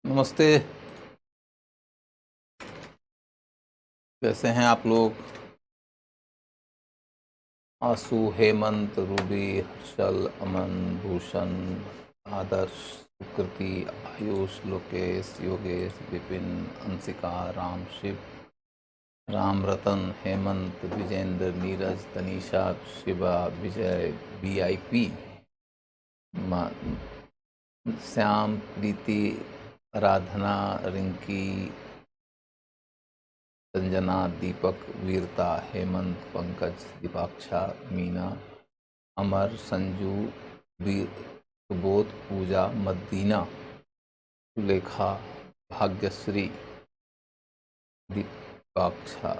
नमस्ते। कैसे हैं आप लोग? Ashu, Hemant, Ruby, Harshal, Aman, Bhushan, Adarsh, Sukriti, Ayush, Lokesh, Yogesh, Vipin, Anshika, Ram, Shiv, Ram, Ratan, Hemant, Vijendra, Neeraj, Tanisha, Shiva, Vijay, VIP, Shyam, Preeti, Aradhana, Rinki, Sanjana, Deepak, Veerta, Hemant, Pankaj, Deepaksha, Meena, Amar, Sanju, Veer, Subodh, Pooja, Madina, Sulekha, Bhagyashree, Deepaksha,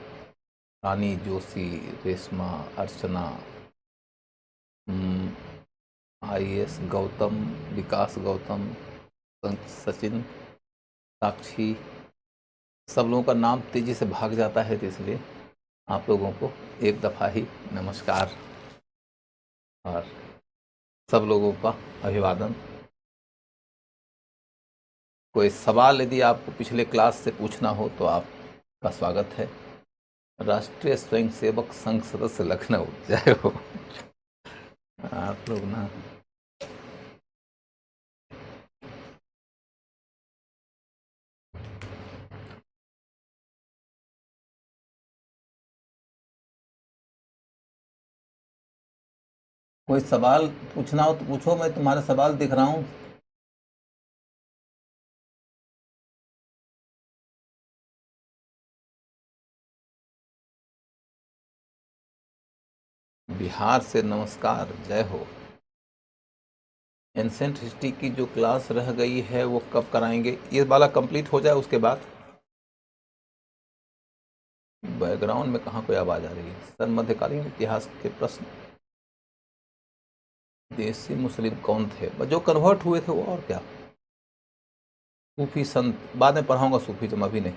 Rani, Joshi, Reshma, Archana, IS, Gautam, Vikas, Gautam, Sachin, Sakshi. सब लोगों का नाम तेजी से भाग जाता है, तो इसलिए आप लोगों को एक दफ़ा ही नमस्कार और सब लोगों का अभिवादन। कोई सवाल यदि आपको पिछले क्लास से पूछना हो तो आपका स्वागत है। राष्ट्रीय स्वयंसेवक संघ सदस्य लखनऊ, जय हो। आप लोग ना कोई सवाल पूछना हो तो पूछो, मैं तुम्हारे सवाल दिख रहा हूँ। बिहार से नमस्कार, जय हो। एंसेंट हिस्ट्री की जो क्लास रह गई है वो कब कराएंगे? ये वाला कंप्लीट हो जाए उसके बाद। बैकग्राउंड में कहाँ कोई आवाज़ आ रही है? सर, मध्यकालीन इतिहास के प्रश्न। देसी मुस्लिम कौन थे? जो कन्वर्ट हुए थे वो, और क्या? सूफी संत बाद में पढ़ाऊंगा, सूफीज्म अभी नहीं।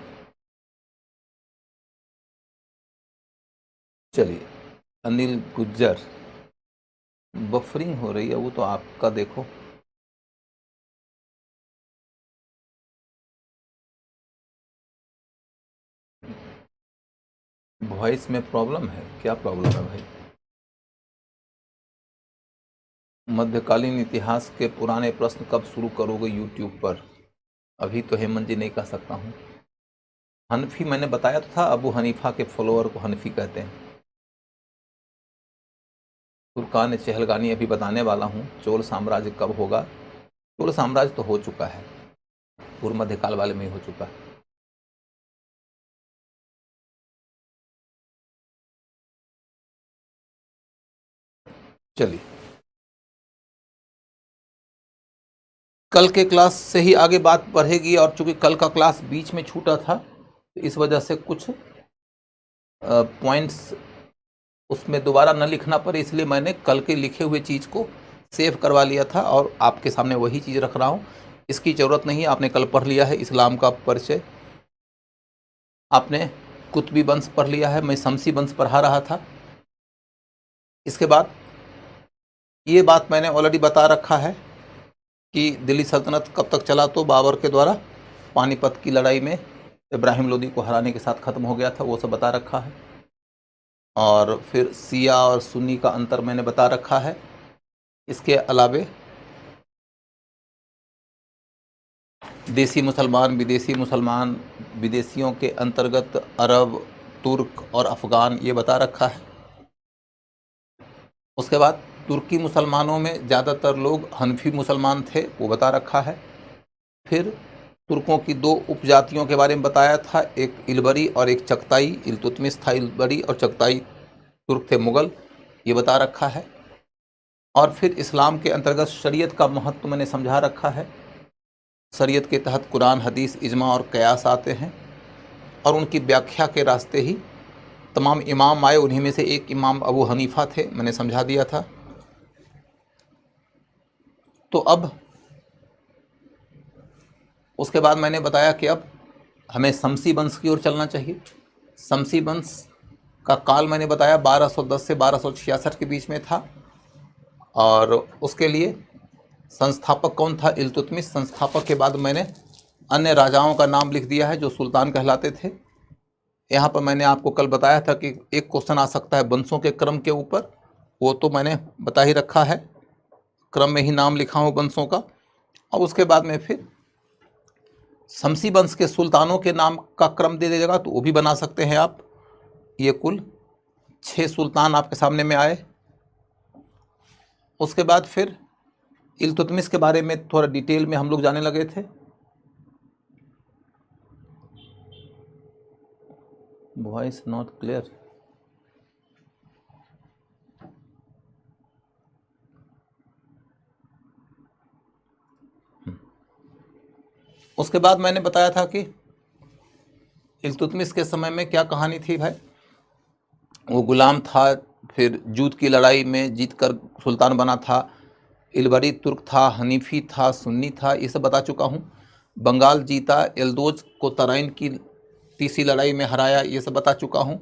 चलिए, अनिल गुज्जर, बफरिंग हो रही है वो तो आपका देखो। वॉइस में प्रॉब्लम है? क्या प्रॉब्लम है भाई? मध्यकालीन इतिहास के पुराने प्रश्न कब शुरू करोगे यूट्यूब पर? अभी तो हेमंत जी नहीं कह सकता हूँ। हनफी मैंने बताया तो था, अबू हनीफा के फॉलोअर को हनफी कहते हैं। तुर्कान चहलगानी अभी बताने वाला हूँ। चोल साम्राज्य कब होगा? चोल साम्राज्य तो हो चुका है, पूर्व मध्यकाल वाले में ही हो चुका है। चलिए, कल के क्लास से ही आगे बात बढ़ेगी, और चूंकि कल का क्लास बीच में छूटा था तो इस वजह से कुछ पॉइंट्स उसमें दोबारा न लिखना पड़े, इसलिए मैंने कल के लिखे हुए चीज़ को सेव करवा लिया था और आपके सामने वही चीज़ रख रहा हूँ। इसकी ज़रूरत नहीं है, आपने कल पढ़ लिया है इस्लाम का परिचय, आपने कुतुबी वंश पढ़ लिया है, मैं शमसी वंश पढ़ा रहा था। इसके बाद ये बात मैंने ऑलरेडी बता रखा है कि दिल्ली सल्तनत कब तक चला, तो बाबर के द्वारा पानीपत की लड़ाई में इब्राहिम लोदी को हराने के साथ ख़त्म हो गया था, वो सब बता रखा है। और फिर शिया और सुन्नी का अंतर मैंने बता रखा है। इसके अलावे देसी मुसलमान, विदेशियों के अंतर्गत अरब, तुर्क और अफ़गान, ये बता रखा है। उसके बाद तुर्की मुसलमानों में ज़्यादातर लोग हनफी मुसलमान थे, वो बता रखा है। फिर तुर्कों की दो उपजातियों के बारे में बताया था, एक इलबरी और एक चगताई। इल्तुतमिश था इलबरी और चगताई तुर्क थे मुग़ल, ये बता रखा है। और फिर इस्लाम के अंतर्गत शरीयत का महत्व मैंने समझा रखा है। शरीयत के तहत कुरान, हदीस, इजमा और कयास आते हैं, और उनकी व्याख्या के रास्ते ही तमाम इमाम आए। उन्हीं में से एक इमाम अबू हनीफा थे, मैंने समझा दिया था। तो अब उसके बाद मैंने बताया कि अब हमें शमसी वंश की ओर चलना चाहिए। शमसी वंश का काल मैंने बताया 1210 से 1266 के बीच में था, और उसके लिए संस्थापक कौन था? इल्तुतमिश। संस्थापक के बाद मैंने अन्य राजाओं का नाम लिख दिया है जो सुल्तान कहलाते थे। यहाँ पर मैंने आपको कल बताया था कि एक क्वेश्चन आ सकता है वंशों के क्रम के ऊपर, वो तो मैंने बता ही रखा है, क्रम में ही नाम लिखा हूँ वंशों का। और उसके बाद में फिर शमसी वंश के सुल्तानों के नाम का क्रम दे दीजिएगा तो वो भी बना सकते हैं आप। ये कुल 6 सुल्तान आपके सामने में आए। उसके बाद फिर इल्तुतमिश के बारे में थोड़ा डिटेल में हम लोग जाने लगे थे। Voice not clear. उसके बाद मैंने बताया था कि इल्तुतमिश के समय में क्या कहानी थी भाई। वो गुलाम था, फिर जूत की लड़ाई में जीतकर सुल्तान बना था। इलबरी तुर्क था, हनीफी था, सुन्नी था, ये सब बता चुका हूँ। बंगाल जीता, एल्दोज को तराइन की तीसरी लड़ाई में हराया, ये सब बता चुका हूँ।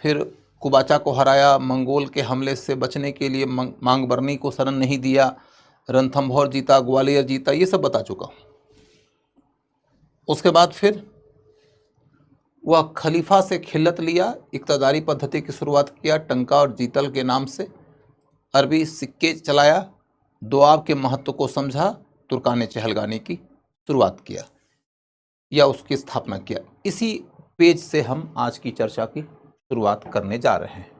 फिर कुबाचा को हराया, मंगोल के हमले से बचने के लिए मांगबरनी को शरण नहीं दिया। रणथंभौर जीता, ग्वालियर जीता, ये सब बता चुका हूँ। उसके बाद फिर वह खलीफा से खिल्लत लिया, इक़्तिदारी पद्धति की शुरुआत किया, टंका और जीतल के नाम से अरबी सिक्के चलाया, दोआब के महत्व को समझा, तुर्कान चहलगानी की शुरुआत किया या उसकी स्थापना किया। इसी पेज से हम आज की चर्चा की शुरुआत करने जा रहे हैं।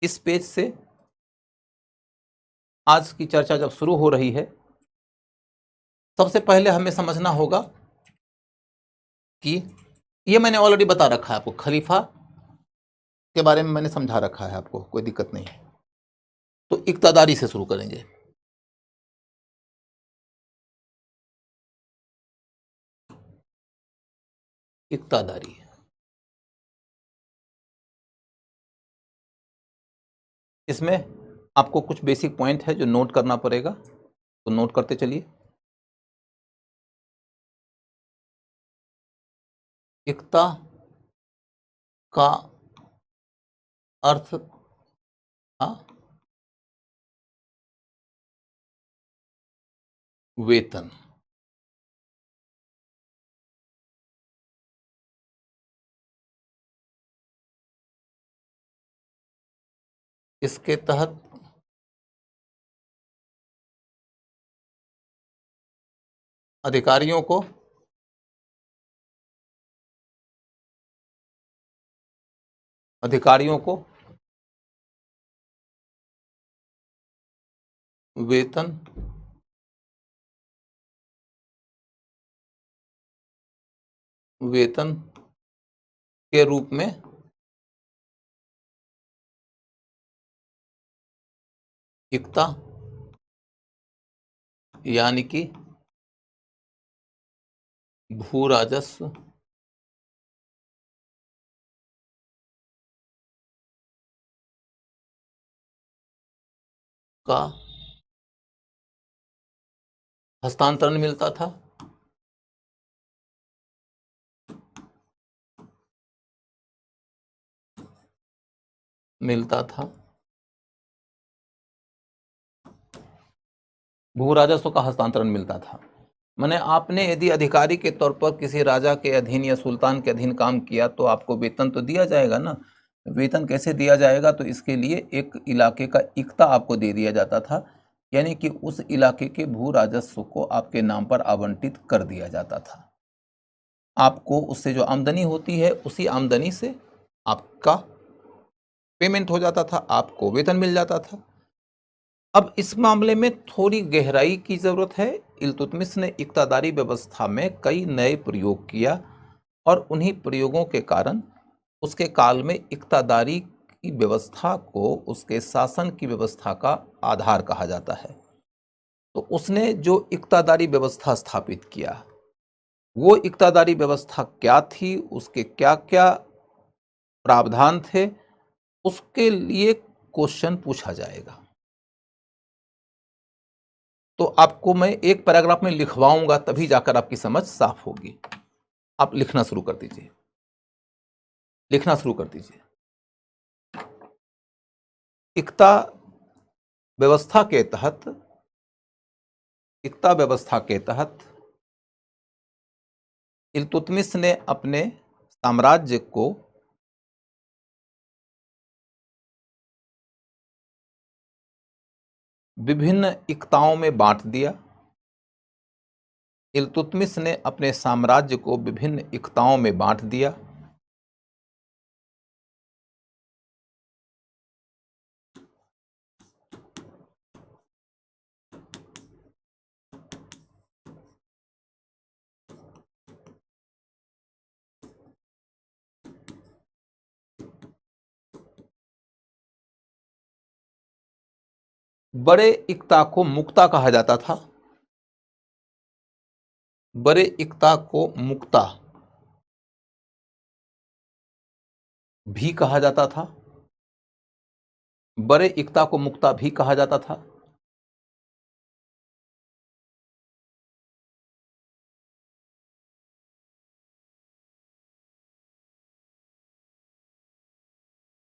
इस पेज से आज की चर्चा जब शुरू हो रही है, सबसे पहले हमें समझना होगा कि ये मैंने ऑलरेडी बता रखा है आपको, खलीफा के बारे में मैंने समझा रखा है आपको, कोई दिक्कत नहीं है। तो इक़्तिदारी से शुरू करेंगे। इक़्तिदारी, इसमें आपको कुछ बेसिक पॉइंट है जो नोट करना पड़ेगा, तो नोट करते चलिए। इक़्ता का अर्थ था वेतन। इसके तहत अधिकारियों को वेतन के रूप में इक़्ता यानी कि भू राजस्व का हस्तांतरण मिलता था। भू राजस्व का हस्तांतरण मिलता था। माने आपने यदि अधिकारी के तौर पर किसी राजा के अधीन या सुल्तान के अधीन काम किया तो आपको वेतन तो दिया जाएगा ना। वेतन कैसे दिया जाएगा, तो इसके लिए एक इलाके का इक्ता आपको दे दिया जाता था, यानी कि उस इलाके के भू राजस्व को आपके नाम पर आवंटित कर दिया जाता था। आपको उससे जो आमदनी होती है उसी आमदनी से आपका पेमेंट हो जाता था, आपको वेतन मिल जाता था। अब इस मामले में थोड़ी गहराई की जरूरत है। इल्तुतमिश ने इक़्तिदारी व्यवस्था में कई नए प्रयोग किया और उन्हीं प्रयोगों के कारण उसके काल में इक़्तिदारी की व्यवस्था को उसके शासन की व्यवस्था का आधार कहा जाता है। तो उसने जो इक़्तिदारी व्यवस्था स्थापित किया, वो इक़्तिदारी व्यवस्था क्या थी, उसके क्या क्या प्रावधान थे, उसके लिए क्वेश्चन पूछा जाएगा। तो आपको मैं एक पैराग्राफ में लिखवाऊंगा, तभी जाकर आपकी समझ साफ होगी। आप लिखना शुरू कर दीजिए, लिखना शुरू कर दीजिए। इक़्ता व्यवस्था के तहत इल्तुतमिश ने अपने साम्राज्य को विभिन्न इक्ताओं में बांट दिया। इल्तुतमिश ने अपने साम्राज्य को विभिन्न इक्ताओं में बांट दिया। बड़े इक्ता को मुक्ता कहा जाता था। बड़े इक्ता को मुक्ता भी कहा जाता था। बड़े इक्ता को मुक्ता भी कहा जाता था।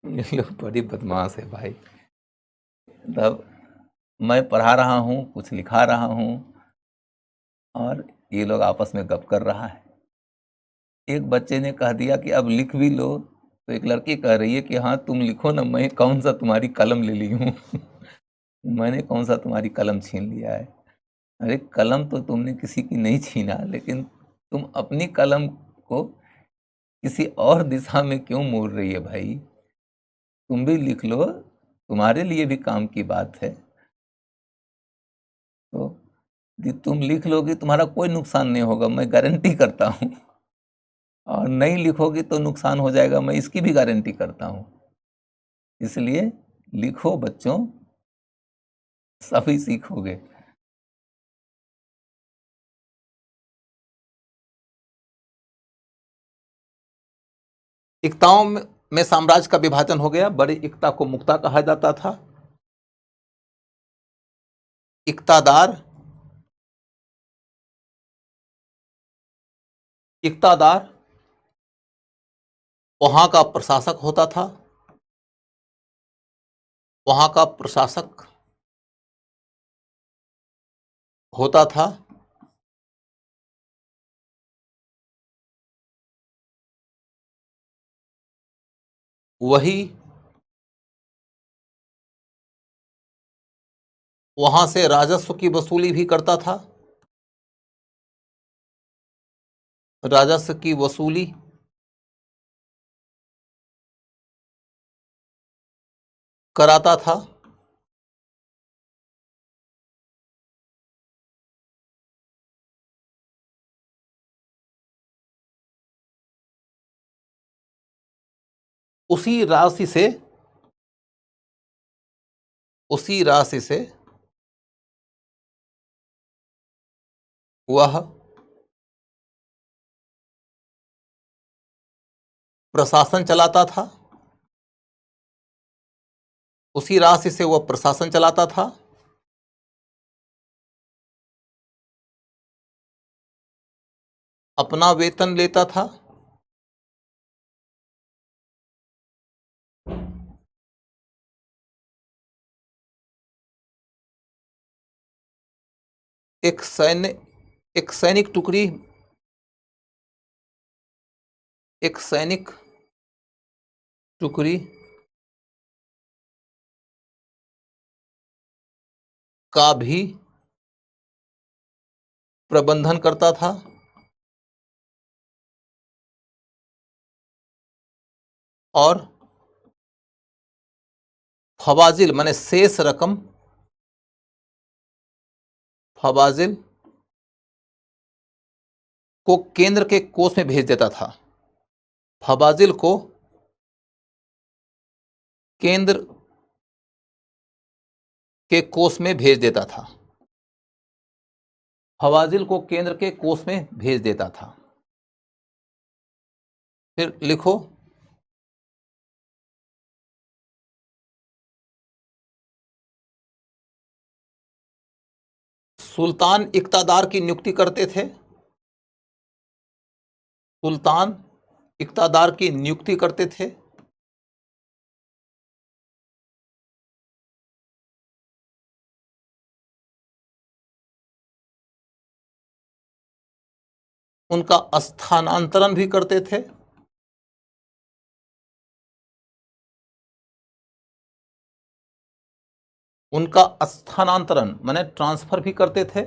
ये लोग बड़ी बदमाश है भाई। तब मैं पढ़ा रहा हूँ, कुछ लिखा रहा हूँ और ये लोग आपस में गप कर रहा है। एक बच्चे ने कह दिया कि अब लिख भी लो, तो एक लड़की कह रही है कि हाँ तुम लिखो ना, मैं कौन सा तुम्हारी कलम ले ली हूँ। मैंने कौन सा तुम्हारी कलम छीन लिया है। अरे कलम तो तुमने किसी की नहीं छीना, लेकिन तुम अपनी कलम को किसी और दिशा में क्यों मोड़ रही है भाई। तुम भी लिख लो, तुम्हारे लिए भी काम की बात है। तो यदि तुम लिख लोगी तुम्हारा कोई नुकसान नहीं होगा, मैं गारंटी करता हूँ। और नहीं लिखोगी तो नुकसान हो जाएगा, मैं इसकी भी गारंटी करता हूँ। इसलिए लिखो बच्चों, सभी सीखोगे। इक्ताओं में साम्राज्य का विभाजन हो गया। बड़ी इक्ता को मुक्ता कहा जाता था। इक्तादार इक्तादार वहां का प्रशासक होता था। वहां का प्रशासक होता था। वही वहां से राजस्व की वसूली भी करता था। राजस्व की वसूली कराता था। उसी राशि से उसी राशि से वह प्रशासन चलाता था। उसी राशि से वह प्रशासन चलाता था। अपना वेतन लेता था। एक सैन्य एक सैनिक टुकड़ी एक सैनिक टुकड़ी का भी प्रबंधन करता था। और फवाजिल माने शेष रकम, फवाजिल को केंद्र के कोष में भेज देता था। फवाजिल को केंद्र के कोष में भेज देता था। फवाजिल को केंद्र के कोष में भेज देता था। फिर लिखो, सुल्तान इक्तादार की नियुक्ति करते थे। सुल्तान इक्तादार की नियुक्ति करते थे। उनका स्थानांतरण भी करते थे। उनका स्थानांतरण माने ट्रांसफर भी करते थे।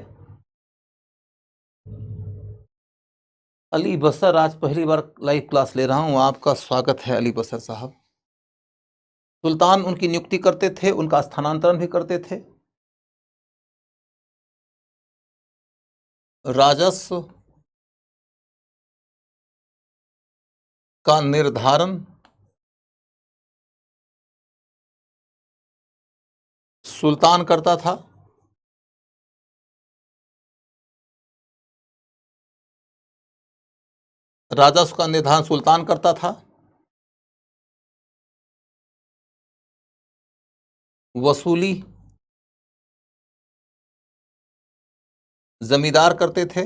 अली बसर, आज पहली बार लाइव क्लास ले रहा हूं, आपका स्वागत है अली बसर साहब। सुल्तान उनकी नियुक्ति करते थे, उनका स्थानांतरण भी करते थे। राजस्व का निर्धारण सुल्तान करता था। राजस्व का निर्धारण सुल्तान करता था। वसूली जमींदार करते थे।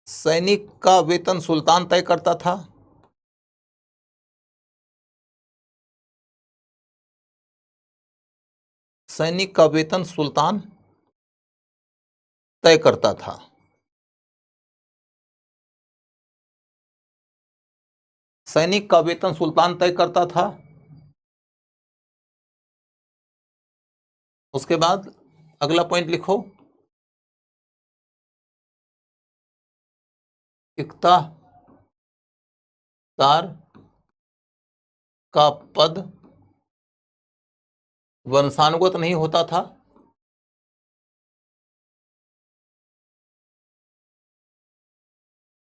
सैनिक का वेतन सुल्तान तय करता था। सैनिक का वेतन सुल्तान तय करता था। सैनिक का वेतन सुल्तान तय करता था। उसके बाद अगला पॉइंट लिखो, इक्तादार का पद वंशानुगत नहीं होता था।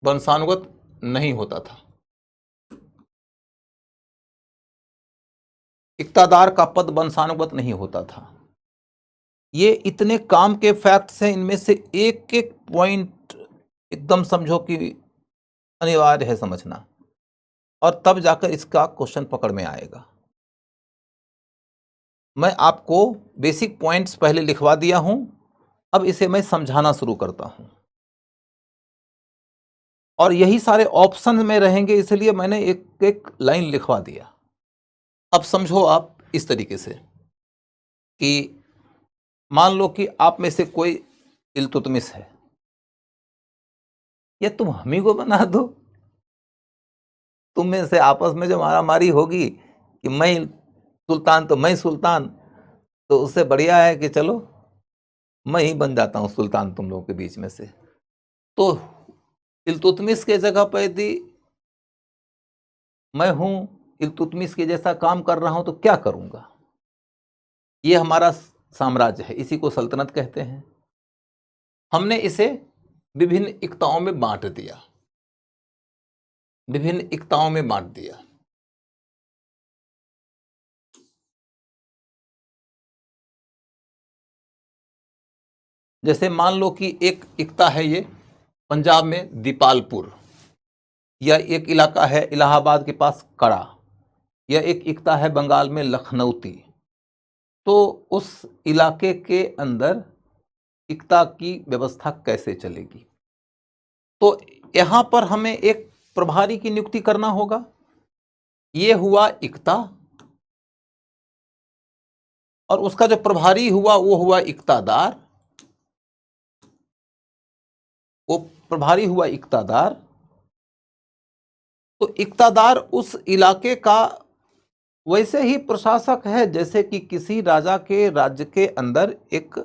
वंशानुगत नहीं होता था। इक्तादार का पद वंशानुगत नहीं होता था। ये इतने काम के फैक्ट्स हैं, इनमें से एक एक पॉइंट एकदम समझो कि अनिवार्य है समझना, और तब जाकर इसका क्वेश्चन पकड़ में आएगा। मैं आपको बेसिक पॉइंट्स पहले लिखवा दिया हूं, अब इसे मैं समझाना शुरू करता हूं, और यही सारे ऑप्शन में रहेंगे, इसलिए मैंने एक एक लाइन लिखवा दिया। अब समझो आप इस तरीके से कि मान लो कि आप में से कोई इल्तुतमिश है, या तुम हम ही को बना दो। तुम में से आपस में जो मारामारी होगी कि मैं सुल्तान तो मैं सुल्तान, तो उससे बढ़िया है कि चलो मैं ही बन जाता हूं सुल्तान तुम लोगों के बीच में से। तो इल्तुतमिश के जगह पर यदि मैं हूं इल्तुतमिश के जैसा काम कर रहा हूं तो क्या करूंगा? ये हमारा साम्राज्य है, इसी को सल्तनत कहते हैं। हमने इसे विभिन्न इक्ताओं में बांट दिया, विभिन्न इक्ताओं में बांट दिया। जैसे मान लो कि एक इक्ता है ये पंजाब में दीपालपुर, या एक इलाका है इलाहाबाद के पास कड़ा, या एक इक्ता है बंगाल में लखनऊती। तो उस इलाके के अंदर इक्ता की व्यवस्था कैसे चलेगी? तो यहां पर हमें एक प्रभारी की नियुक्ति करना होगा। ये हुआ इक्ता, और उसका जो प्रभारी हुआ वो हुआ इक्तादार। वो प्रभारी हुआ इक्तादार। तो इक्तादार उस इलाके का वैसे ही प्रशासक है जैसे कि किसी राजा के राज्य के अंदर एक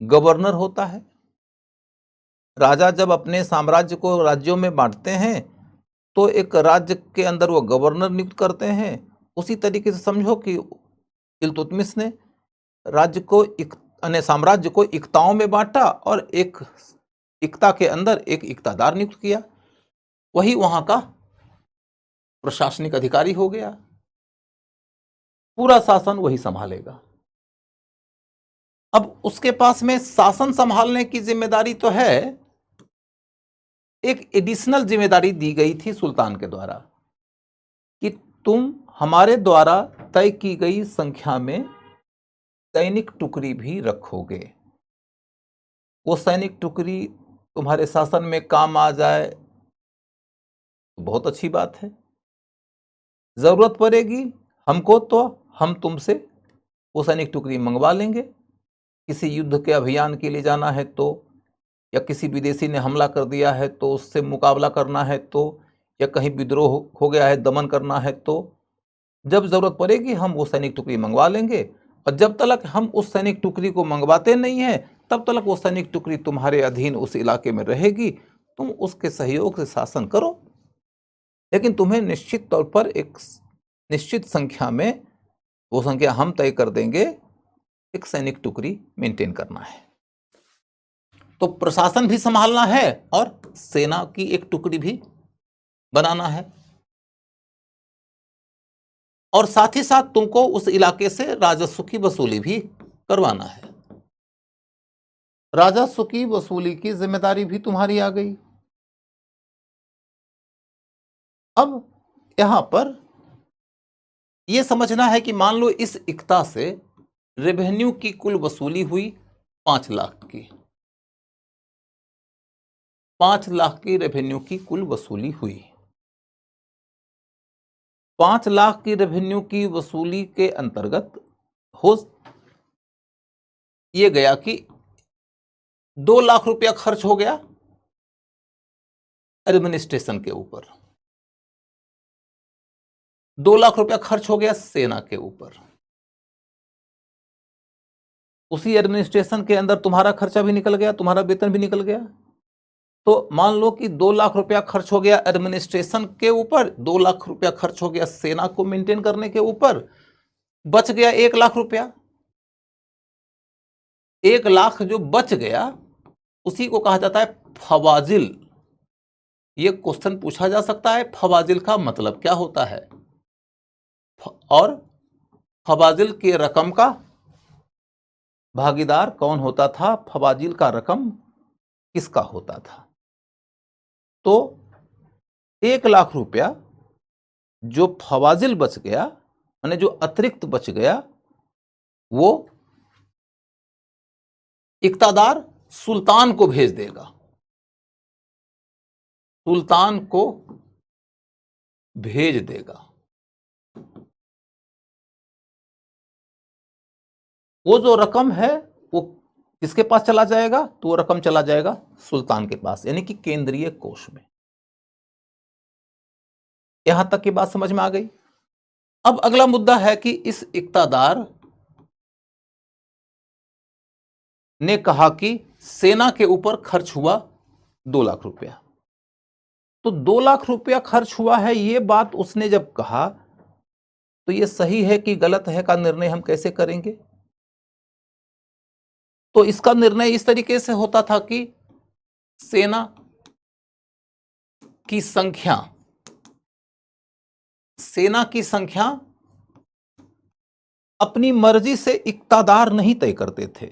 गवर्नर होता है। राजा जब अपने साम्राज्य को राज्यों में बांटते हैं तो एक राज्य के अंदर वो गवर्नर नियुक्त करते हैं। उसी तरीके से समझो कि इल्तुतमिश ने राज्य को साम्राज्य को इक्ताओं में बांटा और एक इक्ता के अंदर एक इक्तादार नियुक्त किया, वही वहां का प्रशासनिक अधिकारी हो गया। पूरा शासन वही संभालेगा। अब उसके पास में शासन संभालने की जिम्मेदारी तो है, एक एडिशनल जिम्मेदारी दी गई थी सुल्तान के द्वारा कि तुम हमारे द्वारा तय की गई संख्या में सैनिक टुकड़ी भी रखोगे। वो सैनिक टुकड़ी तुम्हारे शासन में काम आ जाए तो बहुत अच्छी बात है। जरूरत पड़ेगी हमको तो हम तुमसे वो सैनिक टुकड़ी मंगवा लेंगे। किसी युद्ध के अभियान के लिए जाना है तो, या किसी विदेशी ने हमला कर दिया है तो उससे मुकाबला करना है तो, या कहीं विद्रोह हो गया है दमन करना है तो जब जरूरत पड़ेगी हम वो सैनिक टुकड़ी मंगवा लेंगे। और जब तक हम उस सैनिक टुकड़ी को मंगवाते नहीं हैं तब तक वो सैनिक टुकड़ी तुम्हारे अधीन उस इलाके में रहेगी, तुम उसके सहयोग से शासन करो, लेकिन तुम्हें निश्चित तौर पर एक निश्चित संख्या में, वो संख्या हम तय कर देंगे, एक सैनिक टुकड़ी मेंटेन करना है। तो प्रशासन भी संभालना है और सेना की एक टुकड़ी भी बनाना है, और साथ ही साथ तुमको उस इलाके से राजस्व की वसूली भी करवाना है। राजस्व की वसूली की जिम्मेदारी भी तुम्हारी आ गई। अब यहां पर यह समझना है कि मान लो इस इक्ता से रेवेन्यू की कुल वसूली हुई 5 लाख की, 5 लाख की रेवेन्यू की कुल वसूली हुई। 5 लाख की रेवेन्यू की वसूली के अंतर्गत हो यह गया कि 2 लाख रुपया खर्च हो गया एडमिनिस्ट्रेशन के ऊपर, 2 लाख रुपया खर्च हो गया सेना के ऊपर। उसी एडमिनिस्ट्रेशन के अंदर तुम्हारा खर्चा भी निकल गया, तुम्हारा वेतन भी निकल गया। तो मान लो कि 2 लाख रुपया खर्च हो गया एडमिनिस्ट्रेशन के ऊपर, 2 लाख रुपया खर्च हो गया सेना को मेंटेन करने के ऊपर, बच गया 1 लाख रुपया। 1 लाख जो बच गया उसी को कहा जाता है फवाजिल। यह क्वेश्चन पूछा जा सकता है, फवाजिल का मतलब क्या होता है और फवाजिल की रकम का भागीदार कौन होता था, फवाजिल का रकम किसका होता था। तो 1 लाख रुपया जो फवाजिल बच गया, माने जो अतिरिक्त बच गया, वो इक्तादार सुल्तान को भेज देगा, सुल्तान को भेज देगा। वो जो रकम है वो किसके पास चला जाएगा, तो वो रकम चला जाएगा सुल्तान के पास, यानी कि केंद्रीय कोष में। यहां तक की बात समझ में आ गई। अब अगला मुद्दा है कि इस इक्तादार ने कहा कि सेना के ऊपर खर्च हुआ 2 लाख रुपया। तो 2 लाख रुपया खर्च हुआ है, यह बात उसने जब कहा तो यह सही है कि गलत है का निर्णय हम कैसे करेंगे। तो इसका निर्णय इस तरीके से होता था कि सेना की संख्या, सेना की संख्या अपनी मर्जी से इक्तादार नहीं तय करते थे।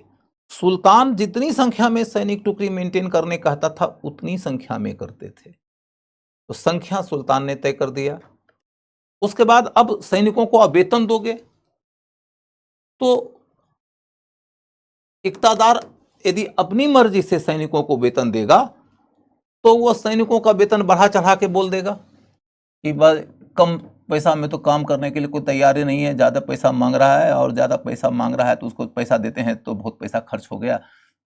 सुल्तान जितनी संख्या में सैनिक टुकड़ी मेंटेन करने कहता था उतनी संख्या में करते थे। तो संख्या सुल्तान ने तय कर दिया। उसके बाद अब सैनिकों को आप वेतन दोगे, तो इक्तादार यदि अपनी मर्जी से सैनिकों को वेतन देगा तो वह सैनिकों का वेतन बढ़ा चढ़ा के बोल देगा कि कम पैसा में तो काम करने के लिए कोई तैयारी नहीं है, ज्यादा पैसा मांग रहा है, और ज्यादा पैसा मांग रहा है तो उसको पैसा देते हैं तो बहुत पैसा खर्च हो गया।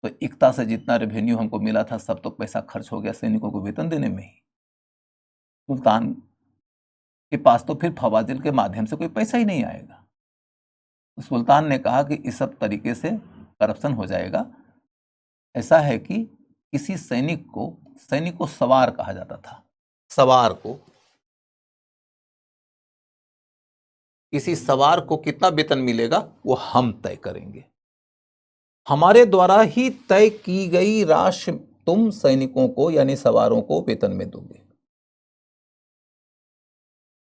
तो इक्ता से जितना रेवेन्यू हमको मिला था सब तो पैसा खर्च हो गया सैनिकों को वेतन देने में ही। सुल्तान के पास तो फिर फवाजिल के माध्यम से कोई पैसा ही नहीं आएगा। तो सुल्तान ने कहा कि इस सब तरीके से करप्शन हो जाएगा। ऐसा है कि किसी सैनिक को सवार कहा जाता था, सवार को, किसी सवार को कितना वेतन मिलेगा वो हम तय करेंगे, हमारे द्वारा ही तय की गई राशि तुम सैनिकों को यानी सवारों को वेतन में दोगे।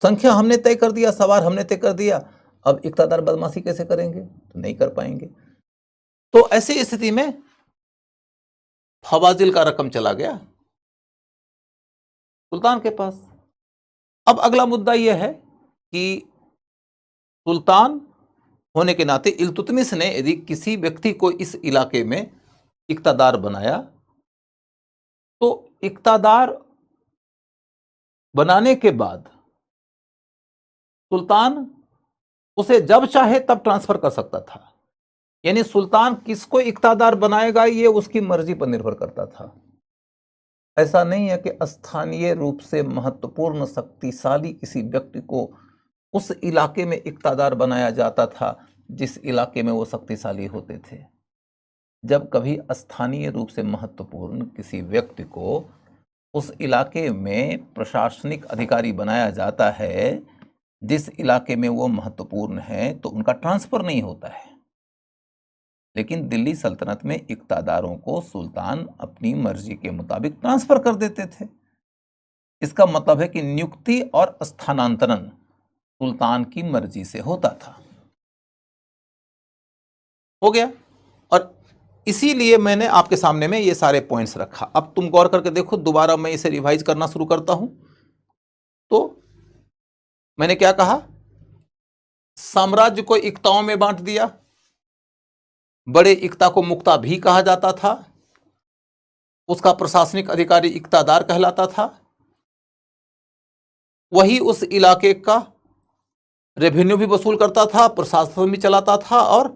संख्या हमने तय कर दिया, सवार हमने तय कर दिया, अब इक्तादार बदमाशी कैसे करेंगे, तो नहीं कर पाएंगे। तो ऐसी स्थिति में फवाजिल का रकम चला गया सुल्तान के पास। अब अगला मुद्दा यह है कि सुल्तान होने के नाते इल्तुतमिश ने यदि किसी व्यक्ति को इस इलाके में इक्तादार बनाया तो इक्तादार बनाने के बाद सुल्तान उसे जब चाहे तब ट्रांसफर कर सकता था। यानी सुल्तान किसको इख्तियारदार बनाएगा ये उसकी मर्जी पर निर्भर करता था। ऐसा नहीं है कि स्थानीय रूप से महत्वपूर्ण शक्तिशाली किसी व्यक्ति को उस इलाके में इख्तियारदार बनाया जाता था जिस इलाके में वो शक्तिशाली होते थे। जब कभी स्थानीय रूप से महत्वपूर्ण किसी व्यक्ति को उस इलाके में प्रशासनिक अधिकारी बनाया जाता है जिस इलाके में वो महत्वपूर्ण है, तो उनका ट्रांसफर नहीं होता है। लेकिन दिल्ली सल्तनत में इख्तियारदारों को सुल्तान अपनी मर्जी के मुताबिक ट्रांसफर कर देते थे। इसका मतलब है कि नियुक्ति और स्थानांतरण सुल्तान की मर्जी से होता था। हो गया। और इसीलिए मैंने आपके सामने में ये सारे पॉइंट्स रखा। अब तुम गौर करके देखो, दोबारा मैं इसे रिवाइज करना शुरू करता हूं। तो मैंने क्या कहा, साम्राज्य को इक्ताओं में बांट दिया। बड़े इक्ता को मुक्ता भी कहा जाता था। उसका प्रशासनिक अधिकारी इख्तियारदार कहलाता था। वही उस इलाके का रेवेन्यू भी वसूल करता था, प्रशासन भी चलाता था और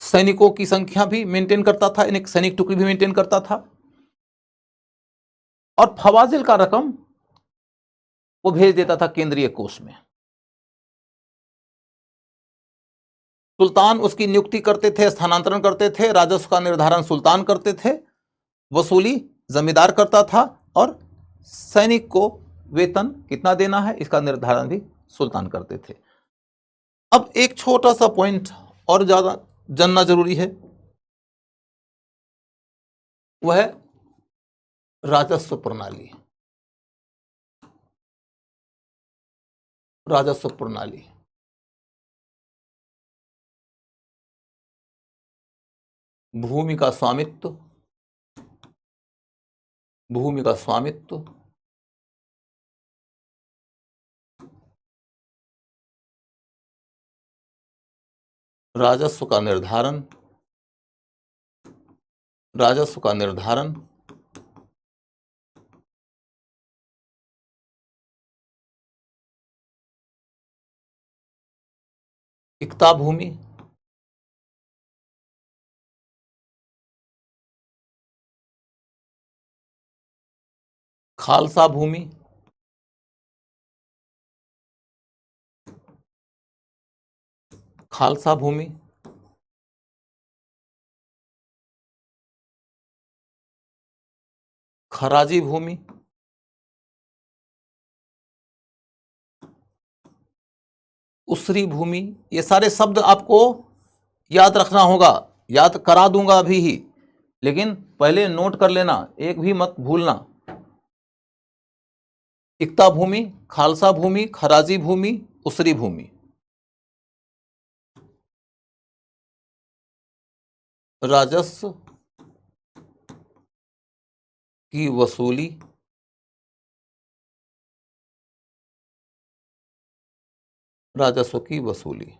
सैनिकों की संख्या भी मेंटेन करता था, यानी सैनिक टुकड़ी भी मेंटेन करता था। और फवाजिल का रकम वो भेज देता था केंद्रीय कोष में। सुल्तान उसकी नियुक्ति करते थे, स्थानांतरण करते थे, राजस्व का निर्धारण सुल्तान करते थे, वसूली जमींदार करता था और सैनिक को वेतन कितना देना है इसका निर्धारण भी सुल्तान करते थे। अब एक छोटा सा पॉइंट और ज्यादा जानना जरूरी है, वह है राजस्व प्रणाली। राजस्व प्रणाली भूमि का स्वामित्व, भूमि का स्वामित्व, राजस्व का निर्धारण, राजस्व का निर्धारण, इक्ता भूमि, खालसा भूमि, खालसा भूमि, खराजी भूमि, उसरी भूमि। ये सारे शब्द आपको याद रखना होगा, याद करा दूंगा अभी ही, लेकिन पहले नोट कर लेना, एक भी मत भूलना। इक्ता भूमि, खालसा भूमि, खराजी भूमि, उसरी भूमि। राजस्व की वसूली, राजस्व की वसूली।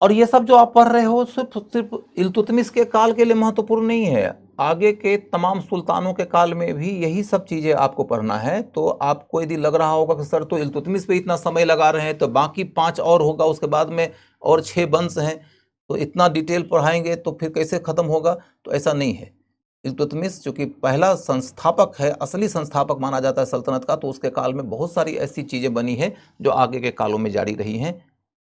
और ये सब जो आप पढ़ रहे हो सिर्फ सिर्फ इल्तुतमिश के काल के लिए महत्वपूर्ण नहीं है, आगे के तमाम सुल्तानों के काल में भी यही सब चीजें आपको पढ़ना है। तो आपको यदि लग रहा होगा कि सर तो इल्तुतमिश पे इतना समय लगा रहे हैं तो बाकी 5 और होगा, उसके बाद में और 6 वंश हैं, तो इतना डिटेल पढ़ाएंगे तो फिर कैसे खत्म होगा, तो ऐसा नहीं है। इल्तुतमिश चूंकि पहला संस्थापक है, असली संस्थापक माना जाता है सल्तनत का, तो उसके काल में बहुत सारी ऐसी चीजें बनी हैं जो आगे के कालों में जारी रही हैं।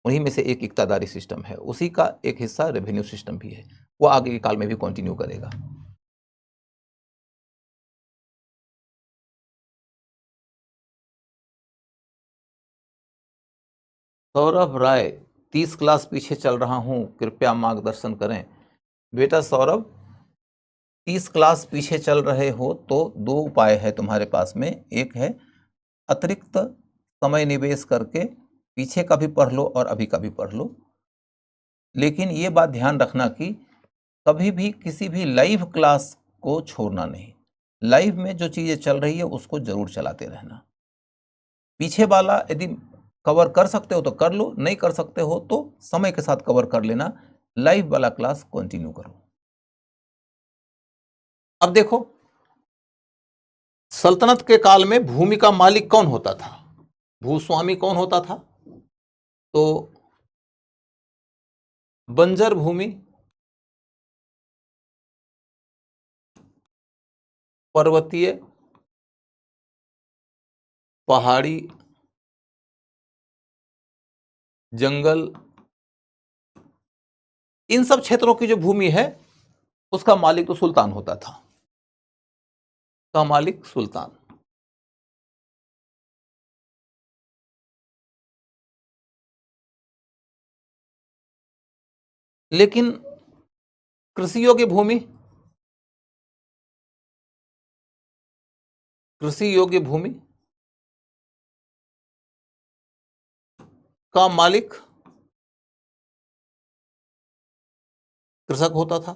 उन्हीं में से एक इक्तादारी सिस्टम है, उसी का एक हिस्सा रेवेन्यू सिस्टम भी है, वो आगे के काल में भी कंटिन्यू करेगा। सौरभ राय, 30 क्लास पीछे चल रहा हूं, कृपया मार्गदर्शन करें। बेटा सौरभ, 30 क्लास पीछे चल रहे हो तो 2 उपाय है तुम्हारे पास में। एक है अतिरिक्त समय निवेश करके पीछे का भी पढ़ लो और अभी का भी पढ़ लो, लेकिन ये बात ध्यान रखना कि कभी भी किसी भी लाइव क्लास को छोड़ना नहीं। लाइव में जो चीजें चल रही है उसको जरूर चलाते रहना। पीछे वाला यदि कवर कर सकते हो तो कर लो, नहीं कर सकते हो तो समय के साथ कवर कर लेना, लाइव वाला क्लास कंटिन्यू करो। अब देखो, सल्तनत के काल में भूमि का मालिक कौन होता था? भूस्वामी कौन होता था? तो बंजर भूमि, पर्वतीय, पहाड़ी, जंगल, इन सब क्षेत्रों की जो भूमि है उसका मालिक तो सुल्तान होता था, का मालिक सुल्तान। लेकिन कृषि योग्य भूमि, कृषि योग्य भूमि का मालिक कृषक होता था।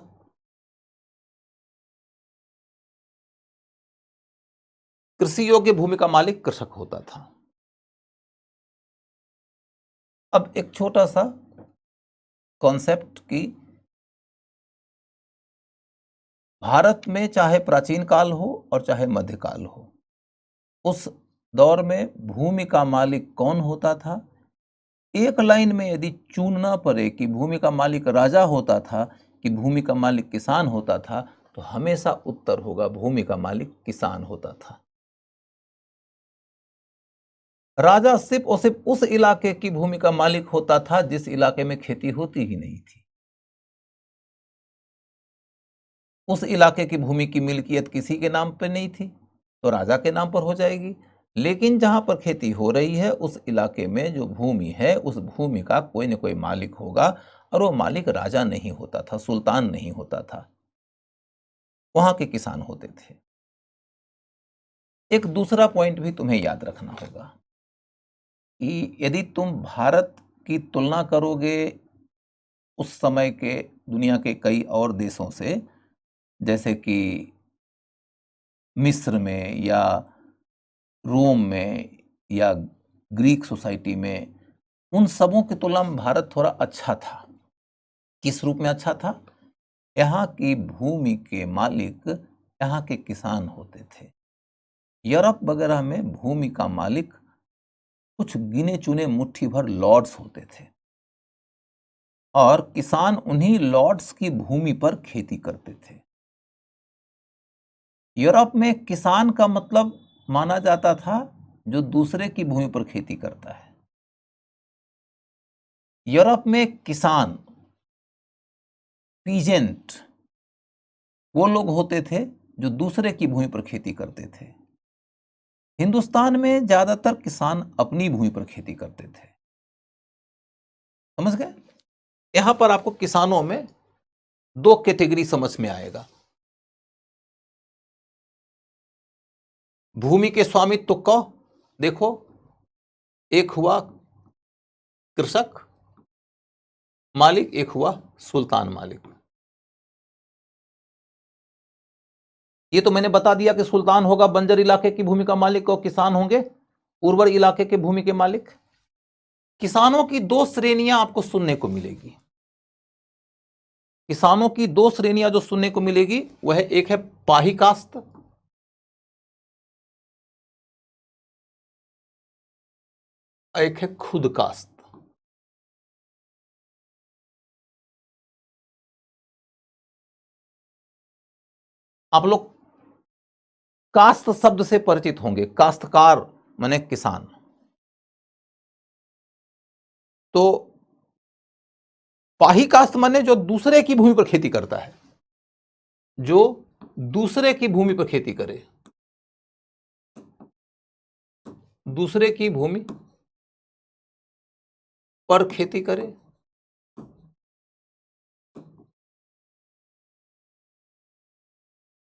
कृषि योग्य भूमि का मालिक कृषक होता था। अब एक छोटा सा कॉन्सेप्ट की, भारत में चाहे प्राचीन काल हो और चाहे मध्यकाल हो, उस दौर में भूमि का मालिक कौन होता था? एक लाइन में यदि चुनना पड़े कि भूमि का मालिक राजा होता था कि भूमि का मालिक किसान होता था, तो हमेशा उत्तर होगा भूमि का मालिक किसान होता था। राजा सिर्फ और सिर्फ उस इलाके की भूमि का मालिक होता था जिस इलाके में खेती होती ही नहीं थी। उस इलाके की भूमि की मिल्कियत किसी के नाम पर नहीं थी तो राजा के नाम पर हो जाएगी। लेकिन जहां पर खेती हो रही है उस इलाके में जो भूमि है उस भूमि का कोई न कोई मालिक होगा, और वो मालिक राजा नहीं होता था, सुल्तान नहीं होता था, वहां के किसान होते थे। एक दूसरा पॉइंट भी तुम्हें याद रखना होगा कि यदि तुम भारत की तुलना करोगे उस समय के दुनिया के कई और देशों से, जैसे कि मिस्र में या रोम में या ग्रीक सोसाइटी में, उन सबों की तुलना में भारत थोड़ा अच्छा था। किस रूप में अच्छा था? यहाँ की भूमि के मालिक यहाँ के किसान होते थे। यूरोप वगैरह में भूमि का मालिक कुछ गिने चुने मुट्ठी भर लॉर्ड्स होते थे और किसान उन्हीं लॉर्ड्स की भूमि पर खेती करते थे। यूरोप में किसान का मतलब माना जाता था जो दूसरे की भूमि पर खेती करता है। यूरोप में किसान, पीजेंट, वो लोग होते थे जो दूसरे की भूमि पर खेती करते थे। हिंदुस्तान में ज्यादातर किसान अपनी भूमि पर खेती करते थे। समझ गए? यहां पर आपको किसानों में दो कैटेगरी समझ में आएगा। भूमि के स्वामित्व को देखो, एक हुआ कृषक मालिक, एक हुआ सुल्तान मालिक। ये तो मैंने बता दिया कि सुल्तान होगा बंजर इलाके की भूमि का मालिक और किसान होंगे उर्वर इलाके के भूमि के मालिक। किसानों की दो श्रेणियां आपको सुनने को मिलेगी। किसानों की दो श्रेणियां जो सुनने को मिलेगी वह एक है पाही कास्त, एक है खुद कास्त। आप लोग कास्त शब्द से परिचित होंगे, काश्तकार माने किसान। तो पाही कास्त माने जो दूसरे की भूमि पर खेती करता है, जो दूसरे की भूमि पर खेती करे, दूसरे की भूमि पर खेती करे।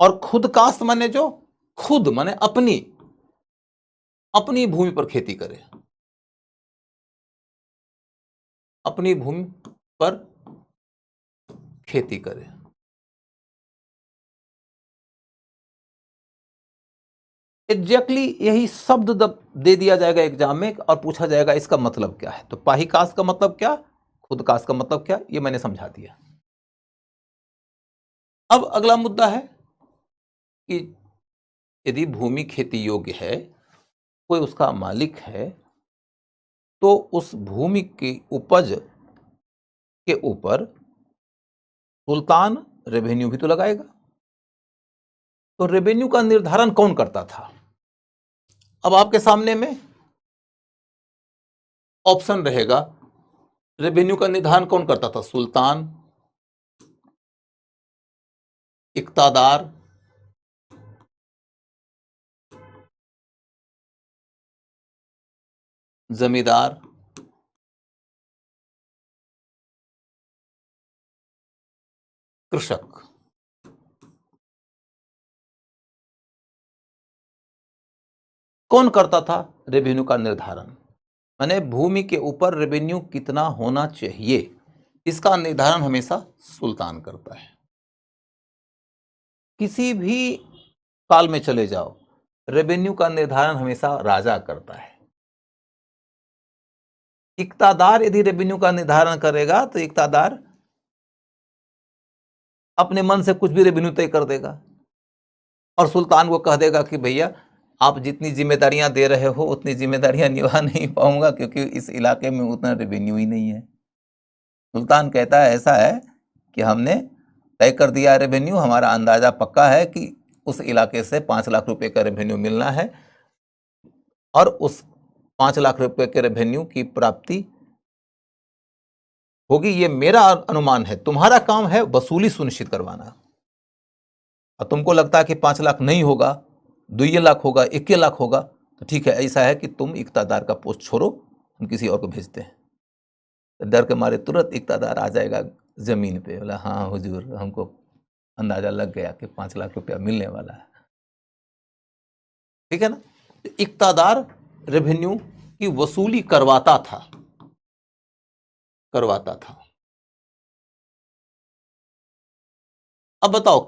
और खुद कास्त माने जो खुद माने अपनी अपनी भूमि पर खेती करे, अपनी भूमि पर खेती करे। एग्जैक्टली यही शब्द दे दिया जाएगा एग्जाम में और पूछा जाएगा इसका मतलब क्या है। तो पाही कास्त का मतलब क्या, खुद कास्त का मतलब क्या, ये मैंने समझा दिया। अब अगला मुद्दा है कि यदि भूमि खेती योग्य है, कोई उसका मालिक है, तो उस भूमि की उपज के ऊपर सुल्तान रेवेन्यू भी तो लगाएगा। तो रेवेन्यू का निर्धारण कौन करता था? अब आपके सामने में ऑप्शन रहेगा, रेवेन्यू का निर्धारण कौन करता था? सुल्तान, इक्तादार, जमींदार, कृषक। कौन करता था रेवेन्यू का निर्धारण? माने भूमि के ऊपर रेवेन्यू कितना होना चाहिए, इसका निर्धारण हमेशा सुल्तान करता है। किसी भी काल में चले जाओ, रेवेन्यू का निर्धारण हमेशा राजा करता है। इक्तादार यदि रेवेन्यू का निर्धारण करेगा तो इक्तादार अपने मन से कुछ भी रेवेन्यू तय कर देगा और सुल्तान को कह देगा कि भैया आप जितनी जिम्मेदारियां दे रहे हो उतनी जिम्मेदारियां निभा नहीं पाऊंगा, क्योंकि इस इलाके में उतना रेवेन्यू ही नहीं है। सुल्तान कहता है ऐसा है कि हमने तय कर दिया रेवेन्यू, हमारा अंदाजा पक्का है कि उस इलाके से 5 लाख रुपए का रेवेन्यू मिलना है और उस 5 लाख रुपए के रेवेन्यू की प्राप्ति होगी, ये मेरा अनुमान है। तुम्हारा काम है वसूली सुनिश्चित करवाना। और तुमको लगता है कि 5 लाख नहीं होगा, 2 लाख होगा, 1 लाख होगा, तो ठीक है, ऐसा है कि तुम इक्तादार का पोस्ट छोड़ो, हम किसी और को भेजते हैं। तो डर के मारे तुरंत इक्तादार आ जाएगा जमीन पे, बोला हाँ हुजूर, हमको अंदाजा लग गया कि 5 लाख रुपया मिलने वाला है। ठीक है ना? तो इक्तादार रेवेन्यू की वसूली करवाता था। अब बताओ,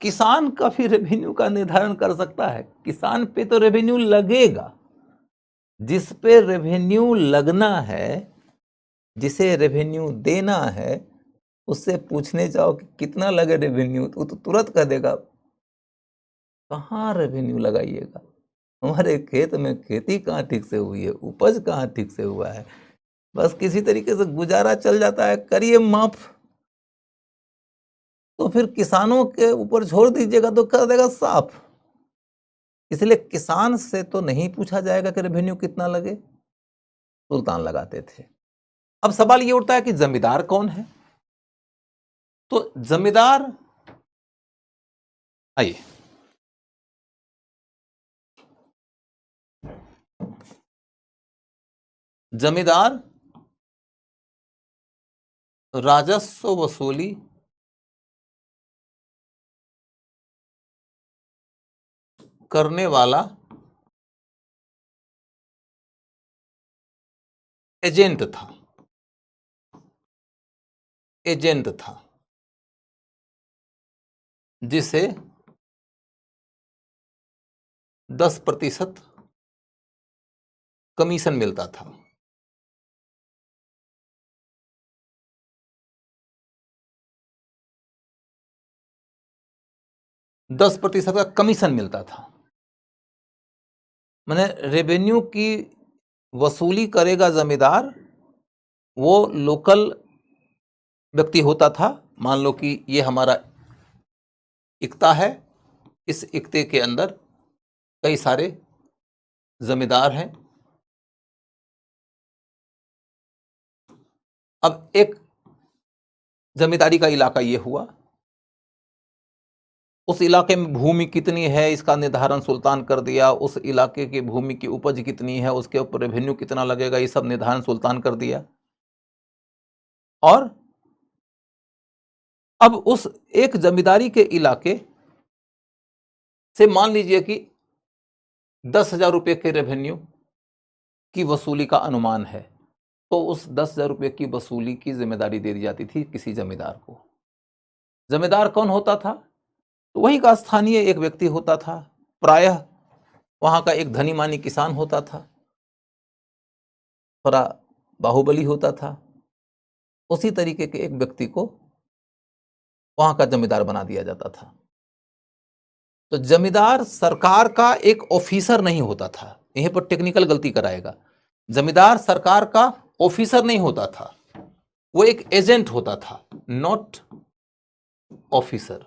किसान का भी रेवेन्यू का निर्धारण कर सकता है? किसान पे तो रेवेन्यू लगेगा। जिस पे रेवेन्यू लगना है, जिसे रेवेन्यू देना है, उससे पूछने जाओ कि कितना लगे रेवेन्यू, तो तुरंत कह देगा कहाँ रेवेन्यू लगाइएगा, हमारे खेत में खेती कहाँ ठीक से हुई है, उपज कहाँ ठीक से हुआ है, बस किसी तरीके से गुजारा चल जाता है, करिए माफ। तो फिर किसानों के ऊपर छोड़ दीजिएगा तो कर देगा साफ। इसलिए किसान से तो नहीं पूछा जाएगा कि रेवेन्यू कितना लगे, सुल्तान लगाते थे। अब सवाल ये उठता है कि जमींदार कौन है? तो जमींदार, आइए, जमींदार राजस्व वसूली करने वाला एजेंट था। जिसे 10% कमीशन मिलता था। 10% का कमीशन मिलता था। माने रेवेन्यू की वसूली करेगा जमींदार, वो लोकल व्यक्ति होता था। मान लो कि ये हमारा इक्ता है, इस इक्ते के अंदर कई सारे जमींदार हैं। अब एक जमींदारी का इलाका ये हुआ, उस इलाके में भूमि कितनी है इसका निर्धारण सुल्तान कर दिया, उस इलाके की भूमि की उपज कितनी है, उसके ऊपर रेवेन्यू कितना लगेगा, ये सब निर्धारण सुल्तान कर दिया। और अब उस एक जमींदारी के इलाके से मान लीजिए कि 10,000 रुपये के रेवेन्यू की वसूली का अनुमान है, तो उस 10,000 रुपये की वसूली की जिम्मेदारी दे दी जाती थी किसी जमींदार को। जमींदार कौन होता था? तो वही का स्थानीय एक व्यक्ति होता था, प्रायः वहां का एक धनी मानी किसान होता था, थोड़ा बाहुबली होता था। उसी तरीके के एक व्यक्ति को वहां का जमींदार बना दिया जाता था। तो जमींदार सरकार का एक ऑफिसर नहीं होता था। यहीं पर टेक्निकल गलती कराएगा। जमींदार सरकार का ऑफिसर नहीं होता था, वो एक एजेंट होता था, नॉट ऑफिसर।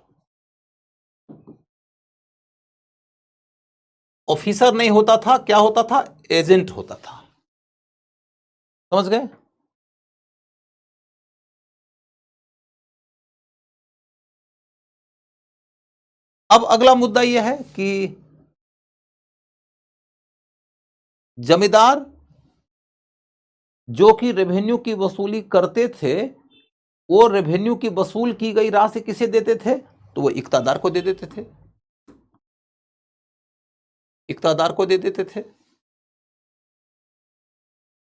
ऑफिसर नहीं होता था, क्या होता था? एजेंट होता था। समझ गए? अब अगला मुद्दा यह है कि जमींदार जो कि रेवेन्यू की वसूली करते थे, वो रेवेन्यू की वसूल की गई राशि किसे देते थे? तो वो इक्तादार को दे देते थे, इक्तादार को दे देते थे।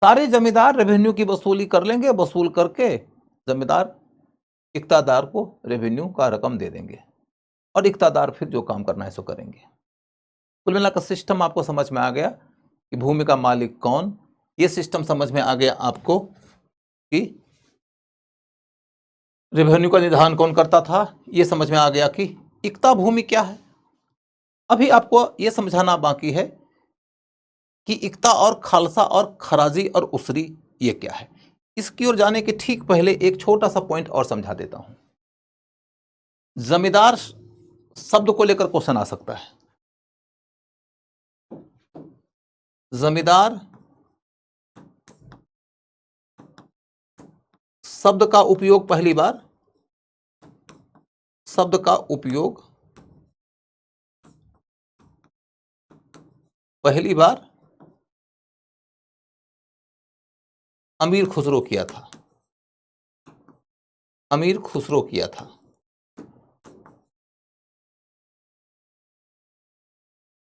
सारे जमींदार रेवेन्यू की वसूली कर लेंगे, वसूल करके जमींदार इक्तादार को रेवेन्यू का रकम दे देंगे और इक्तादार फिर जो काम करना है सो करेंगे। कुल मिलाकर सिस्टम आपको समझ में आ गया कि भूमि का मालिक कौन, ये सिस्टम समझ में आ गया आपको कि रेवेन्यू का निर्धारण कौन करता था, ये समझ में आ गया कि इक्ता भूमि क्या है। अभी आपको यह समझाना बाकी है कि इक्ता और खालसा और खराजी और उसरी ये क्या है। इसकी ओर जाने के ठीक पहले एक छोटा सा पॉइंट और समझा देता हूं। जमींदार शब्द को लेकर क्वेश्चन आ सकता है। जमींदार शब्द का उपयोग पहली बार, शब्द का उपयोग पहली बार अमीर खुसरो किया था, अमीर खुसरो किया था।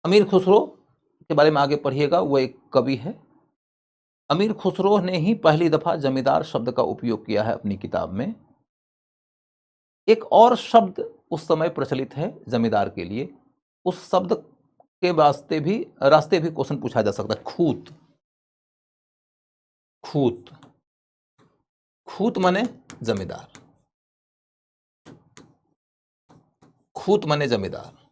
अमीर खुसरो के बारे में आगे पढ़िएगा, वो एक कवि है। अमीर खुसरो ने ही पहली दफा जमींदार शब्द का उपयोग किया है अपनी किताब में। एक और शब्द उस समय प्रचलित है जमींदार के लिए, उस शब्द के रास्ते भी क्वेश्चन पूछा जा सकता है, खूत। खूत, खूत माने जमींदार, खूत माने जमींदार।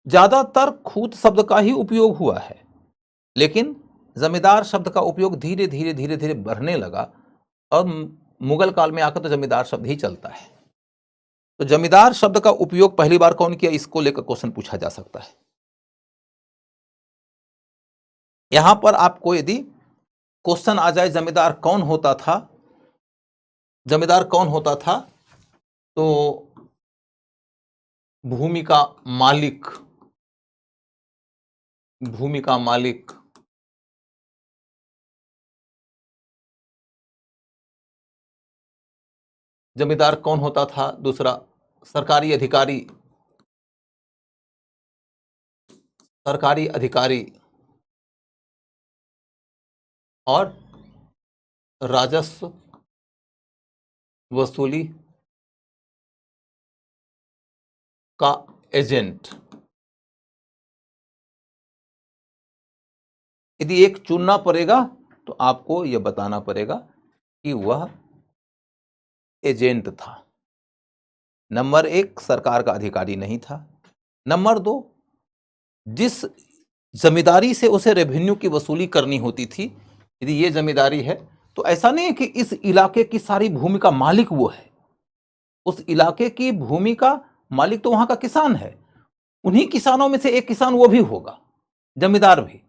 ज्यादातर खूत शब्द का ही उपयोग हुआ है, लेकिन जमींदार शब्द का उपयोग धीरे धीरे धीरे धीरे बढ़ने लगा और मुगल काल में आकर तो जमींदार शब्द ही चलता है। तो जमींदार शब्द का उपयोग पहली बार कौन किया, इसको लेकर क्वेश्चन पूछा जा सकता है। यहां पर आपको यदि क्वेश्चन आ जाए जमींदार कौन होता था, जमींदार कौन होता था, तो भूमि का मालिक, भूमि का मालिक जमींदार कौन होता था? दूसरा, सरकारी अधिकारी, सरकारी अधिकारी और राजस्व वसूली का एजेंट। यदि एक चुनना पड़ेगा तो आपको यह बताना पड़ेगा कि वह एजेंट था। नंबर एक, सरकार का अधिकारी नहीं था। नंबर दो, जिस जमींदारी से उसे रेवेन्यू की वसूली करनी होती थी, यदि ये जमींदारी है तो ऐसा नहीं है कि इस इलाके की सारी भूमि का मालिक वो है। उस इलाके की भूमि का मालिक तो वहां का किसान है, उन्हीं किसानों में से एक किसान वो भी होगा, जमींदार भी।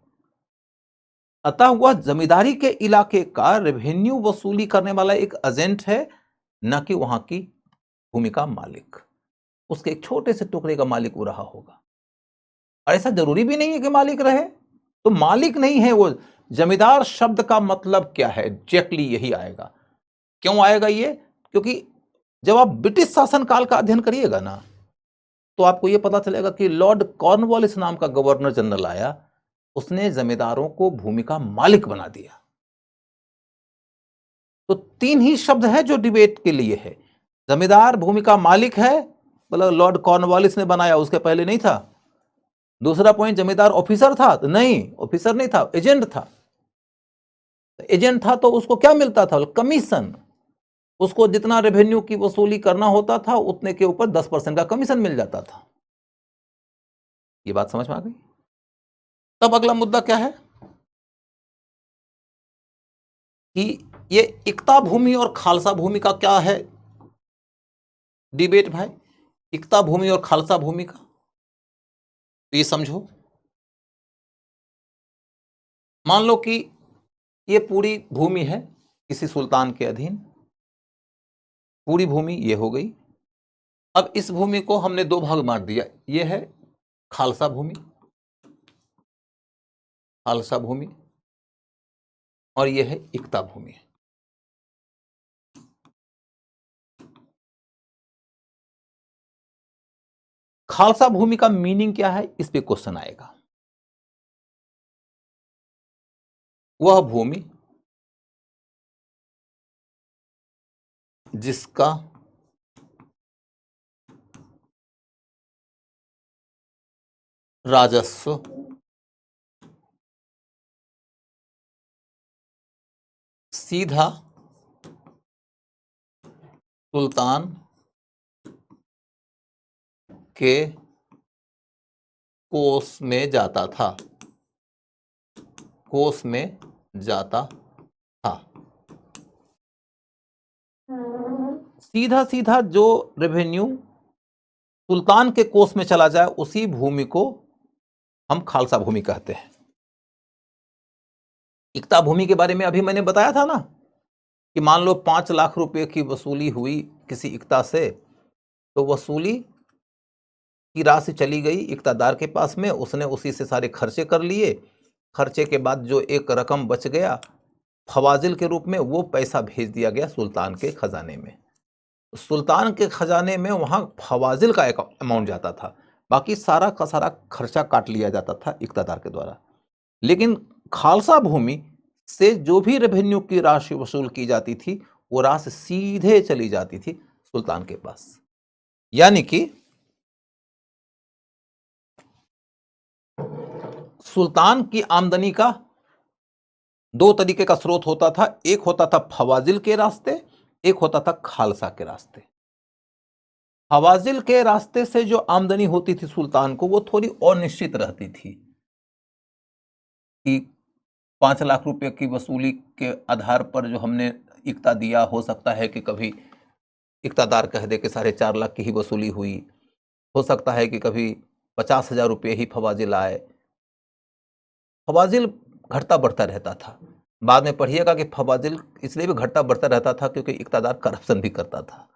अतः वह जमींदारी के इलाके का रेवेन्यू वसूली करने वाला एक एजेंट है, न कि वहां की भूमि का मालिक। उसके एक छोटे से टुकड़े का मालिक वो रहा होगा। और ऐसा जरूरी भी नहीं है कि मालिक रहे, तो मालिक नहीं है वो। जमींदार शब्द का मतलब क्या है, एग्जैक्टली यही आएगा। क्यों आएगा ये? क्योंकि जब आप ब्रिटिश शासनकाल का अध्ययन करिएगा ना, तो आपको यह पता चलेगा कि लॉर्ड कॉर्नवालिस नाम का गवर्नर जनरल आया, उसने जमींदारों को भूमि का मालिक बना दिया। तो तीन ही शब्द है जो डिबेट के लिए है। जमींदार भूमि का मालिक है, मतलब लॉर्ड कॉर्नवालिस ने बनाया, उसके पहले नहीं था। दूसरा पॉइंट, जमींदार ऑफिसर था? तो नहीं, ऑफिसर नहीं था, एजेंट था। एजेंट था तो उसको क्या मिलता था? कमीशन। उसको जितना रेवेन्यू की वसूली करना होता था उतने के ऊपर 10% का कमीशन मिल जाता था। ये बात समझ में आ गई? तब अगला मुद्दा क्या है कि ये इक्ता भूमि और खालसा भूमि का क्या है डिबेट भाई। इक्ता भूमि और खालसा भूमि का तो ये समझो, मान लो कि ये पूरी भूमि है किसी सुल्तान के अधीन, पूरी भूमि ये हो गई। अब इस भूमि को हमने दो भाग बांट दिया, ये है खालसा भूमि, खालसा भूमि, और ये है इक्ता भूमि। खालसा भूमि का मीनिंग क्या है, इस पे क्वेश्चन आएगा। वह भूमि जिसका राजस्व सीधा सुल्तान के कोष में जाता था, कोष में जाता था। सीधा सीधा जो रेवेन्यू सुल्तान के कोष में चला जाए उसी भूमि को हम खालसा भूमि कहते हैं। इक्ता भूमि के बारे में अभी मैंने बताया था ना कि मान लो 5 लाख रुपए की वसूली हुई किसी इक्ता से, तो वसूली की राशि चली गई इक्तादार के पास में, उसने उसी से सारे खर्चे कर लिए। खर्चे के बाद जो एक रकम बच गया फवाजिल के रूप में, वो पैसा भेज दिया गया सुल्तान के खजाने में। सुल्तान के खजाने में वहां फवाजिल का एक अमाउंट जाता था, बाकी सारा का सारा खर्चा काट लिया जाता था इक्तादार के द्वारा। लेकिन खालसा भूमि से जो भी रेवेन्यू की राशि वसूल की जाती थी वो राशि सीधे चली जाती थी सुल्तान के पास। यानी कि सुल्तान की आमदनी का दो तरीके का स्रोत होता था, एक होता था फवाजिल के रास्ते, एक होता था खालसा के रास्ते। फवाजिल के रास्ते से जो आमदनी होती थी सुल्तान को वो थोड़ी अनिश्चित रहती थी कि 5 लाख रुपए की वसूली के आधार पर जो हमने इक्ता दिया, हो सकता है कि कभी इक्तादार कह दे कि 4.5 लाख की ही वसूली हुई, हो सकता है कि कभी 50,000 रुपये ही फवाजिल आए। फवाजिल घटता बढ़ता रहता था। बाद में पढ़िएगा कि फवाजिल इसलिए भी घटता बढ़ता रहता था क्योंकि इक्तादार करप्शन भी करता था,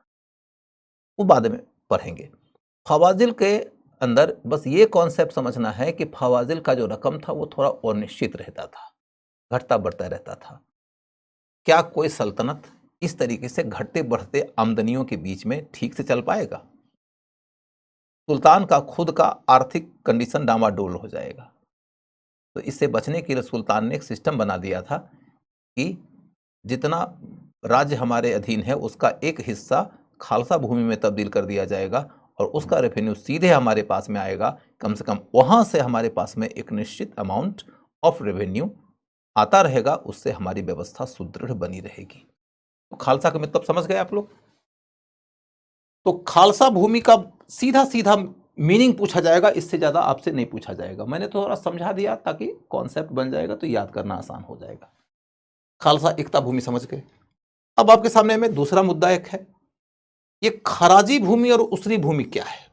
वो बाद में पढ़ेंगे। फवाजिल के अंदर बस ये कॉन्सेप्ट समझना है कि फवाजिल का जो रकम था वो थोड़ा अनिश्चित रहता था, घटता बढ़ता रहता था। क्या कोई सल्तनत इस तरीके से घटते बढ़ते आमदनियों के बीच में ठीक से चल पाएगा? सुल्तान का खुद का आर्थिक कंडीशन डामाडोल हो जाएगा। तो इससे बचने के लिए सुल्तान ने एक सिस्टम बना दिया था कि जितना राज्य हमारे अधीन है उसका एक हिस्सा खालसा भूमि में तब्दील कर दिया जाएगा और उसका रेवेन्यू सीधे हमारे पास में आएगा। कम से कम वहां से हमारे पास में एक निश्चित अमाउंट ऑफ रेवेन्यू आता रहेगा, उससे हमारी व्यवस्था सुदृढ़ बनी रहेगी। तो खालसा का मतलब समझ गए आप लोग? तो खालसा भूमि का सीधा सीधा मीनिंग पूछा जाएगा, इससे ज्यादा आपसे नहीं पूछा जाएगा। मैंने थोड़ा समझा दिया ताकि कॉन्सेप्ट बन जाएगा तो याद करना आसान हो जाएगा। खालसा एकता भूमि समझ गए। अब आपके सामने में दूसरा मुद्दा एक है, ये खराजी भूमि और उसरी भूमि क्या है?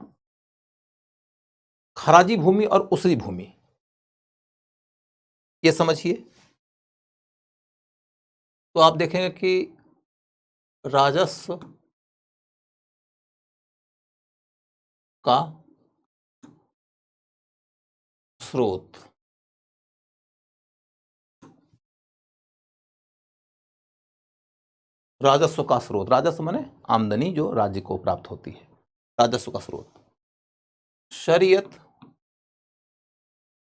खराजी भूमि और उसरी भूमि ये समझिए। तो आप देखेंगे कि राजस्व का स्रोत, राजस्व का स्रोत, राजस्व माने आमदनी जो राज्य को प्राप्त होती है, राजस्व का स्रोत। शरीयत,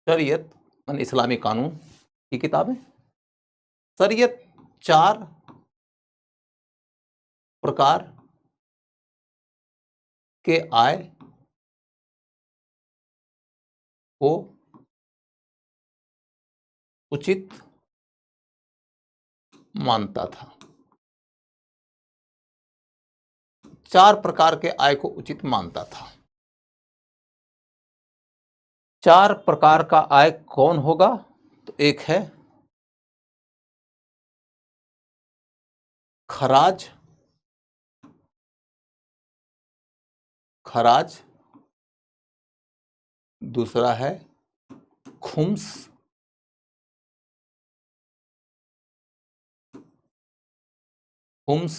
शरीयत माने इस्लामी कानून की किताबें। शरीयत 4 प्रकार के आय को उचित मानता था। 4 प्रकार के आय को उचित मानता था। 4 प्रकार का आय कौन होगा? तो एक है खराज, खराज, दूसरा है खुम्स, खुम्स,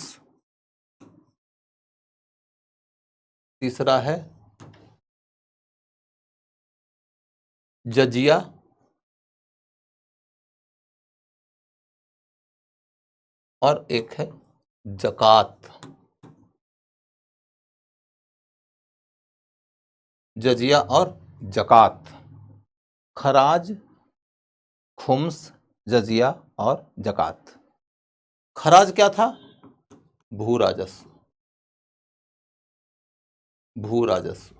तीसरा है जजिया, और एक है जकात। जजिया और जकात, खराज, खुम्स, जजिया और जकात। खराज क्या था? भू राजस्व, भू राजस्व।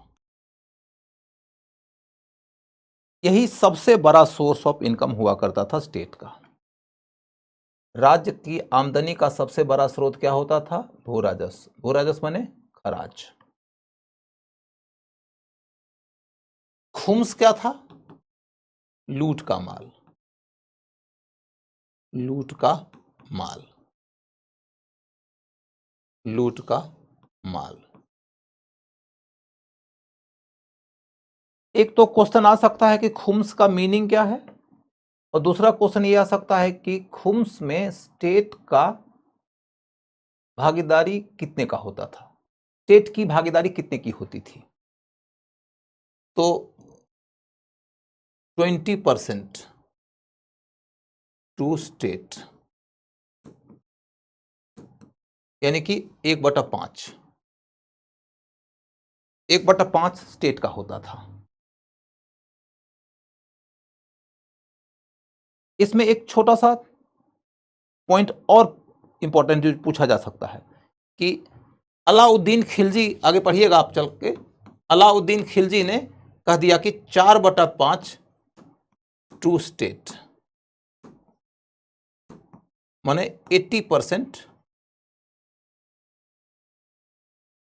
यही सबसे बड़ा सोर्स ऑफ इनकम हुआ करता था स्टेट का। राज्य की आमदनी का सबसे बड़ा स्रोत क्या होता था? भू राजस्व। भू राजस्व माने खराज। खुम्स क्या था? लूट का माल, लूट का माल, लूट का माल। एक तो क्वेश्चन आ सकता है कि खुम्स का मीनिंग क्या है, और दूसरा क्वेश्चन ये आ सकता है कि खुम्स में स्टेट का भागीदारी कितने का होता था, स्टेट की भागीदारी कितने की होती थी? तो 20% टू स्टेट, यानी कि 1/5, 1/5 स्टेट का होता था। इसमें एक छोटा सा पॉइंट और इंपॉर्टेंट जो पूछा जा सकता है कि अलाउद्दीन खिलजी, आगे पढ़िएगा आप चल के, अलाउद्दीन खिलजी ने कह दिया कि 4/5 टू स्टेट, माने 80%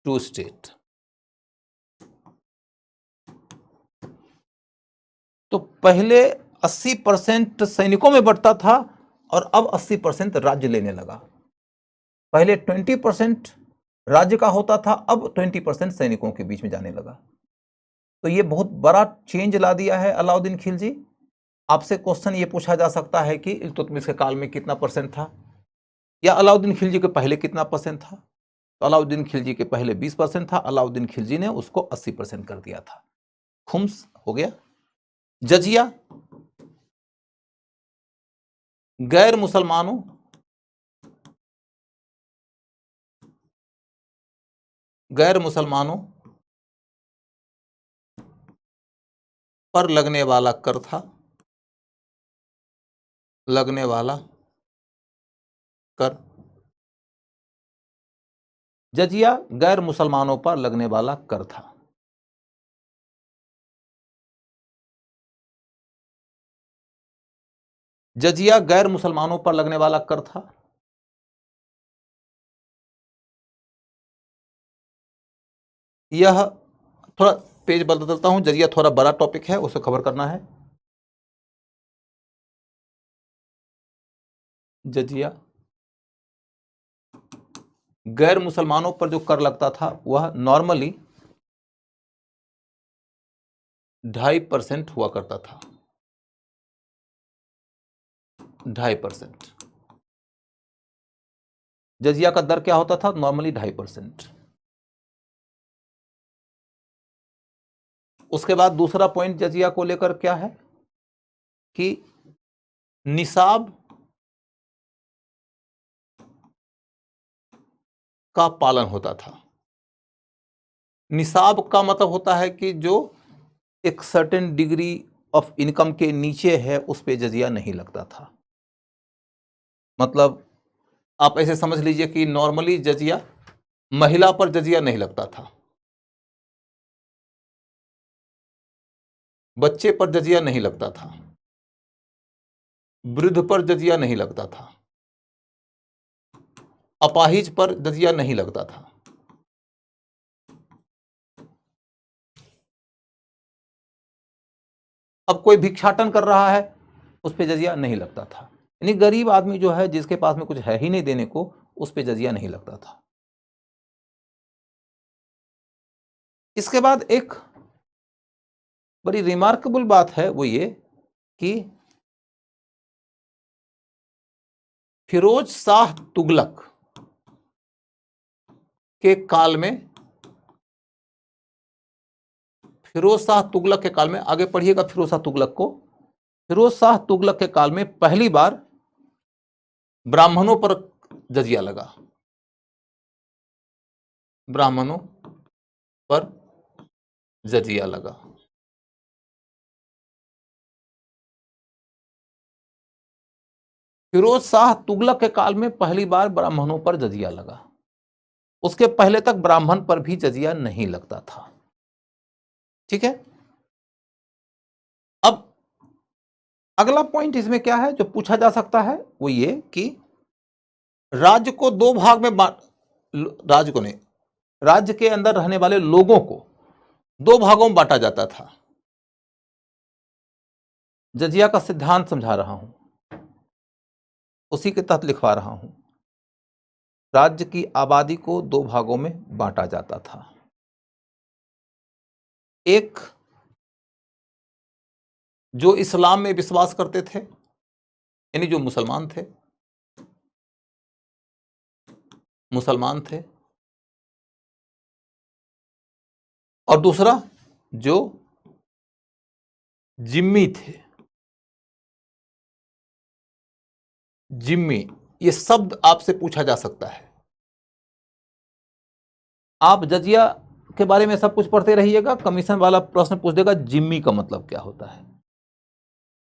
टू स्टेट। तो पहले 80% सैनिकों में बढ़ता था और अब 80% राज्य लेने लगा। पहले 20% राज्य का होता था, अब 20% सैनिकों के बीच में जाने लगा। तो ये बहुत बड़ा चेंज ला दिया है अलाउद्दीन खिलजी। आपसे क्वेश्चन ये पूछा जा सकता है कि इल्तुतमिश के काल में कितना परसेंट था, या अलाउद्दीन खिलजी के पहले कितना परसेंट था? तो अलाउद्दीन खिलजी के पहले 20% था, अलाउद्दीन खिलजी ने उसको 80% कर दिया था। खुम्स हो गया। जजिया, गैर मुसलमानों पर लगने वाला कर था, लगने वाला कर। जजिया गैर मुसलमानों पर लगने वाला कर था। जजिया गैर मुसलमानों पर लगने वाला कर था। यह थोड़ा पेज बदलता हूं, जजिया थोड़ा बड़ा टॉपिक है, उसे कवर करना है। जजिया गैर मुसलमानों पर जो कर लगता था वह नॉर्मली 2.5% हुआ करता था, 2.5%। जजिया का दर क्या होता था? नॉर्मली 2.5%। उसके बाद दूसरा पॉइंट जजिया को लेकर क्या है कि निसाब का पालन होता था। निसाब का मतलब होता है कि जो एक सर्टेन डिग्री ऑफ इनकम के नीचे है उस पे जजिया नहीं लगता था। मतलब आप ऐसे समझ लीजिए कि नॉर्मली जजिया, महिला पर जजिया नहीं लगता था, बच्चे पर जजिया नहीं लगता था, वृद्ध पर जजिया नहीं लगता था, अपाहिज पर जजिया नहीं लगता था। अब कोई भिक्षाटन कर रहा है, उस पर जजिया नहीं लगता था। यानी गरीब आदमी जो है, जिसके पास में कुछ है ही नहीं देने को, उस पर जजिया नहीं लगता था। इसके बाद एक बड़ी रिमार्केबल बात है, वो ये कि फिरोज शाह तुगलक के काल में, फिरोज शाह तुगलक के काल में, आगे पढ़िएगा फिरोज शाह तुगलक को, फिरोज शाह तुगलक के काल में पहली बार ब्राह्मणों पर जजिया लगा, ब्राह्मणों पर जजिया लगा। फिरोज शाह तुगलक के काल में पहली बार ब्राह्मणों पर जजिया लगा। उसके पहले तक ब्राह्मण पर भी जजिया नहीं लगता था। ठीक है। अब अगला पॉइंट इसमें क्या है जो पूछा जा सकता है, वो ये कि राज्य को दो भाग में राज्य को नहीं, राज्य के अंदर रहने वाले लोगों को दो भागों में बांटा जाता था। जजिया का सिद्धांत समझा रहा हूं, उसी के तहत लिखवा रहा हूं। राज्य की आबादी को दो भागों में बांटा जाता था। एक जो इस्लाम में विश्वास करते थे, यानी जो मुसलमान थे, और दूसरा जो जिम्मी थे। जिम्मी, ये शब्द आपसे पूछा जा सकता है। आप जजिया के बारे में सब कुछ पढ़ते रहिएगा, कमीशन वाला प्रश्न पूछ देगा जिम्मी का मतलब क्या होता है।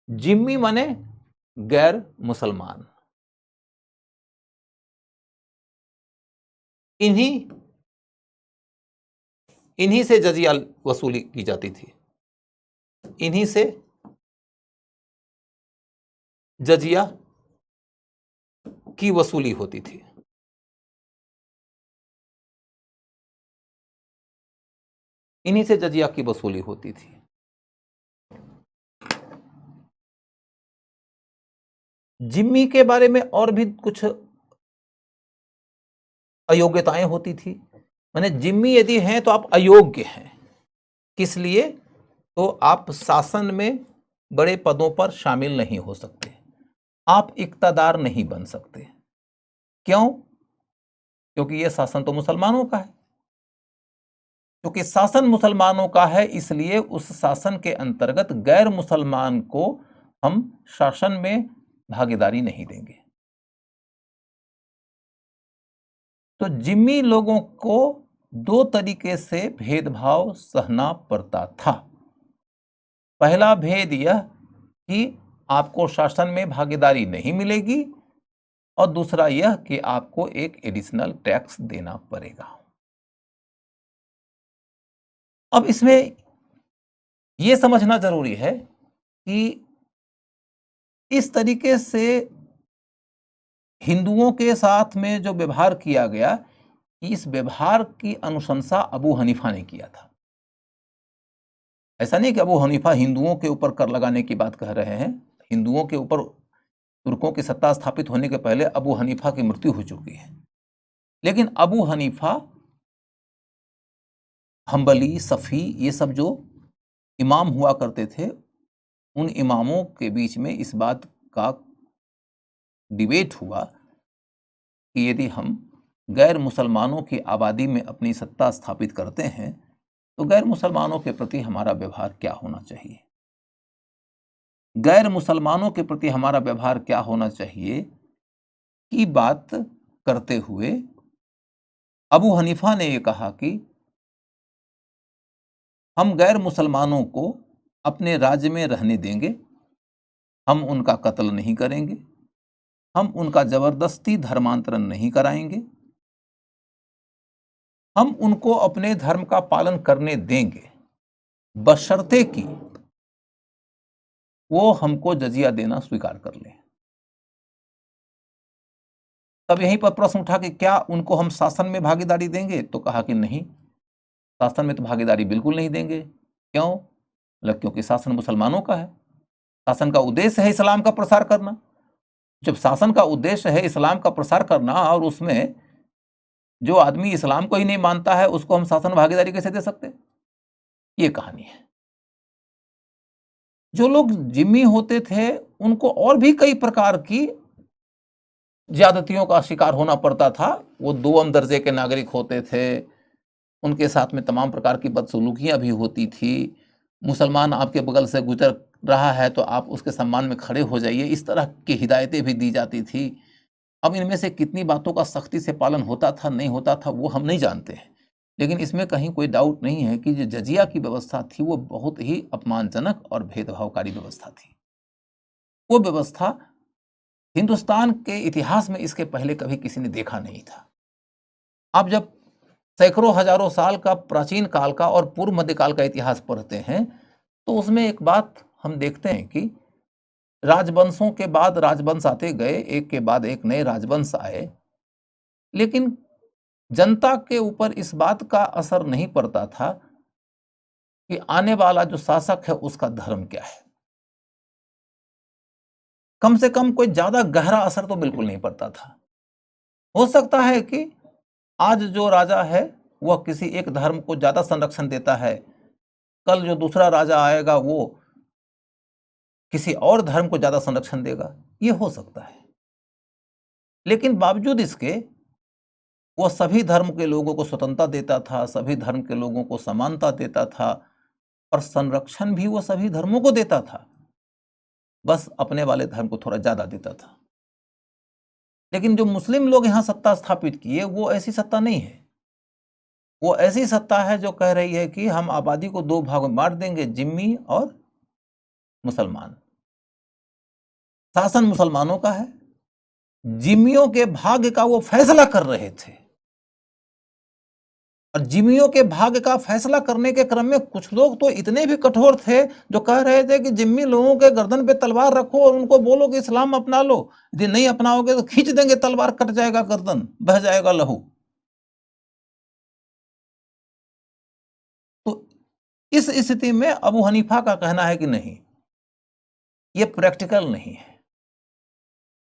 जिम्मी माने गैर मुसलमान। इन्हीं से जजिया वसूली की जाती थी, इन्हीं से जजिया की वसूली होती थी। इन्हीं से जजिया की वसूली होती थी। जिम्मी के बारे में और भी कुछ अयोग्यताएं होती थी। माने जिम्मी यदि हैं तो आप अयोग्य हैं। किस लिए? तो आप शासन में बड़े पदों पर शामिल नहीं हो सकते, आप इक्तदार नहीं बन सकते। क्यों? क्योंकि यह शासन तो मुसलमानों का है। क्योंकि शासन मुसलमानों का है, इसलिए उस शासन के अंतर्गत गैर मुसलमान को हम शासन में भागीदारी नहीं देंगे। तो जिम्मी लोगों को दो तरीके से भेदभाव सहना पड़ता था। पहला भेद यह कि आपको शासन में भागीदारी नहीं मिलेगी, और दूसरा यह कि आपको एक एडिशनल टैक्स देना पड़ेगा। अब इसमें यह समझना जरूरी है कि इस तरीके से हिंदुओं के साथ में जो व्यवहार किया गया, इस व्यवहार की अनुशंसा अबू हनीफा ने किया था। ऐसा नहीं कि अबू हनीफा हिंदुओं के ऊपर कर लगाने की बात कह रहे हैं। हिंदुओं के ऊपर तुर्कों की सत्ता स्थापित होने के पहले अबू हनीफा की मृत्यु हो चुकी है, लेकिन अबू हनीफा, हम्बली, सफ़ी, ये सब जो इमाम हुआ करते थे, उन इमामों के बीच में इस बात का डिबेट हुआ कि यदि हम गैर मुसलमानों की आबादी में अपनी सत्ता स्थापित करते हैं तो गैर मुसलमानों के प्रति हमारा व्यवहार क्या होना चाहिए। गैर मुसलमानों के प्रति हमारा व्यवहार क्या होना चाहिए की बात करते हुए अबू हनीफा ने यह कहा कि हम गैर मुसलमानों को अपने राज्य में रहने देंगे, हम उनका कत्ल नहीं करेंगे, हम उनका जबरदस्ती धर्मांतरण नहीं कराएंगे, हम उनको अपने धर्म का पालन करने देंगे, बशर्ते कि वो हमको जजिया देना स्वीकार कर लें। तब यहीं पर प्रश्न उठा कि क्या उनको हम शासन में भागीदारी देंगे? तो कहा कि नहीं, शासन में तो भागीदारी बिल्कुल नहीं देंगे। क्यों? क्योंकि शासन मुसलमानों का है। शासन का उद्देश्य है इस्लाम का प्रसार करना। जब शासन का उद्देश्य है इस्लाम का प्रसार करना और उसमें जो आदमी इस्लाम को ही नहीं मानता है उसको हम शासन भागीदारी कैसे दे सकते? ये कहानी है। जो लोग जिम्मी होते थे उनको और भी कई प्रकार की ज्यादतियों का शिकार होना पड़ता था। वो दोम दर्जे के नागरिक होते थे, उनके साथ में तमाम प्रकार की बदसलूकियां भी होती थी। मुसलमान आपके बगल से गुजर रहा है तो आप उसके सम्मान में खड़े हो जाइए, इस तरह की हिदायतें भी दी जाती थी। अब इनमें से कितनी बातों का सख्ती से पालन होता था नहीं होता था वो हम नहीं जानते हैं, लेकिन इसमें कहीं कोई डाउट नहीं है कि जो जजिया की व्यवस्था थी वो बहुत ही अपमानजनक और भेदभावकारी व्यवस्था थी। वो व्यवस्था हिंदुस्तान के इतिहास में इसके पहले कभी किसी ने देखा नहीं था। आप जब सैकड़ों हजारों साल का प्राचीन काल का और पूर्व मध्यकाल का इतिहास पढ़ते हैं तो उसमें एक बात हम देखते हैं कि राजवंशों के बाद राजवंश आते गए, एक के बाद एक नए राजवंश आए, लेकिन जनता के ऊपर इस बात का असर नहीं पड़ता था कि आने वाला जो शासक है उसका धर्म क्या है। कम से कम कोई ज्यादा गहरा असर तो बिल्कुल नहीं पड़ता था। हो सकता है कि आज जो राजा है वह किसी एक धर्म को ज्यादा संरक्षण देता है, कल जो दूसरा राजा आएगा वो किसी और धर्म को ज्यादा संरक्षण देगा, ये हो सकता है। लेकिन बावजूद इसके वह सभी धर्म के लोगों को स्वतंत्रता देता था, सभी धर्म के लोगों को समानता देता था और संरक्षण भी वो सभी धर्मों को देता था, बस अपने वाले धर्म को थोड़ा ज्यादा देता था। लेकिन जो मुस्लिम लोग यहां सत्ता स्थापित किए वो ऐसी सत्ता नहीं है। वो ऐसी सत्ता है जो कह रही है कि हम आबादी को दो भागों में बांट देंगे, जिम्मी और मुसलमान। शासन मुसलमानों का है, जिम्मियों के भाग्य का वो फैसला कर रहे थे और जिम्मियों के भाग्य का फैसला करने के क्रम में कुछ लोग तो इतने भी कठोर थे जो कह रहे थे कि जिम्मी लोगों के गर्दन पे तलवार रखो और उनको बोलो कि इस्लाम अपना लो, यदि नहीं अपनाओगे तो खींच देंगे तलवार, कट जाएगा गर्दन, बह जाएगा लहू। तो इस स्थिति में अबू हनीफा का कहना है कि नहीं, ये प्रैक्टिकल नहीं है,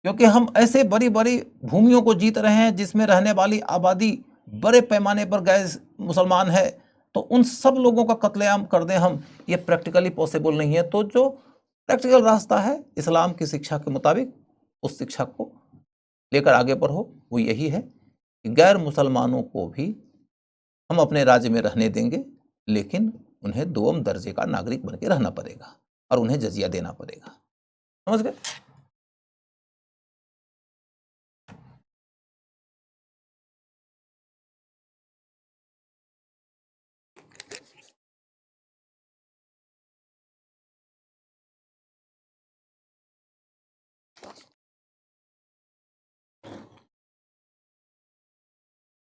क्योंकि हम ऐसे बड़ी बड़ी भूमियों को जीत रहे हैं जिसमें रहने वाली आबादी बड़े पैमाने पर गैर मुसलमान है, तो उन सब लोगों का कत्लेआम कर दें हम, ये प्रैक्टिकली पॉसिबल नहीं है। तो जो प्रैक्टिकल रास्ता है इस्लाम की शिक्षा के मुताबिक उस शिक्षा को लेकर आगे बढ़ो, वो यही है कि गैर मुसलमानों को भी हम अपने राज्य में रहने देंगे, लेकिन उन्हें दोम दर्जे का नागरिक बन के रहना पड़ेगा और उन्हें जजिया देना पड़ेगा। समझ गए?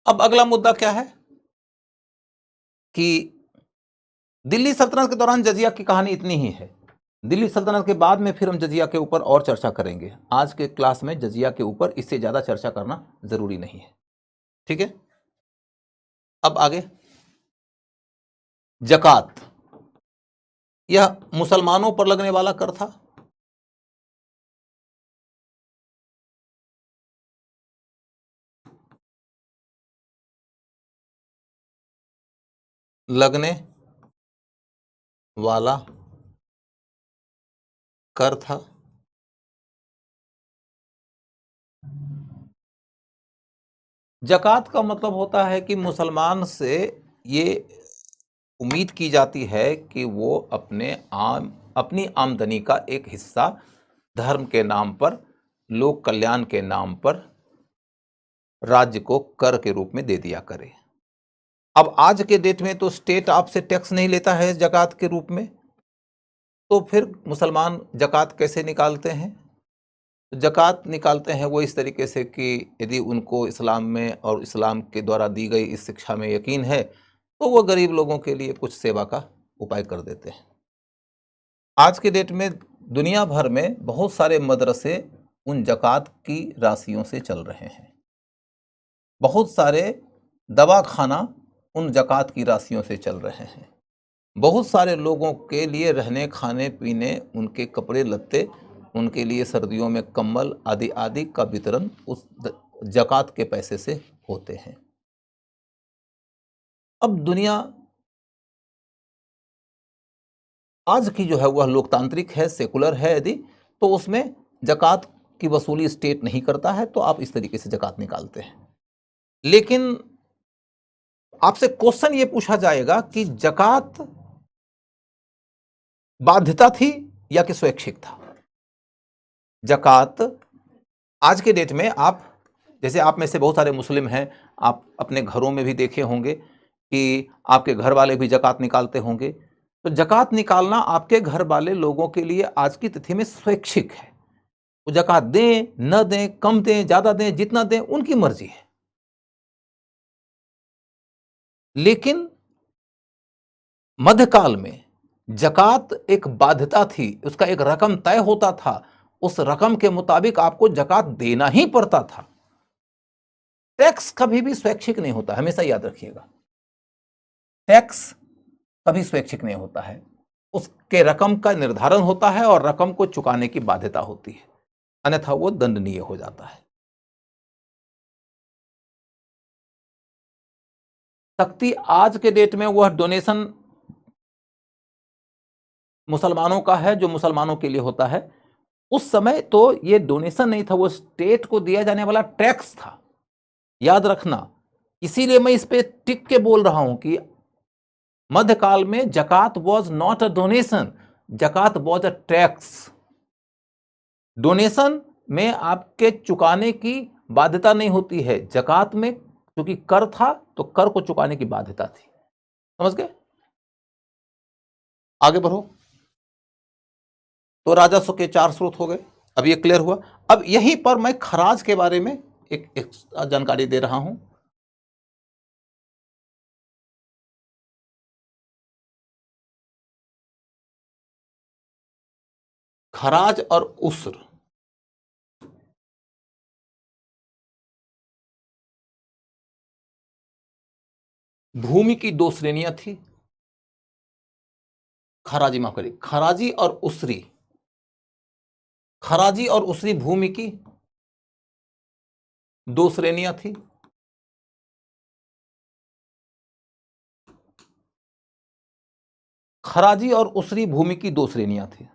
अब अगला मुद्दा क्या है कि दिल्ली सल्तनत के दौरान जजिया की कहानी इतनी ही है। दिल्ली सल्तनत के बाद में फिर हम जजिया के ऊपर और चर्चा करेंगे। आज के क्लास में जजिया के ऊपर इससे ज्यादा चर्चा करना जरूरी नहीं है। ठीक है, अब आगे जकात, यह मुसलमानों पर लगने वाला कर था। लगने वाला कर था। जकात का मतलब होता है कि मुसलमान से ये उम्मीद की जाती है कि वो अपनी आमदनी का एक हिस्सा धर्म के नाम पर, लोक कल्याण के नाम पर राज्य को कर के रूप में दे दिया करे। अब आज के डेट में तो स्टेट आपसे टैक्स नहीं लेता है जकात के रूप में, तो फिर मुसलमान जकात कैसे निकालते हैं? जकात निकालते हैं वो इस तरीके से कि यदि उनको इस्लाम में और इस्लाम के द्वारा दी गई इस शिक्षा में यकीन है तो वो गरीब लोगों के लिए कुछ सेवा का उपाय कर देते हैं। आज के डेट में दुनिया भर में बहुत सारे मदरसे उन जकात की राशियों से चल रहे हैं, बहुत सारे दवा खाना उन जकात की राशियों से चल रहे हैं। बहुत सारे लोगों के लिए रहने खाने पीने, उनके कपड़े लत्ते, उनके लिए सर्दियों में कंबल आदि आदि का वितरण उस ज़कात के पैसे से होते हैं। अब दुनिया आज की जो है वह लोकतांत्रिक है, सेकुलर है यदि, तो उसमें ज़कात की वसूली स्टेट नहीं करता है, तो आप इस तरीके से ज़कात निकालते हैं। लेकिन आपसे क्वेश्चन ये पूछा जाएगा कि ज़कात बाध्यता थी या कि स्वैच्छिक था? ज़कात आज के डेट में आप, जैसे आप में से बहुत सारे मुस्लिम हैं, आप अपने घरों में भी देखे होंगे कि आपके घर वाले भी ज़कात निकालते होंगे। तो ज़कात निकालना आपके घर वाले लोगों के लिए आज की तिथि में स्वैच्छिक है। वो ज़कात दें, न दें, कम दें, ज़्यादा दें, जितना दें, उनकी मर्जी है। लेकिन मध्यकाल में ज़कात एक बाध्यता थी, उसका एक रकम तय होता था, उस रकम के मुताबिक आपको ज़कात देना ही पड़ता था। टैक्स कभी भी स्वैच्छिक नहीं होता, हमेशा याद रखिएगा। टैक्स कभी स्वैच्छिक नहीं होता है, उसके रकम का निर्धारण होता है और रकम को चुकाने की बाध्यता होती है, अन्यथा वो दंडनीय हो जाता है। शक्ति आज के डेट में वह डोनेशन मुसलमानों का है जो मुसलमानों के लिए होता है। उस समय तो ये डोनेशन नहीं था, वो स्टेट को दिया जाने वाला टैक्स था, याद रखना। इसीलिए मैं इस पे टिक के बोल रहा हूं कि मध्यकाल में ज़कात वॉज नॉट अ डोनेशन, ज़कात वॉज अ टैक्स। डोनेशन में आपके चुकाने की बाध्यता नहीं होती है, ज़कात में क्योंकि कर था तो कर को चुकाने की बाध्यता थी। समझ गए? आगे बढ़ो। तो राजस्व के 4 स्रोत हो गए, अब ये क्लियर हुआ। अब यहीं पर मैं खराज के बारे में एक जानकारी दे रहा हूं। खराज और उस्र, भूमि की 2 श्रेणियां थी। खराजी, माफ करिए, खराजी और उसरी। खराजी और उसरी भूमि की 2 श्रेणियां थी। खराजी और उसरी भूमि की 2 श्रेणियां थी।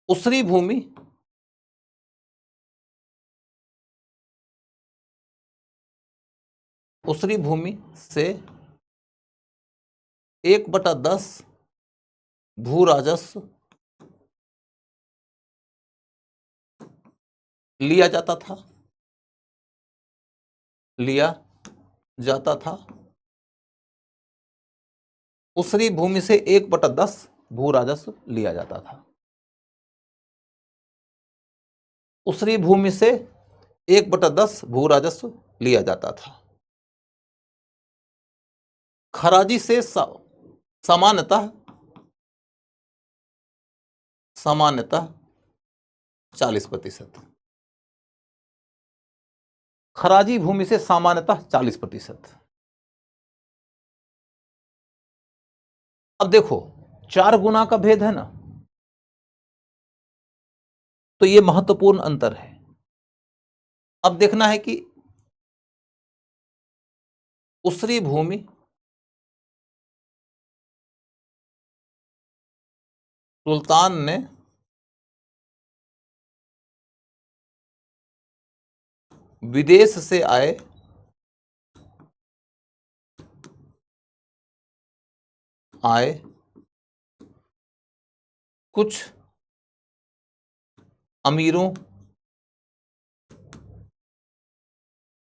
उसरी भूमि उसरी भूमि से 1/10 भू राजस्व लिया जाता था, लिया जाता था। उसरी भूमि से 1/10 भू राजस्व लिया जाता था। उसरी भूमि से 1/10 भू राजस्व लिया जाता था। खराजी से सामान्यतः सामान्यतः 40%। खराजी भूमि से सामान्यतः 40%। अब देखो 4 गुना का भेद है ना, तो ये महत्वपूर्ण अंतर है। अब देखना है कि उसरी भूमि सुल्तान ने विदेश से आए कुछ अमीरों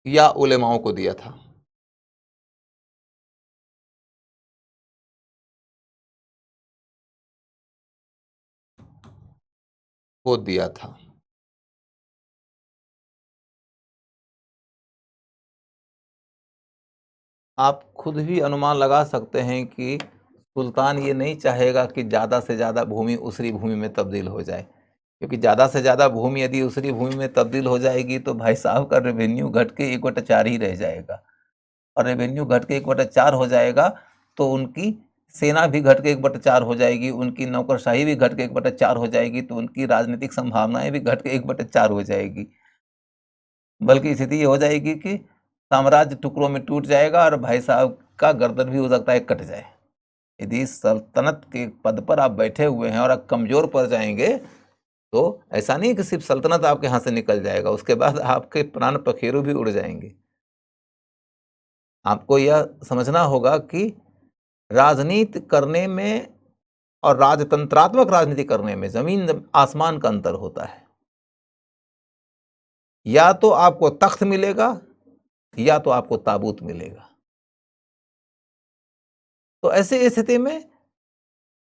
या उलेमाओं को दिया था। वो दिया था। आप खुद भी अनुमान लगा सकते हैं कि सुल्तान ये नहीं चाहेगा कि ज़्यादा से ज़्यादा भूमि उसरी भूमि में तब्दील हो जाए। क्योंकि ज़्यादा से ज़्यादा भूमि यदि दूसरी भूमि में तब्दील हो जाएगी तो भाई साहब का रेवेन्यू घट के 1/4 ही रह जाएगा, और रेवेन्यू घट के 1/4 हो जाएगा तो उनकी सेना भी घट के 1/4 हो जाएगी, उनकी नौकरशाही भी घट के 1/4 हो जाएगी, तो उनकी राजनीतिक संभावनाएं भी घट के 1/4 हो जाएगी। बल्कि स्थिति ये हो जाएगी कि साम्राज्य टुकड़ों में टूट जाएगा और भाई साहब का गर्दन भी हो सकता है कट जाए। यदि सल्तनत के पद पर आप बैठे हुए हैं और आप कमजोर पड़ जाएंगे तो ऐसा नहीं कि सिर्फ सल्तनत आपके हाथ से निकल जाएगा, उसके बाद आपके प्राण पखेरु भी उड़ जाएंगे। आपको यह समझना होगा कि राजनीति करने में और राजतंत्रात्मक राजनीति करने में जमीन आसमान का अंतर होता है। या तो आपको तख्त मिलेगा या तो आपको ताबूत मिलेगा। तो ऐसे स्थिति में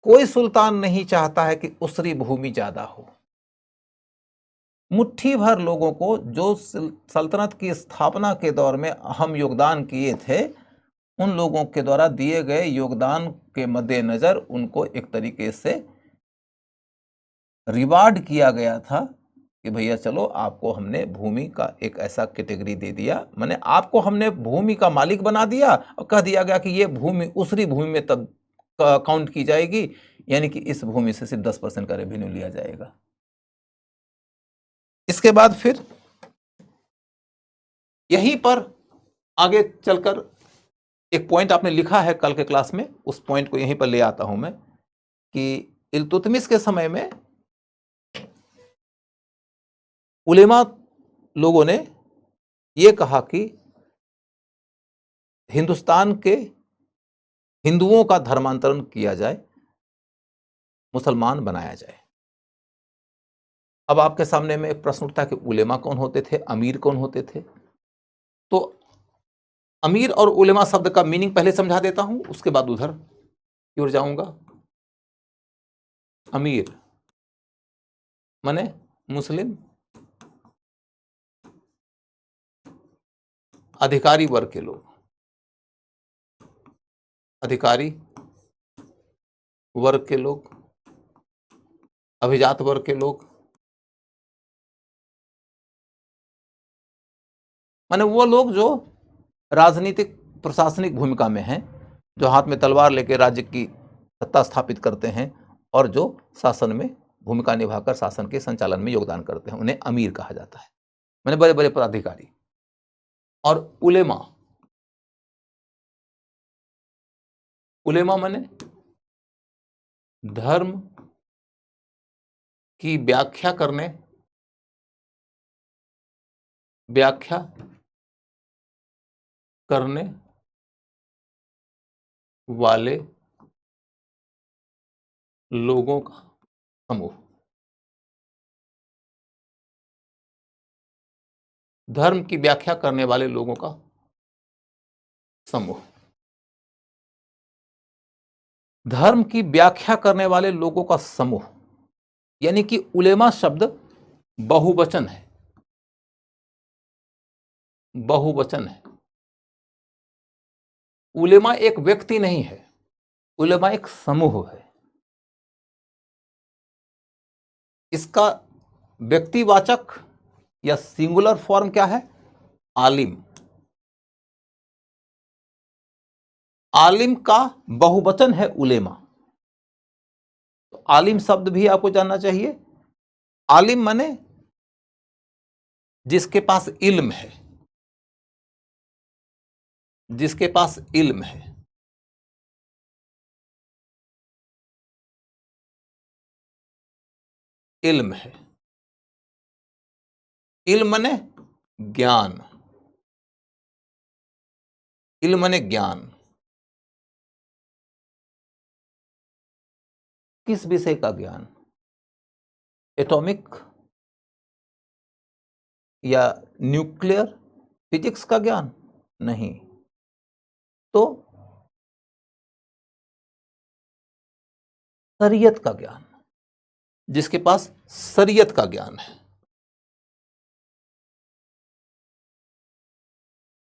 कोई सुल्तान नहीं चाहता है कि उसरी भूमि ज्यादा हो। मुट्ठी भर लोगों को जो सल्तनत की स्थापना के दौर में अहम योगदान किए थे, उन लोगों के द्वारा दिए गए योगदान के मद्देनजर उनको एक तरीके से रिवार्ड किया गया था कि भैया चलो आपको हमने भूमि का एक ऐसा कैटेगरी दे दिया, माने आपको हमने भूमि का मालिक बना दिया और कह दिया गया कि ये भूमि उसरी भूमि में तब काउंट की जाएगी, यानी कि इस भूमि से सिर्फ 10% का रेवेन्यू लिया जाएगा। इसके बाद फिर यहीं पर आगे चलकर एक पॉइंट आपने लिखा है कल के क्लास में, उस पॉइंट को यहीं पर ले आता हूं मैं कि इल्तुतमिश के समय में उलेमा लोगों ने यह कहा कि हिंदुस्तान के हिंदुओं का धर्मांतरण किया जाए, मुसलमान बनाया जाए। अब आपके सामने में एक प्रश्न उठता है कि उलेमा कौन होते थे, अमीर कौन होते थे। तो अमीर और उलेमा शब्द का मीनिंग पहले समझा देता हूं, उसके बाद उधर की ओर जाऊंगा। अमीर माने मुस्लिम अधिकारी वर्ग के लोग, अधिकारी वर्ग के लोग, अभिजात वर्ग के लोग, माने वो लोग जो राजनीतिक प्रशासनिक भूमिका में हैं, जो हाथ में तलवार लेकर राज्य की सत्ता स्थापित करते हैं और जो शासन में भूमिका निभाकर शासन के संचालन में योगदान करते हैं, उन्हें अमीर कहा जाता है, माने बड़े बड़े पदाधिकारी। और उलेमा, उलेमा माने धर्म की व्याख्या करने वाले लोगों का समूह। धर्म की व्याख्या करने वाले लोगों का समूह। धर्म की व्याख्या करने वाले लोगों का समूह, यानी कि उलेमा शब्द बहुवचन है, बहुवचन है। उलेमा एक व्यक्ति नहीं है, उलेमा एक समूह है। इसका व्यक्तिवाचक या सिंगुलर फॉर्म क्या है? आलिम। आलिम का बहुवचन है उलेमा। तो आलिम शब्द भी आपको जानना चाहिए। आलिम माने जिसके पास इल्म है, जिसके पास इल्म है। इल्म है, इल्म माने ज्ञान, इल्म माने ज्ञान। किस विषय का ज्ञान? एटॉमिक या न्यूक्लियर फिजिक्स का ज्ञान? नहीं। तो शरीयत का ज्ञान, जिसके पास शरीयत का ज्ञान है।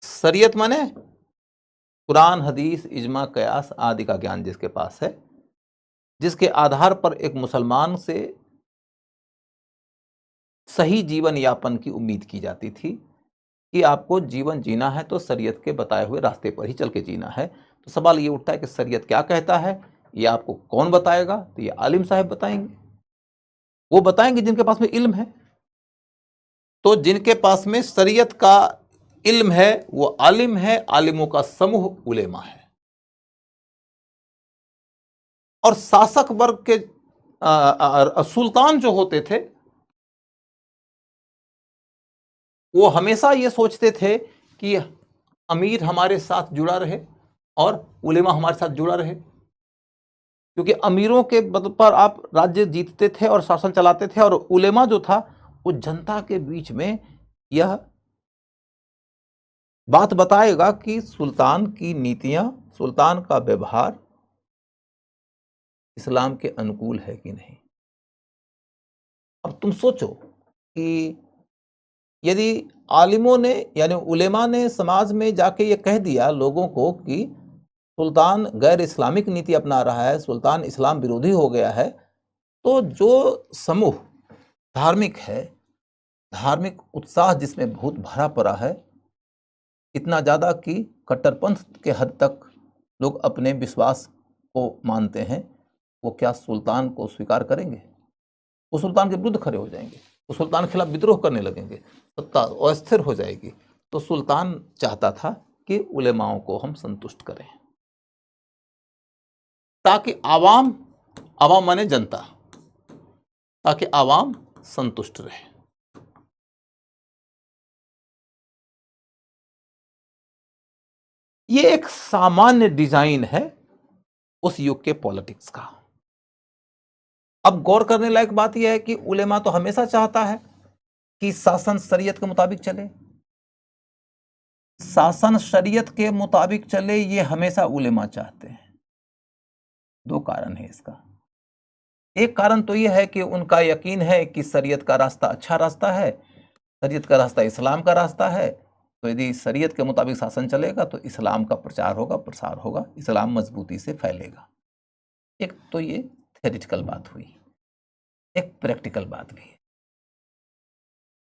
शरीयत माने कुरान, हदीस, इजमा, कयास आदि का ज्ञान जिसके पास है, जिसके आधार पर एक मुसलमान से सही जीवन यापन की उम्मीद की जाती थी कि आपको जीवन जीना है तो शरीयत के बताए हुए रास्ते पर ही चल के जीना है। तो सवाल ये उठता है कि शरीयत क्या कहता है, ये आपको कौन बताएगा? तो ये आलिम साहब बताएंगे। वो बताएंगे जिनके पास में इल्म है। तो जिनके पास में शरीयत का इल्म है वो आलिम है, आलिमों का समूह उलेमा है। और शासक वर्ग के सुल्तान जो होते थे वो हमेशा ये सोचते थे कि अमीर हमारे साथ जुड़ा रहे और उलेमा हमारे साथ जुड़ा रहे, क्योंकि अमीरों के बल पर आप राज्य जीतते थे और शासन चलाते थे, और उलेमा जो था वो जनता के बीच में यह बात बताएगा कि सुल्तान की नीतियां, सुल्तान का व्यवहार इस्लाम के अनुकूल है कि नहीं। अब तुम सोचो कि यदि आलिमों ने यानी उलेमा ने समाज में जाके ये कह दिया लोगों को कि सुल्तान गैर इस्लामिक नीति अपना रहा है, सुल्तान इस्लाम विरोधी हो गया है, तो जो समूह धार्मिक है, धार्मिक उत्साह जिसमें बहुत भरा पड़ा है, इतना ज़्यादा कि कट्टरपंथ के हद तक लोग अपने विश्वास को मानते हैं, वो क्या सुल्तान को स्वीकार करेंगे? वो सुल्तान के विरुद्ध खड़े हो जाएंगे, वो सुल्तान के खिलाफ विद्रोह करने लगेंगे, सत्ता अस्थिर हो जाएगी। तो सुल्तान चाहता था कि उलेमाओं को हम संतुष्ट करें, ताकि आवाम, आवाम माने जनता, ताकि आवाम संतुष्ट रहे। ये एक सामान्य डिजाइन है उस युग के पॉलिटिक्स का। अब गौर करने लायक बात यह है कि उलेमा तो हमेशा चाहता है कि शासन शरीयत के मुताबिक चले। शासन शरीयत के मुताबिक चले ये हमेशा उलेमा चाहते हैं। दो कारण है इसका। एक कारण तो यह है कि उनका यकीन है कि शरीयत का रास्ता अच्छा रास्ता है, शरीयत का रास्ता इस्लाम का रास्ता है। तो यदि शरीयत के मुताबिक शासन चलेगा तो इस्लाम का प्रचार होगा, प्रसार होगा, इस्लाम मजबूती से फैलेगा। एक तो ये थ्योरेटिकल बात हुई। एक प्रैक्टिकल बात भी है।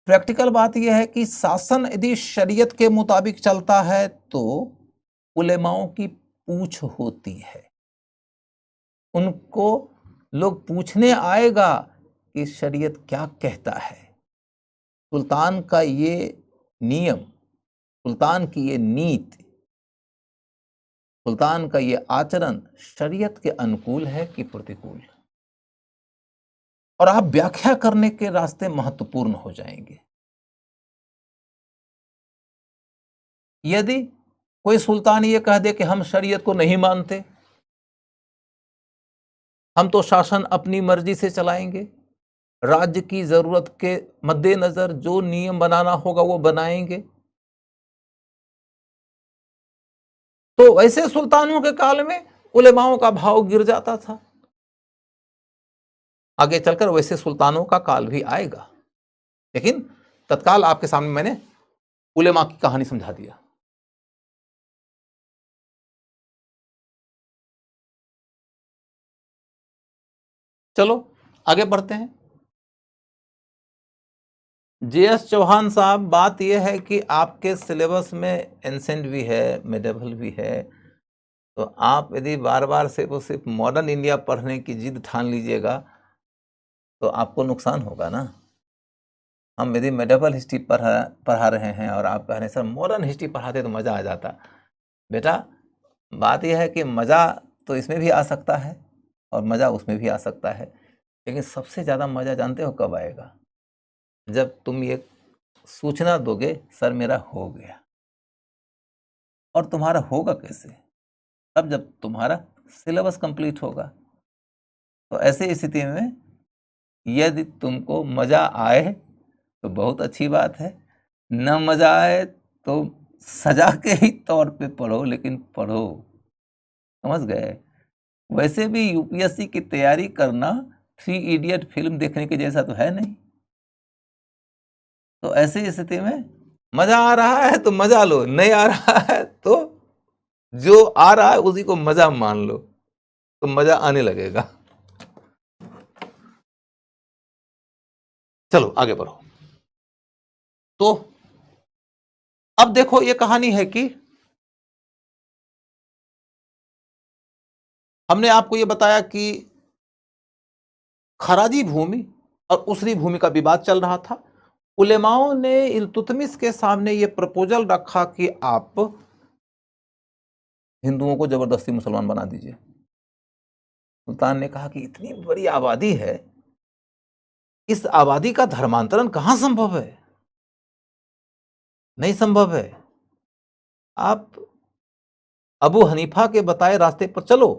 प्रैक्टिकल बात यह है कि शासन यदि शरीयत के मुताबिक चलता है तो उलेमाओं की पूछ होती है, उनको लोग पूछने आएगा कि शरीयत क्या कहता है। सुल्तान का ये नियम, सुल्तान की ये नीति, सुल्तान का ये आचरण शरीयत के अनुकूल है कि प्रतिकूल। और आप व्याख्या करने के रास्ते महत्वपूर्ण हो जाएंगे। यदि कोई सुल्तान ये कह दे कि हम शरीयत को नहीं मानते, हम तो शासन अपनी मर्जी से चलाएंगे, राज्य की जरूरत के मद्देनजर जो नियम बनाना होगा वो बनाएंगे, तो वैसे सुल्तानों के काल में उलेमाओं का भाव गिर जाता था। आगे चलकर वैसे सुल्तानों का काल भी आएगा, लेकिन तत्काल आपके सामने मैंने उलेमा की कहानी समझा दिया। चलो आगे बढ़ते हैं। JS चौहान साहब, बात यह है कि आपके सिलेबस में एंसेंट भी है, मेडिवल भी है, तो आप यदि बार बार सिर्फ मॉडर्न इंडिया पढ़ने की जिद ठान लीजिएगा तो आपको नुकसान होगा ना। हम यदि मेडिवल हिस्ट्री पढ़ा रहे हैं और आप कह रहे हैं सर मॉडर्न हिस्ट्री पढ़ाते तो मज़ा आ जाता। बेटा बात यह है कि मज़ा तो इसमें भी आ सकता है और मज़ा उसमें भी आ सकता है, लेकिन सबसे ज़्यादा मज़ा जानते हो कब आएगा? जब तुम ये सूचना दोगे सर मेरा हो गया। और तुम्हारा होगा कैसे? तब जब तुम्हारा सिलेबस कंप्लीट होगा। तो ऐसे स्थिति में यदि तुमको मज़ा आए तो बहुत अच्छी बात है, न मज़ा आए तो सजा के ही तौर पे पढ़ो, लेकिन पढ़ो। समझ गए? वैसे भी यूपीएससी की तैयारी करना 3 इडियट फिल्म देखने के जैसा तो है नहीं। तो ऐसी स्थिति में मजा आ रहा है तो मजा लो, नहीं आ रहा है तो जो आ रहा है उसी को मजा मान लो, तो मजा आने लगेगा। चलो आगे बढ़ो। तो अब देखो, ये कहानी है कि हमने आपको ये बताया कि खराजी भूमि और उसरी भूमि का विवाद चल रहा था। उलेमाओं ने इल्तुतमिश के सामने ये प्रपोजल रखा कि आप हिंदुओं को जबरदस्ती मुसलमान बना दीजिए। सुल्तान ने कहा कि इतनी बड़ी आबादी है, इस आबादी का धर्मांतरण कहां संभव है? नहीं संभव है। आप अबू हनीफा के बताए रास्ते पर चलो,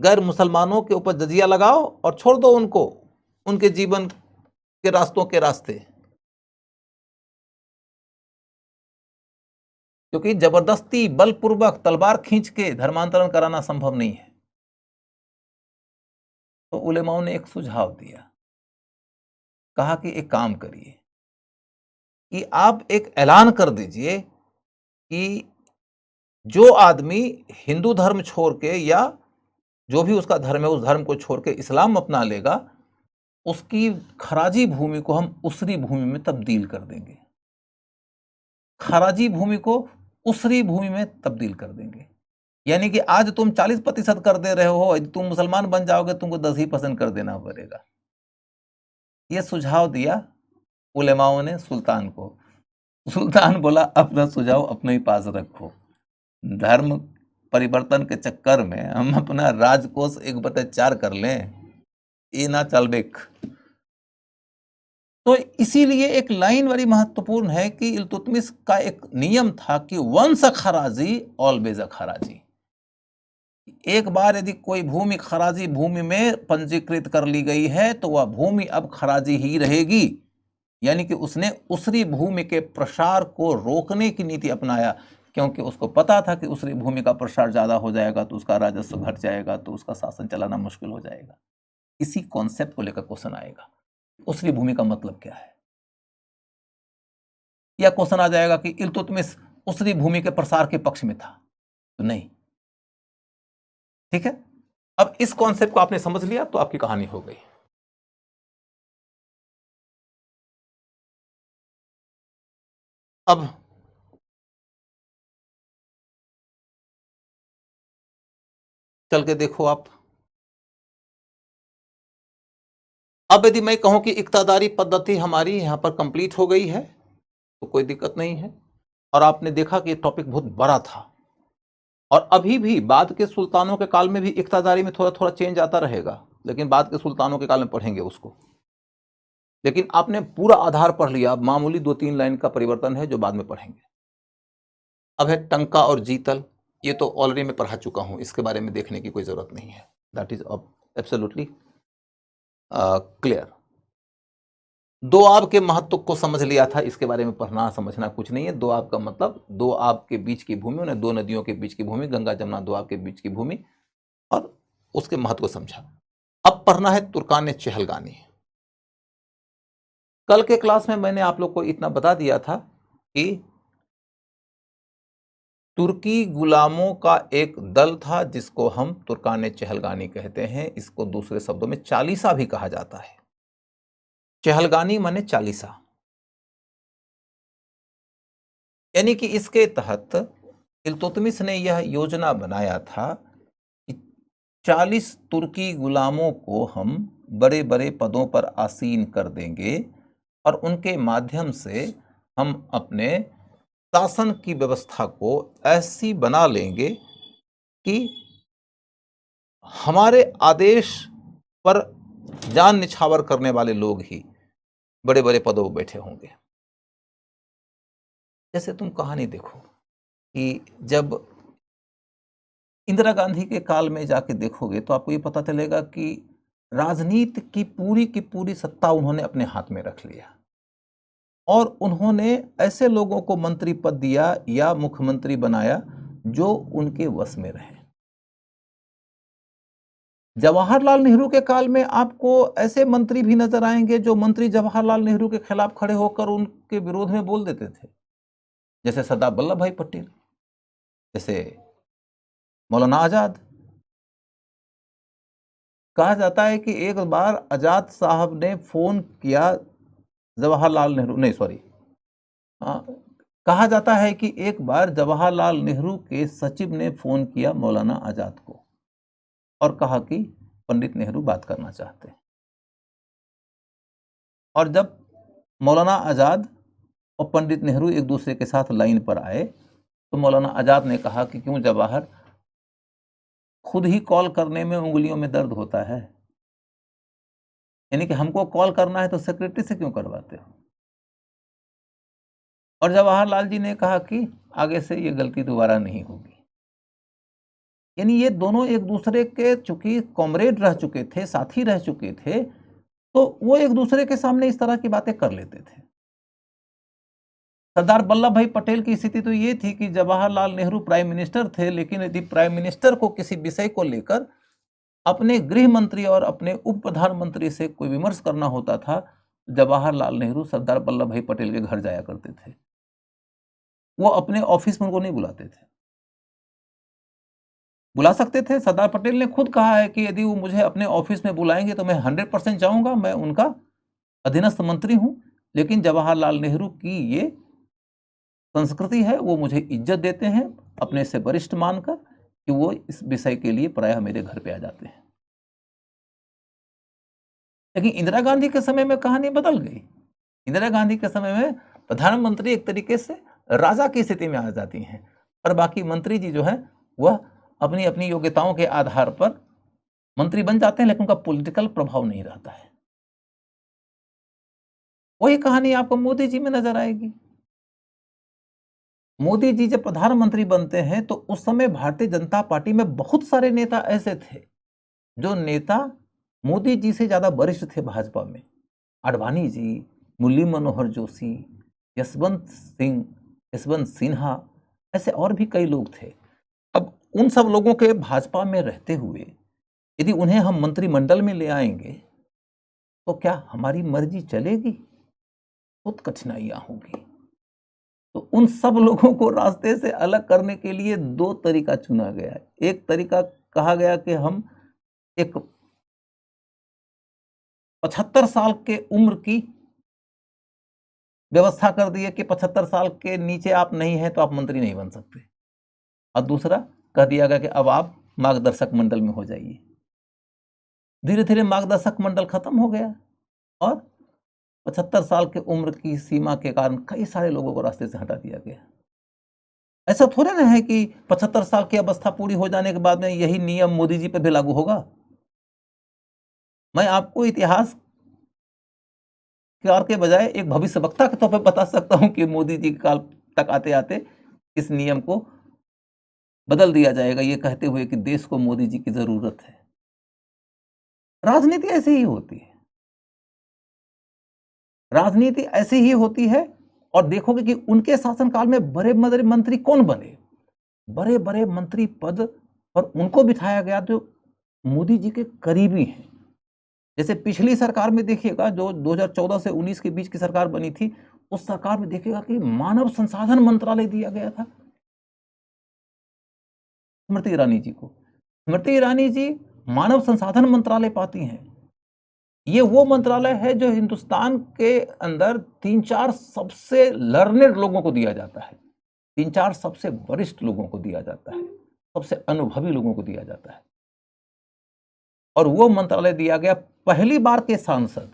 गैर मुसलमानों के ऊपर जजिया लगाओ और छोड़ दो उनको उनके जीवन के रास्तों के रास्ते, क्योंकि जबरदस्ती बलपूर्वक तलवार खींच के धर्मांतरण कराना संभव नहीं है। तो उलेमाओं ने एक सुझाव दिया, कहा कि एक काम करिए कि आप एक ऐलान कर दीजिए कि जो आदमी हिंदू धर्म छोड़ के या जो भी उसका धर्म है उस धर्म को छोड़ के इस्लाम अपना लेगा, उसकी खराजी भूमि को हम उसरी भूमि में तब्दील कर देंगे। खराजी भूमि को उसरी भूमि में तब्दील कर देंगे। यानी कि आज तुम 40% कर दे रहे हो, यदि तुम मुसलमान बन जाओगे तुमको 10% कर देना पड़ेगा। यह सुझाव दिया उलेमाओं ने सुल्तान को। सुल्तान बोला अपना सुझाव अपने ही पास रखो, धर्म परिवर्तन के चक्कर में हम अपना राजकोष 1/4 कर लें, ये ना चलबेक। तो इसीलिए एक लाइन बड़ी महत्वपूर्ण है कि इल्तुतमिश का एक नियम था कि once Kharrazi always a Kharrazi. एक बार यदि कोई भूमि खराजी भूमि में पंजीकृत कर ली गई है तो वह भूमि अब खराजी ही रहेगी। यानी कि उसने उसरी भूमि के प्रसार को रोकने की नीति अपनाया, क्योंकि उसको पता था कि उसरी भूमि का प्रसार ज्यादा हो जाएगा तो उसका राजस्व घट जाएगा, तो उसका शासन चलाना मुश्किल हो जाएगा। इसी कॉन्सेप्ट को लेकर क्वेश्चन आएगा, उसरी भूमि का मतलब क्या है। या क्वेश्चन आ जाएगा कि इल्तुतमिश उसरी भूमि के प्रसार के पक्ष में था, तो नहीं। ठीक है, अब इस कॉन्सेप्ट को आपने समझ लिया तो आपकी कहानी हो गई। अब चल के देखो आप, अब यदि मैं कहूं कि इक्तादारी पद्धति हमारी यहां पर कंप्लीट हो गई है तो कोई दिक्कत नहीं है। और आपने देखा कि टॉपिक बहुत बड़ा था, और अभी भी बाद के सुल्तानों के काल में भी इक्तादारी में थोड़ा थोड़ा चेंज आता रहेगा, लेकिन बाद के सुल्तानों के काल में पढ़ेंगे उसको। लेकिन आपने पूरा आधार पढ़ लिया, अब मामूली 2-3 लाइन का परिवर्तन है जो बाद में पढ़ेंगे। अब है टंका और जीतल, ये तो ऑलरेडी मैं पढ़ा चुका हूं, इसके बारे में देखने की कोई जरूरत नहीं है, that is absolutely clear. Doab के महत्व को समझ लिया था, इसके बारे में पढ़ना समझना कुछ नहीं है। दोआब का मतलब दोआब के बीच की भूमि, उन्हें 2 नदियों के बीच की भूमि, गंगा जमुना दोआब के बीच की भूमि, और उसके महत्व को समझा। अब पढ़ना है तुर्कान चहलगानी। कल के क्लास में मैंने आप लोग को इतना बता दिया था कि तुर्की गुलामों का एक दल था जिसको हम तुर्कान चहलगानी कहते हैं। इसको दूसरे शब्दों में चालीसा भी कहा जाता है। चहलगानी माने चालीसा, यानी कि इसके तहत इल्तुतमिश ने यह योजना बनाया था कि 40 तुर्की गुलामों को हम बड़े बड़े पदों पर आसीन कर देंगे और उनके माध्यम से हम अपने शासन की व्यवस्था को ऐसी बना लेंगे कि हमारे आदेश पर जान निछावर करने वाले लोग ही बड़े बड़े पदों पर बैठे होंगे। जैसे तुम कहानी देखो कि जब इंदिरा गांधी के काल में जाके देखोगे तो आपको ये पता चलेगा कि राजनीति की पूरी सत्ता उन्होंने अपने हाथ में रख लिया, और उन्होंने ऐसे लोगों को मंत्री पद दिया या मुख्यमंत्री बनाया जो उनके वश में रहे। जवाहरलाल नेहरू के काल में आपको ऐसे मंत्री भी नजर आएंगे जो मंत्री जवाहरलाल नेहरू के खिलाफ खड़े होकर उनके विरोध में बोल देते थे, जैसे सरदार वल्लभ भाई पटेल, जैसे मौलाना आजाद। कहा जाता है कि एक बार आजाद साहब ने फोन किया जवाहरलाल नेहरू, नहीं सॉरी, कहा जाता है कि एक बार जवाहरलाल नेहरू के सचिव ने फोन किया मौलाना आजाद को और कहा कि पंडित नेहरू बात करना चाहते हैं। और जब मौलाना आजाद और पंडित नेहरू एक दूसरे के साथ लाइन पर आए तो मौलाना आजाद ने कहा कि क्यों जवाहर, खुद ही कॉल करने में उंगलियों में दर्द होता है, यानी कि हमको कॉल करना है तो सेक्रेटरी से क्यों करवाते हो। और जवाहरलाल जी ने कहा कि आगे से ये गलती दोबारा नहीं होगी। यानी ये दोनों एक दूसरे के चूंकि कॉमरेड रह चुके थे, साथी रह चुके थे, तो वो एक दूसरे के सामने इस तरह की बातें कर लेते थे। सरदार वल्लभ भाई पटेल की स्थिति तो ये थी कि जवाहरलाल नेहरू प्राइम मिनिस्टर थे, लेकिन यदि प्राइम मिनिस्टर को किसी विषय को लेकर अपने गृह मंत्री और अपने उप प्रधानमंत्री से कोई विमर्श करना होता था, जवाहरलाल नेहरू सरदार वल्लभ भाई पटेल के घर जाया करते थे। वो अपने ऑफिस में उनको नहीं बुलाते थे। बुला सकते थे, सरदार पटेल ने खुद कहा है कि यदि वो मुझे अपने ऑफिस में बुलाएंगे तो मैं 100% जाऊंगा, मैं उनका अधीनस्थ मंत्री हूं। लेकिन जवाहरलाल नेहरू की ये संस्कृति है, वो मुझे इज्जत देते हैं अपने से वरिष्ठ मानकर कि वो इस विषय के लिए प्रायः मेरे घर पे आ जाते हैं। लेकिन इंदिरा गांधी के समय में कहानी बदल गई। इंदिरा गांधी के समय में प्रधानमंत्री एक तरीके से राजा की स्थिति में आ जाती हैं और बाकी मंत्री जी जो है वह अपनी अपनी योग्यताओं के आधार पर मंत्री बन जाते हैं, लेकिन उनका पॉलिटिकल प्रभाव नहीं रहता है। वही कहानी आपको मोदी जी में नजर आएगी। मोदी जी जब प्रधानमंत्री बनते हैं तो उस समय भारतीय जनता पार्टी में बहुत सारे नेता ऐसे थे जो नेता मोदी जी से ज्यादा वरिष्ठ थे भाजपा में। आडवाणी जी, मुरली मनोहर जोशी, यशवंत सिन्हा, ऐसे और भी कई लोग थे। अब उन सब लोगों के भाजपा में रहते हुए यदि उन्हें हम मंत्रिमंडल में ले आएंगे तो क्या हमारी मर्जी चलेगी? बहुत कठिनाइयां होगी। तो उन सब लोगों को रास्ते से अलग करने के लिए दो तरीका चुना गया है। एक तरीका कहा गया कि हम एक 75 साल के उम्र की व्यवस्था कर दी है कि 75 साल के नीचे आप नहीं हैं तो आप मंत्री नहीं बन सकते। और दूसरा कह दिया गया कि अब आप मार्गदर्शक मंडल में हो जाइए। धीरे धीरे मार्गदर्शक मंडल खत्म हो गया और 75 साल की उम्र की सीमा के कारण कई सारे लोगों को रास्ते से हटा दिया गया। ऐसा थोड़े ना है कि 75 साल की अवस्था पूरी हो जाने के बाद में यही नियम मोदी जी पर भी लागू होगा। मैं आपको इतिहास कार के बजाय एक भविष्यवक्ता के तौर पर बता सकता हूं कि मोदी जी के काल तक आते आते इस नियम को बदल दिया जाएगा, ये कहते हुए कि देश को मोदी जी की जरूरत है। राजनीति ऐसी ही होती है, राजनीति ऐसी ही होती है। और देखोगे कि उनके शासनकाल में बड़े बड़े मंत्री कौन बने, बड़े बड़े मंत्री पद और उनको बिठाया गया जो मोदी जी के करीबी हैं। जैसे पिछली सरकार में देखिएगा, जो 2014 से 19 के बीच की सरकार बनी थी, उस सरकार में देखिएगा कि मानव संसाधन मंत्रालय दिया गया था स्मृति ईरानी जी को। स्मृति ईरानी जी मानव संसाधन मंत्रालय पाती हैं। ये वो मंत्रालय है जो हिंदुस्तान के अंदर 3-4 सबसे लर्नेड लोगों को दिया जाता है, 3-4 सबसे वरिष्ठ लोगों को दिया जाता है, सबसे अनुभवी लोगों को दिया जाता है। और वो मंत्रालय दिया गया पहली बार के सांसद,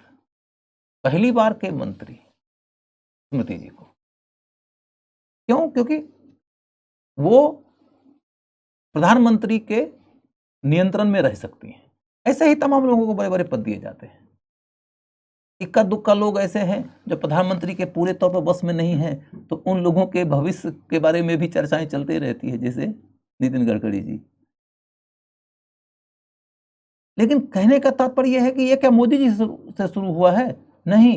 पहली बार के मंत्री स्मृति जी को। क्यों? क्योंकि वो प्रधानमंत्री के नियंत्रण में रह सकती हैं। ऐसे ही तमाम लोगों को बड़े बड़े पद दिए जाते हैं। इक्का दुक्का लोग ऐसे हैं जो प्रधानमंत्री के पूरे तौर पर बस में नहीं है, तो उन लोगों के भविष्य के बारे में भी चर्चाएं चलती रहती है, जैसे नितिन गडकरी जी। लेकिन कहने का तात्पर्य यह है कि यह क्या मोदी जी से शुरू हुआ है? नहीं,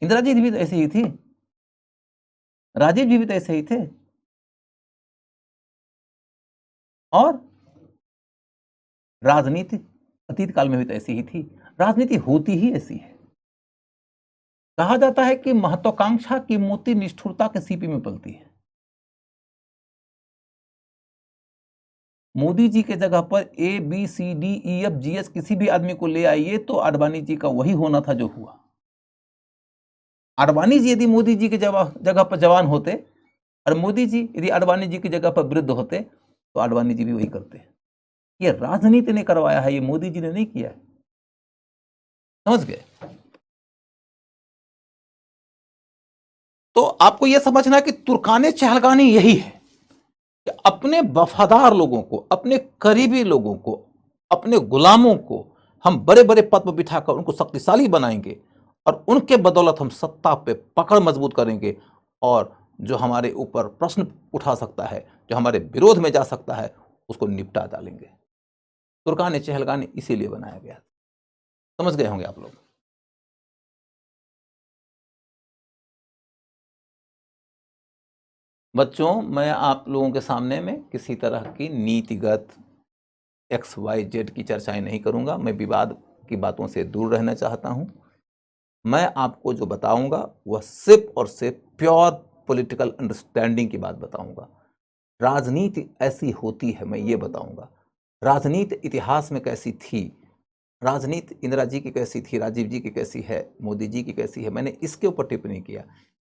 इंदिरा जी भी तो ऐसे ही थी, राजीव जी भी तो ऐसे ही थे, और राजनीति अतीत काल में भी तो ऐसी ही थी। राजनीति होती ही ऐसी है। कहा जाता है कि महत्वाकांक्षा की मोती निष्ठुरता के सीपी में पलती है। मोदी जी के जगह पर ABCDEFGH किसी भी आदमी को ले आइए तो आडवाणी जी का वही होना था जो हुआ। आडवाणी जी यदि मोदी जी की जगह पर जवान होते और मोदी जी यदि आडवाणी जी की जगह पर वृद्ध होते तो आडवाणी जी भी वही करते। ये राजनीति ने करवाया है, ये मोदी जी ने नहीं किया है। समझ गए? तो आपको यह समझना है कि तुर्काने चहलगानी यही है कि अपने वफादार लोगों को, अपने करीबी लोगों को, अपने गुलामों को हम बड़े बड़े पद पर बिठाकर उनको शक्तिशाली बनाएंगे और उनके बदौलत हम सत्ता पे पकड़ मजबूत करेंगे और जो हमारे ऊपर प्रश्न उठा सकता है, जो हमारे विरोध में जा सकता है, उसको निपटा डालेंगे। तुर्काने चहलगानी इसीलिए बनाया गया। समझ गए होंगे आप लोग। बच्चों, मैं आप लोगों के सामने में किसी तरह की नीतिगत XYZ की चर्चाएं नहीं करूंगा। मैं विवाद की बातों से दूर रहना चाहता हूं। मैं आपको जो बताऊंगा वह सिर्फ और सिर्फ प्योर पॉलिटिकल अंडरस्टैंडिंग की बात बताऊंगा। राजनीति ऐसी होती है, मैं ये बताऊंगा। राजनीति इतिहास में कैसी थी, राजनीति इंदिरा जी की कैसी थी, राजीव जी की कैसी है, मोदी जी की कैसी है, मैंने इसके ऊपर टिप्पणी किया।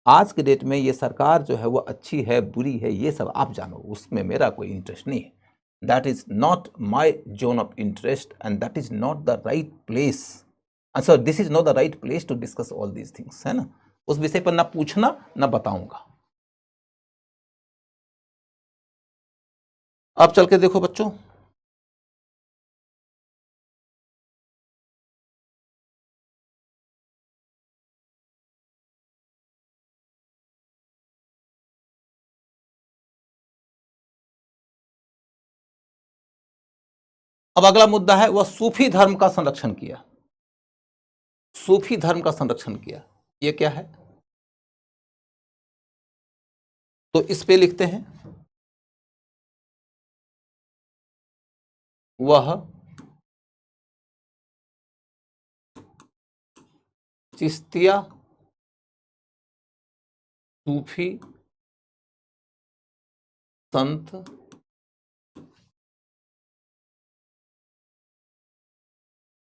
आज के डेट में ये सरकार जो है वो अच्छी है बुरी है ये सब आप जानो, उसमें मेरा कोई इंटरेस्ट नहीं है। That is not my zone of interest and that is not the right place. Sir, this is not the right place to discuss all these things, है ना। उस विषय पर ना पूछना ना बताऊंगा। अब चल के देखो बच्चों, अब अगला मुद्दा है वह सूफी धर्म का संरक्षण किया। सूफी धर्म का संरक्षण किया, ये क्या है? तो इस पे लिखते हैं वह चिश्तिया सूफी संत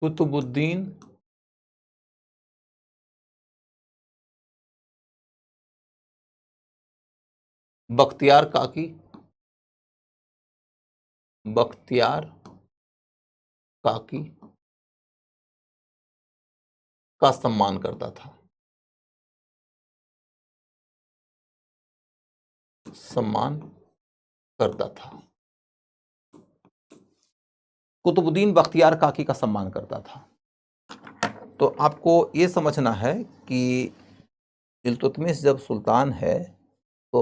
कुतुबुद्दीन बख्तियार काकी का सम्मान करता था। सम्मान करता था। कुतुबुद्दीन बख्तियार काकी का सम्मान करता था। तो आपको ये समझना है कि इल्तुतमिश जब सुल्तान है तो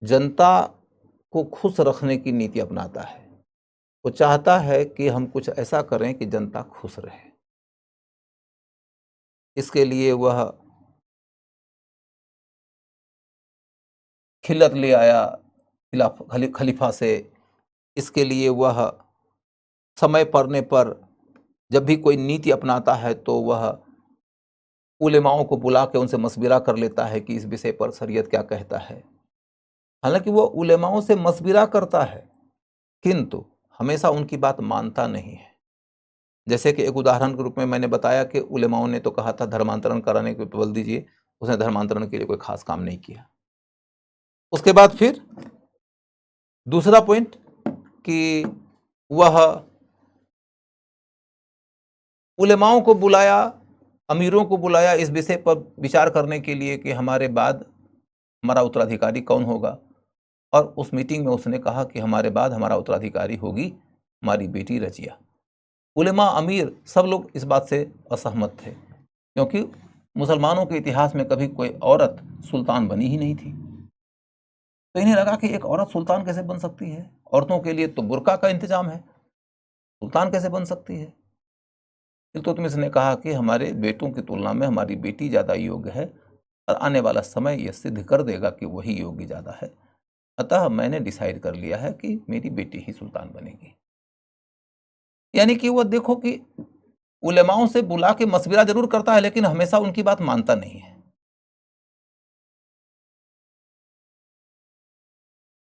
जनता को खुश रखने की नीति अपनाता है। वो चाहता है कि हम कुछ ऐसा करें कि जनता खुश रहे। इसके लिए वह खिल्लत ले आया खलीफा से। इसके लिए वह समय पड़ने पर जब भी कोई नीति अपनाता है तो वह उलेमाओं को बुला के उनसे मशविरा कर लेता है कि इस विषय पर शरीयत क्या कहता है। हालांकि वो उलेमाओं से मशविरा करता है किंतु हमेशा उनकी बात मानता नहीं है। जैसे कि एक उदाहरण के रूप में मैंने बताया कि उलेमाओं ने तो कहा था धर्मांतरण कराने के बल दीजिए, उसने धर्मांतरण के लिए कोई खास काम नहीं किया। उसके बाद फिर दूसरा पॉइंट कि वह उलेमाओं को बुलाया, अमीरों को बुलाया इस विषय पर विचार करने के लिए कि हमारे बाद हमारा उत्तराधिकारी कौन होगा। और उस मीटिंग में उसने कहा कि हमारे बाद हमारा उत्तराधिकारी होगी हमारी बेटी रजिया। उलेमा, अमीर, सब लोग इस बात से असहमत थे क्योंकि मुसलमानों के इतिहास में कभी कोई औरत सुल्तान बनी ही नहीं थी। तो इन्हें लगा कि एक औरत सुल्तान कैसे बन सकती है, औरतों के लिए तो बुर्का का इंतजाम है, सुल्तान कैसे बन सकती है। इल्तुतमिश ने कहा कि हमारे बेटों की तुलना में हमारी बेटी ज़्यादा योग्य है और आने वाला समय यह सिद्ध कर देगा कि वही योग्य ज़्यादा है। अतः मैंने डिसाइड कर लिया है कि मेरी बेटी ही सुल्तान बनेगी। यानी कि वो देखो कि उलेमाओं से बुला के मशविरा जरूर करता है लेकिन हमेशा उनकी बात मानता नहीं है।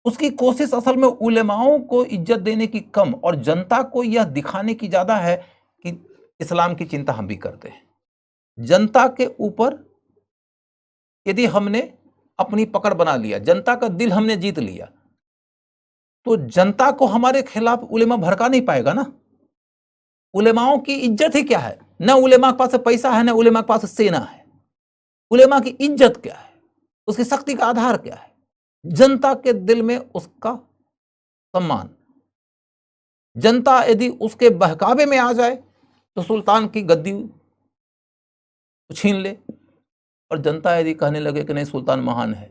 उसकी कोशिश असल में उलेमाओं को इज्जत देने की कम और जनता को यह दिखाने की ज्यादा है कि इस्लाम की चिंता हम भी करते हैं। जनता के ऊपर यदि हमने अपनी पकड़ बना लिया, जनता का दिल हमने जीत लिया, तो जनता को हमारे खिलाफ उलेमा भड़का नहीं पाएगा ना। उलेमाओं की इज्जत ही क्या है? न उलेमा के पास पैसा है, न उलेमा के पास सेना है। उलेमा की इज्जत क्या है? उसकी शक्ति का आधार क्या है? जनता के दिल में उसका सम्मान। जनता यदि उसके बहकावे में आ जाए तो सुल्तान की गद्दी छीन ले, और जनता यदि कहने लगे कि नहीं सुल्तान महान है,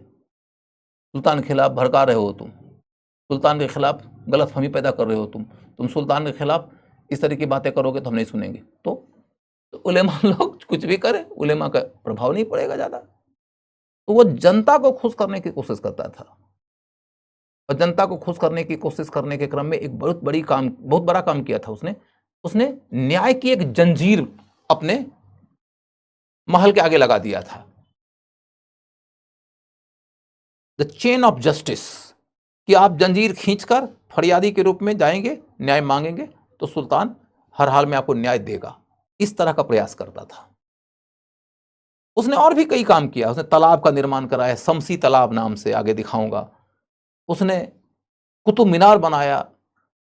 सुल्तान के खिलाफ भड़का रहे हो तुम, सुल्तान के खिलाफ गलतफहमी पैदा कर रहे हो तुम सुल्तान के खिलाफ इस तरह की बातें करोगे तो हम नहीं सुनेंगे, तो उलेमा लोग कुछ भी करें, उलेमा का प्रभाव नहीं पड़ेगा ज्यादा। तो वो जनता को खुश करने की कोशिश करता था, और जनता को खुश करने की कोशिश करने के क्रम में एक बहुत बड़ा काम किया था उसने न्याय की एक जंजीर अपने महल के आगे लगा दिया था, द चेन ऑफ जस्टिस, कि आप जंजीर खींचकर फरियादी के रूप में जाएंगे, न्याय मांगेंगे तो सुल्तान हर हाल में आपको न्याय देगा। इस तरह का प्रयास करता था। उसने और भी कई काम किया। उसने तालाब का निर्माण कराया, शमसी तालाब नाम से, आगे दिखाऊंगा। उसने कुतुब मीनार बनाया,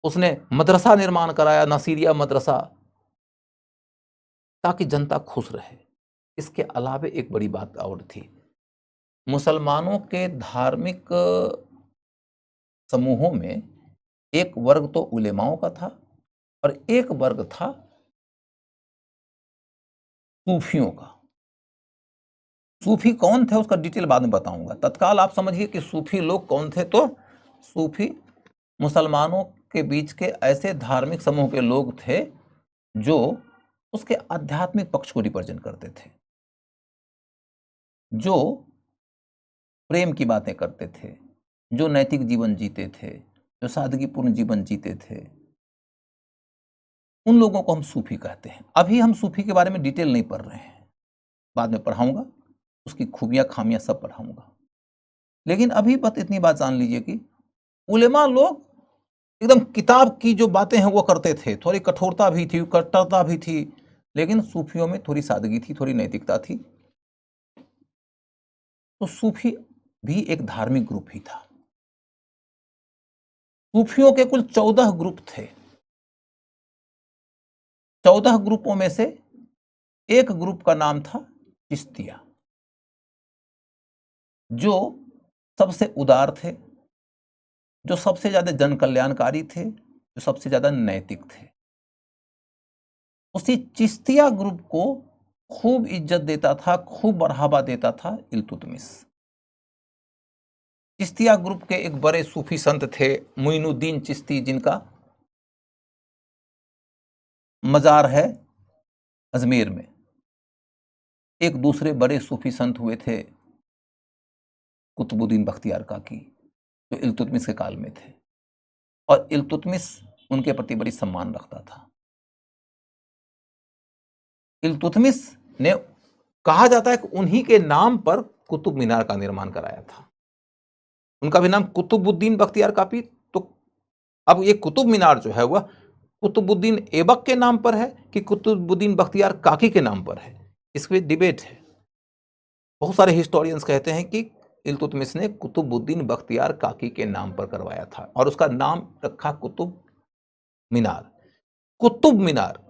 उसने मदरसा निर्माण कराया, नसीरिया मदरसा, ताकि जनता खुश रहे। इसके अलावे एक बड़ी बात और थी, मुसलमानों के धार्मिक समूहों में एक वर्ग तो उलेमाओं का था और एक वर्ग था सूफियों का। सूफी कौन थे उसका डिटेल बाद में बताऊंगा। तत्काल आप समझिए कि सूफी लोग कौन थे। तो सूफी मुसलमानों के बीच के ऐसे धार्मिक समूह के लोग थे जो उसके आध्यात्मिक पक्ष को रिप्रेजेंट करते थे, जो प्रेम की बातें करते थे, जो नैतिक जीवन जीते थे, जो सादगीपूर्ण जीवन जीते थे, उन लोगों को हम सूफी कहते हैं। अभी हम सूफी के बारे में डिटेल नहीं पढ़ रहे हैं, बाद में पढ़ाऊंगा, उसकी खूबियां खामियां सब पढ़ाऊंगा। लेकिन अभी बस इतनी बात जान लीजिए कि उलेमा लोग एकदम किताब की जो बातें हैं वो करते थे, थोड़ी कठोरता भी थी, कट्टरता भी थी, लेकिन सूफियों में थोड़ी सादगी थी, थोड़ी नैतिकता थी। तो सूफी भी एक धार्मिक ग्रुप ही था। सूफियों के कुल 14 ग्रुप थे। 14 ग्रुपों में से एक ग्रुप का नाम था चिश्तिया, जो सबसे उदार थे, जो सबसे ज्यादा जन कल्याणकारी थे, जो सबसे ज्यादा नैतिक थे। उसी चिश्तिया ग्रुप को खूब इज्जत देता था, खूब बढ़ावा देता था इल्तुतमिश। चिश्तिया ग्रुप के एक बड़े सूफी संत थे मुइनुद्दीन चिश्ती, जिनका मजार है अजमेर में। एक दूसरे बड़े सूफी संत हुए थे कुतुबुद्दीन बख्तियार काकी, जो इल्तुतमिश के काल में थे, और इल्तुतमिश उनके प्रति बड़ी सम्मान रखता था। इल्तुतमिश ने, कहा जाता है कि उन्हीं के नाम पर कुतुब मीनार का निर्माण कराया था। उनका भी नाम कुतुबुद्दीन बख्तियार काकी। तो अब ये कुतुब मीनार जो है वह कुतुबुद्दीन ऐबक के नाम पर है कि कुतुबुद्दीन बख्तियार काकी के नाम पर है, इसमें डिबेट है। बहुत सारे हिस्टोरियंस कहते हैं कि इल्तुतमिश ने कुतुबुद्दीन बख्तियार काकी के नाम पर करवाया था और उसका नाम रखा कुतुब मीनार। कुतुब मीनार,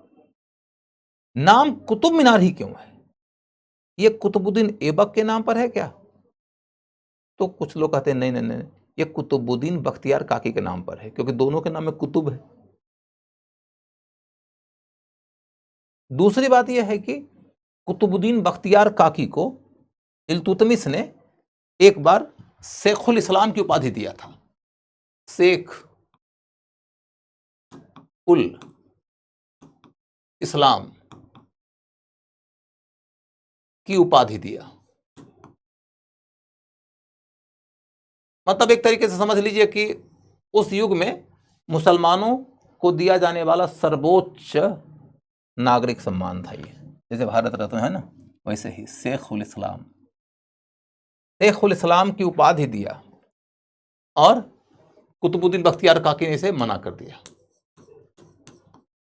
नाम कुतुब मीनार ही क्यों है? ये कुतुबुद्दीन ऐबक के नाम पर है क्या? तो कुछ लोग कहते हैं नहीं नहीं नहीं, ये कुतुबुद्दीन बख्तियार काकी के नाम पर है, क्योंकि दोनों के नाम में कुतुब है। दूसरी बात यह है कि कुतुबुद्दीन बख्तियार काकी को इल्तुतमिश ने एक बार शेखुल इस्लाम की उपाधि दिया था। शेख उल इस्लाम की उपाधि दिया। मतलब एक तरीके से समझ लीजिए कि उस युग में मुसलमानों को दिया जाने वाला सर्वोच्च नागरिक सम्मान था ये। जैसे भारत रत्न है ना, वैसे ही शेखुल इस्लाम की उपाधि दिया और कुतुबुद्दीन बख्तियार काकी ने इसे मना कर दिया,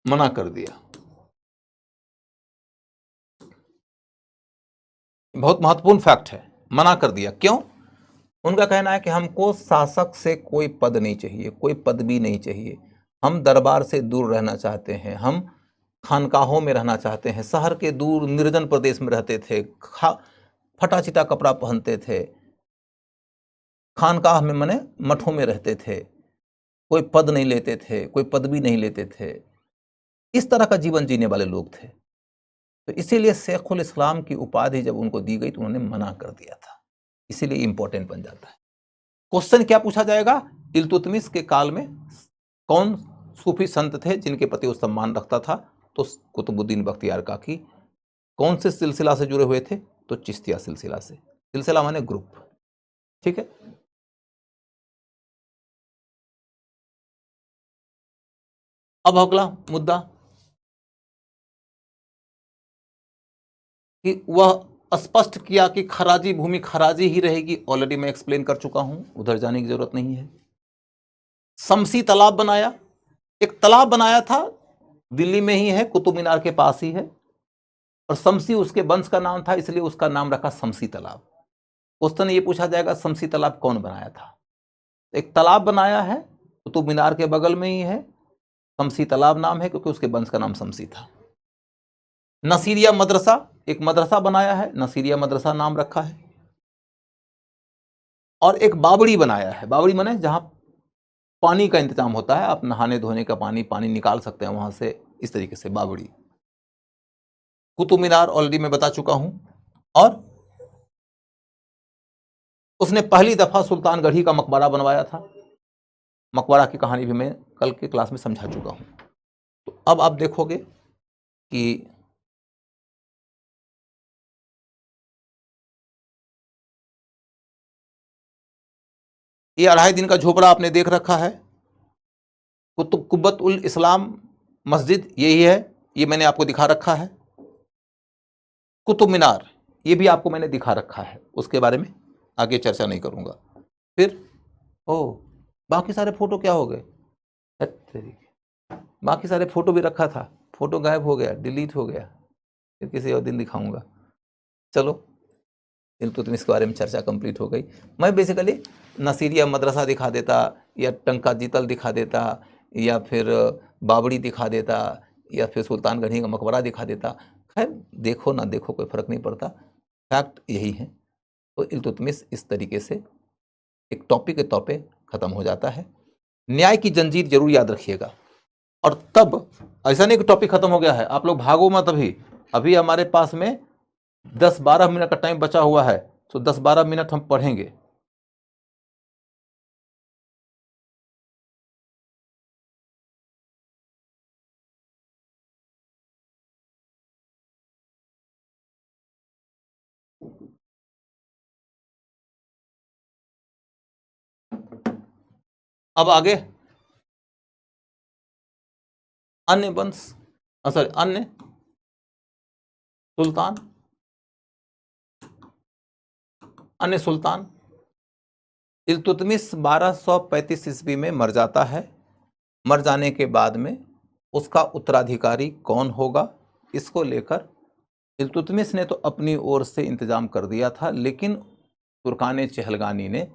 मना कर दिया। बहुत महत्वपूर्ण फैक्ट है, मना कर दिया। क्यों? उनका कहना है कि हमको शासक से कोई पद नहीं चाहिए, कोई पदवी नहीं चाहिए, हम दरबार से दूर रहना चाहते हैं, हम खानकाहों में रहना चाहते हैं। शहर के दूर निर्जन प्रदेश में रहते थे, फटा चिटा कपड़ा पहनते थे, खानकाह में माने मठों में रहते थे, कोई पद नहीं लेते थे, कोई पदवी नहीं लेते थे। इस तरह का जीवन जीने वाले लोग थे। तो इसीलिए शेखुल इस्लाम की उपाधि जब उनको दी गई तो उन्होंने मना कर दिया था, इसीलिए इंपॉर्टेंट बन जाता है। क्वेश्चन क्या पूछा जाएगा? इल्तुतमिश के काल में कौन सूफी संत थे जिनके प्रति वो सम्मान रखता था? तो कुतुबुद्दीन बख्तियार काकी। कौन से सिलसिला से जुड़े हुए थे? तो चिश्तिया सिलसिला से। सिलसिला माने ग्रुप, ठीक है। अब अगला मुद्दा कि वह स्पष्ट किया कि खराजी भूमि खराजी ही रहेगी। ऑलरेडी मैं एक्सप्लेन कर चुका हूं, उधर जाने की जरूरत नहीं है। शमसी तालाब बनाया, एक तालाब बनाया था, दिल्ली में ही है, कुतुब मीनार के पास ही है, और शमसी उसके वंश का नाम था, इसलिए उसका नाम रखा शमसी तालाब। क्वेश्चन ये पूछा जाएगा शमसी तालाब कौन बनाया था? एक तालाब बनाया है, कुतुब मीनार के बगल में ही है, शमसी तालाब नाम है क्योंकि उसके वंश का नाम शमसी था। नसीरिया मदरसा, एक मदरसा बनाया है, नसीरिया मदरसा नाम रखा है। और एक बावड़ी बनाया है, बावड़ी माने जहां पानी का इंतजाम होता है, आप नहाने धोने का पानी निकाल सकते हैं वहां से, इस तरीके से बावड़ी। कुतुब मीनार ऑलरेडी मैं बता चुका हूं। और उसने पहली दफा सुल्तानगढ़ी का मकबरा बनवाया था। मकबरा की कहानी भी मैं कल के क्लास में समझा चुका हूं। तो अब आप देखोगे कि ये 2.5 दिन का झोपड़ा आपने देख रखा है, कुब्बत उल इस्लाम मस्जिद यही है, ये मैंने आपको दिखा रखा है। कुतुब मीनार ये भी आपको मैंने दिखा रखा है, उसके बारे में आगे चर्चा नहीं करूंगा। फिर बाकी सारे फोटो क्या हो गए? बाकी सारे फोटो भी रखा था, फोटो गायब हो गया, डिलीट हो गया, फिर किसी और दिन दिखाऊंगा। चलो, इल्तुतमिश के बारे में चर्चा कंप्लीट हो गई। मैं बेसिकली नसीरिया मदरसा दिखा देता, या टंका जीतल दिखा देता, या फिर बावड़ी दिखा देता, या फिर सुल्तानगढ़ी का मकबरा दिखा देता। खैर देखो ना देखो कोई फर्क नहीं पड़ता, फैक्ट यही है। तो इल्तुतमिश इस तरीके से एक टॉपिक के तौर पे खत्म हो जाता है। न्याय की जंजीर जरूर याद रखिएगा। और तब ऐसा नहीं कि टॉपिक खत्म हो गया है, आप लोग भागो मत। अभी हमारे पास में 10-12 मिनट का टाइम बचा हुआ है, तो 10-12 मिनट हम पढ़ेंगे। अब आगे अन्य वंश, सॉरी अन्य सुल्तान, अन्य सुल्तान। इल्तुतमिश 1235 ईस्वी में मर जाता है। मर जाने के बाद में उसका उत्तराधिकारी कौन होगा, इसको लेकर इल्तुतमिश ने तो अपनी ओर से इंतजाम कर दिया था, लेकिन तुर्कान चहलगानी ने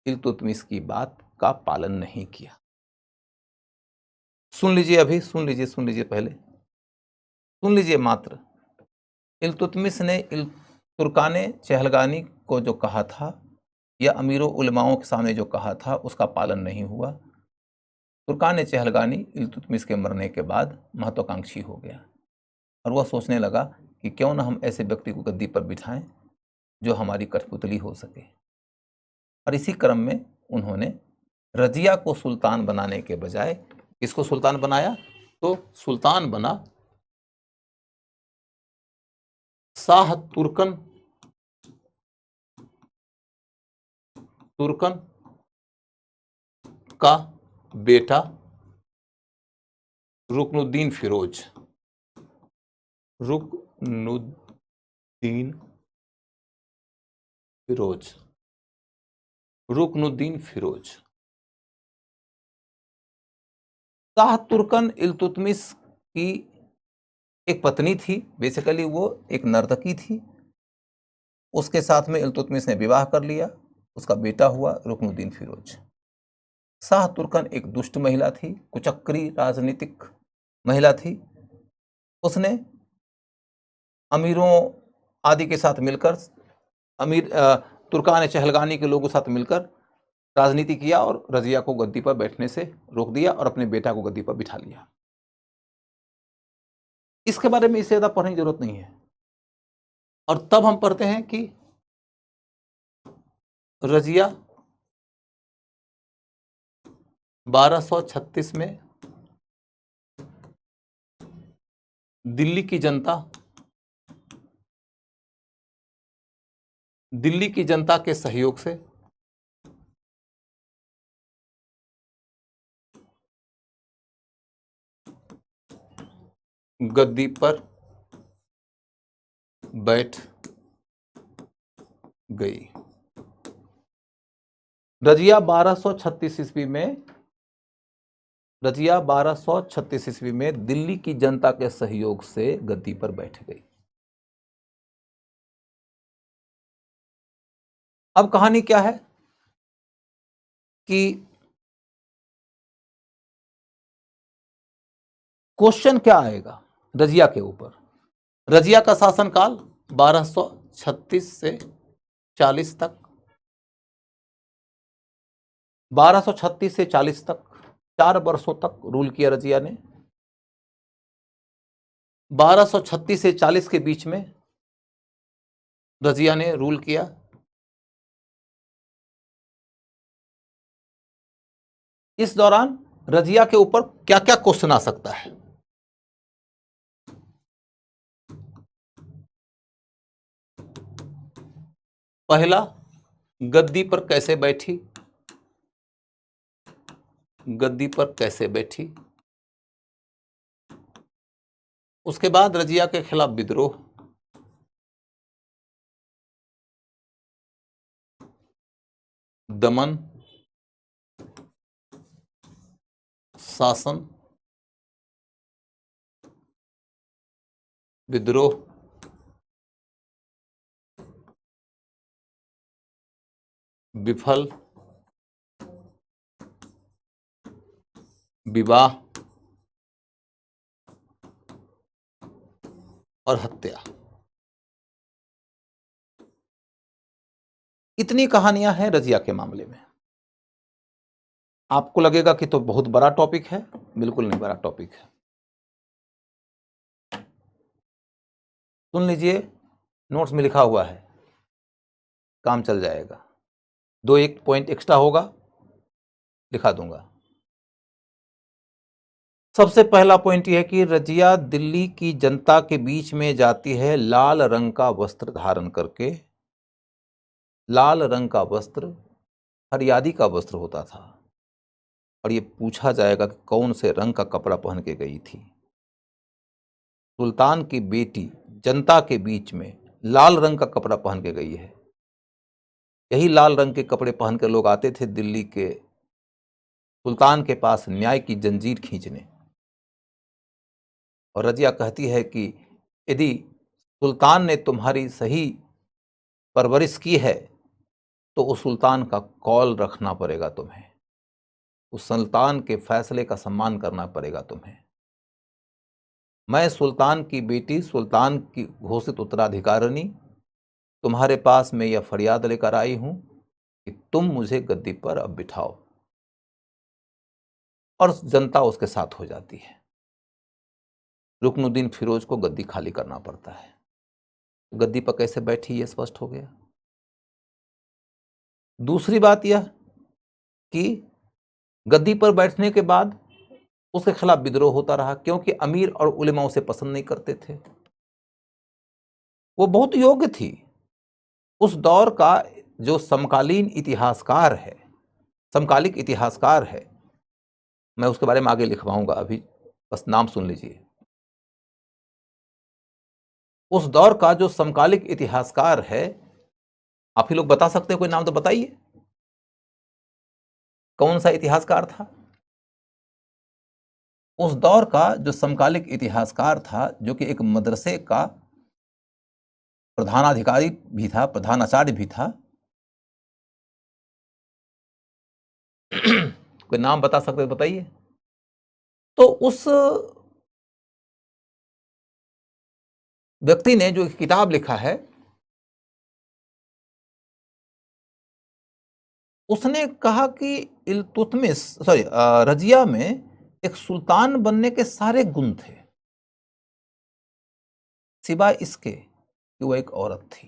इल्तुतमिश की बात का पालन नहीं किया। सुन लीजिए, अभी सुन लीजिए, पहले सुन लीजिए मात्र। इल्तुतमिश ने तुर्कान चहलगानी को जो कहा था, या अमीरों उलमाओं के सामने जो कहा था, उसका पालन नहीं हुआ। तुर्कान चहलगानी इल्तुतमिश के मरने के बाद महत्वाकांक्षी हो गया, और वह सोचने लगा कि क्यों ना हम ऐसे व्यक्ति को गद्दी पर बिठाएं जो हमारी कठपुतली हो सके। और इसी क्रम में उन्होंने रजिया को सुल्तान बनाने के बजाय किसको सुल्तान बनाया? तो सुल्तान बना शाह तुर्कन, तुर्कन का बेटा रुकनुद्दीन फिरोज। रुकनुद्दीन फिरोज, रुकनुद्दीन फिरोज। शाह तुर्कन इल्तुतमिश की एक पत्नी थी, बेसिकली वो एक नर्तकी थी। उसके साथ में इल्तुतमिश ने विवाह कर लिया, उसका बेटा हुआ रुकनुद्दीन फिरोज। शाह तुर्कन एक दुष्ट महिला थी, कुचक्री राजनीतिक महिला थी। उसने अमीरों आदि के साथ मिलकर, तुर्कान चहलगानी के लोगों के साथ मिलकर राजनीति किया और रजिया को गद्दी पर बैठने से रोक दिया और अपने बेटा को गद्दी पर बिठा लिया। इसके बारे में इससे ज्यादा पढ़ने की जरूरत नहीं है। और तब हम पढ़ते हैं कि रजिया 1236 में दिल्ली की जनता के सहयोग से गद्दी पर बैठ गई। रजिया 1236 ईस्वी में दिल्ली की जनता के सहयोग से गद्दी पर बैठ गई। अब कहानी क्या है कि क्वेश्चन क्या आएगा रजिया के ऊपर। रजिया का शासनकाल 1236 से 40 तक, 1236 से 40 तक 4 वर्षों तक रूल किया रजिया ने। 1236 से 40 के बीच में रजिया ने रूल किया। इस दौरान रजिया के ऊपर क्या क्या क्वेश्चन आ सकता है। पहला, गद्दी पर कैसे बैठी, गद्दी पर कैसे बैठी। उसके बाद रजिया के खिलाफ विद्रोह, दमन, शासन, विद्रोह, विफल, विवाह और हत्या। इतनी कहानियां हैं रजिया के मामले में। आपको लगेगा कि तो बहुत बड़ा टॉपिक है, बिल्कुल नहीं बड़ा टॉपिक है। सुन लीजिए, नोट्स में लिखा हुआ है, काम चल जाएगा। 2-1 पॉइंट एक्स्ट्रा होगा, लिखा दूंगा। सबसे पहला पॉइंट यह है कि रजिया दिल्ली की जनता के बीच में जाती है लाल रंग का वस्त्र धारण करके। लाल रंग का वस्त्र फरियादी का वस्त्र होता था, और ये पूछा जाएगा कि कौन से रंग का कपड़ा पहन के गई थी। सुल्तान की बेटी जनता के बीच में लाल रंग का कपड़ा पहन के गई है। यही लाल रंग के कपड़े पहन के लोग आते थे दिल्ली के सुल्तान के पास न्याय की जंजीर खींचने। और रजिया कहती है कि यदि सुल्तान ने तुम्हारी सही परवरिश की है तो उस सुल्तान का कॉल रखना पड़ेगा तुम्हें, उस सुल्तान के फैसले का सम्मान करना पड़ेगा तुम्हें। मैं सुल्तान की बेटी, सुल्तान की घोषित उत्तराधिकारिणी, तुम्हारे पास मैं यह फरियाद लेकर आई हूं कि तुम मुझे गद्दी पर अब बिठाओ। और जनता उसके साथ हो जाती है। रुकनुद्दीन फिरोज को गद्दी खाली करना पड़ता है। गद्दी पर कैसे बैठी यह स्पष्ट हो गया। दूसरी बात यह कि गद्दी पर बैठने के बाद उसके खिलाफ विद्रोह होता रहा, क्योंकि अमीर और उलेमा उसे पसंद नहीं करते थे। वो बहुत योग्य थी। उस दौर का जो समकालीन इतिहासकार है, समकालिक इतिहासकार है, मैं उसके बारे में आगे लिखवाऊंगा, अभी बस नाम सुन लीजिए। उस दौर का जो समकालिक इतिहासकार है, आप ही लोग बता सकते हैं, कोई नाम तो बताइए, कौन सा इतिहासकार था। उस दौर का जो समकालिक इतिहासकार था, जो कि एक मदरसे का प्रधानाधिकारी भी था, प्रधानाचार्य भी था, कोई नाम बता सकते तो बताइए। तो उस व्यक्ति ने जो एक किताब लिखा है, उसने कहा कि इल्तुतमिश रजिया में एक सुल्तान बनने के सारे गुण थे, सिवाय इसके कि वो एक औरत थी।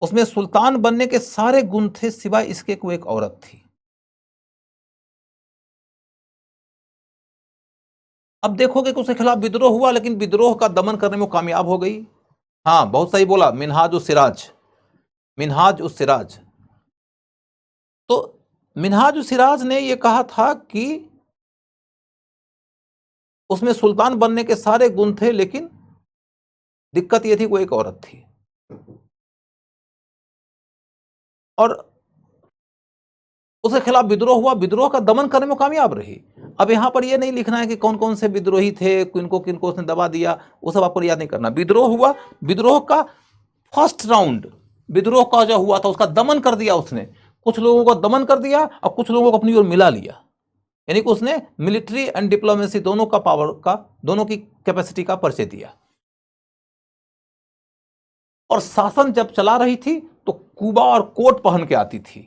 उसमें सुल्तान बनने के सारे गुण थे, सिवाय इसके कि वो एक औरत थी। अब देखोगे कि उसके खिलाफ विद्रोह हुआ, लेकिन विद्रोह का दमन करने में कामयाब हो गई। हाँ, बहुत सही बोला, मिनहाज उस सिराज, मिनहाज उस सिराज। तो मिनहाज उस सिराज ने यह कहा था कि उसमें सुल्तान बनने के सारे गुण थे, लेकिन दिक्कत यह थी वो एक औरत थी। और उसके खिलाफ विद्रोह हुआ, विद्रोह का दमन करने में कामयाब रही। अब यहां पर यह नहीं लिखना है कि कौन कौन से विद्रोही थे, किनको किनको उसने दबा दिया, वो सब आपको याद नहीं करना। विद्रोह हुआ, विद्रोह का फर्स्ट राउंड विद्रोह का जो हुआ था उसका दमन कर दिया उसने। कुछ लोगों को दमन कर दिया और कुछ लोगों को अपनी ओर मिला लिया, यानी कि उसने मिलिट्री एंड डिप्लोमेसी दोनों का पावर का, दोनों की कैपेसिटी का परिचय दिया। और शासन जब चला रही थी तो कुबा और कोट पहन के आती थी,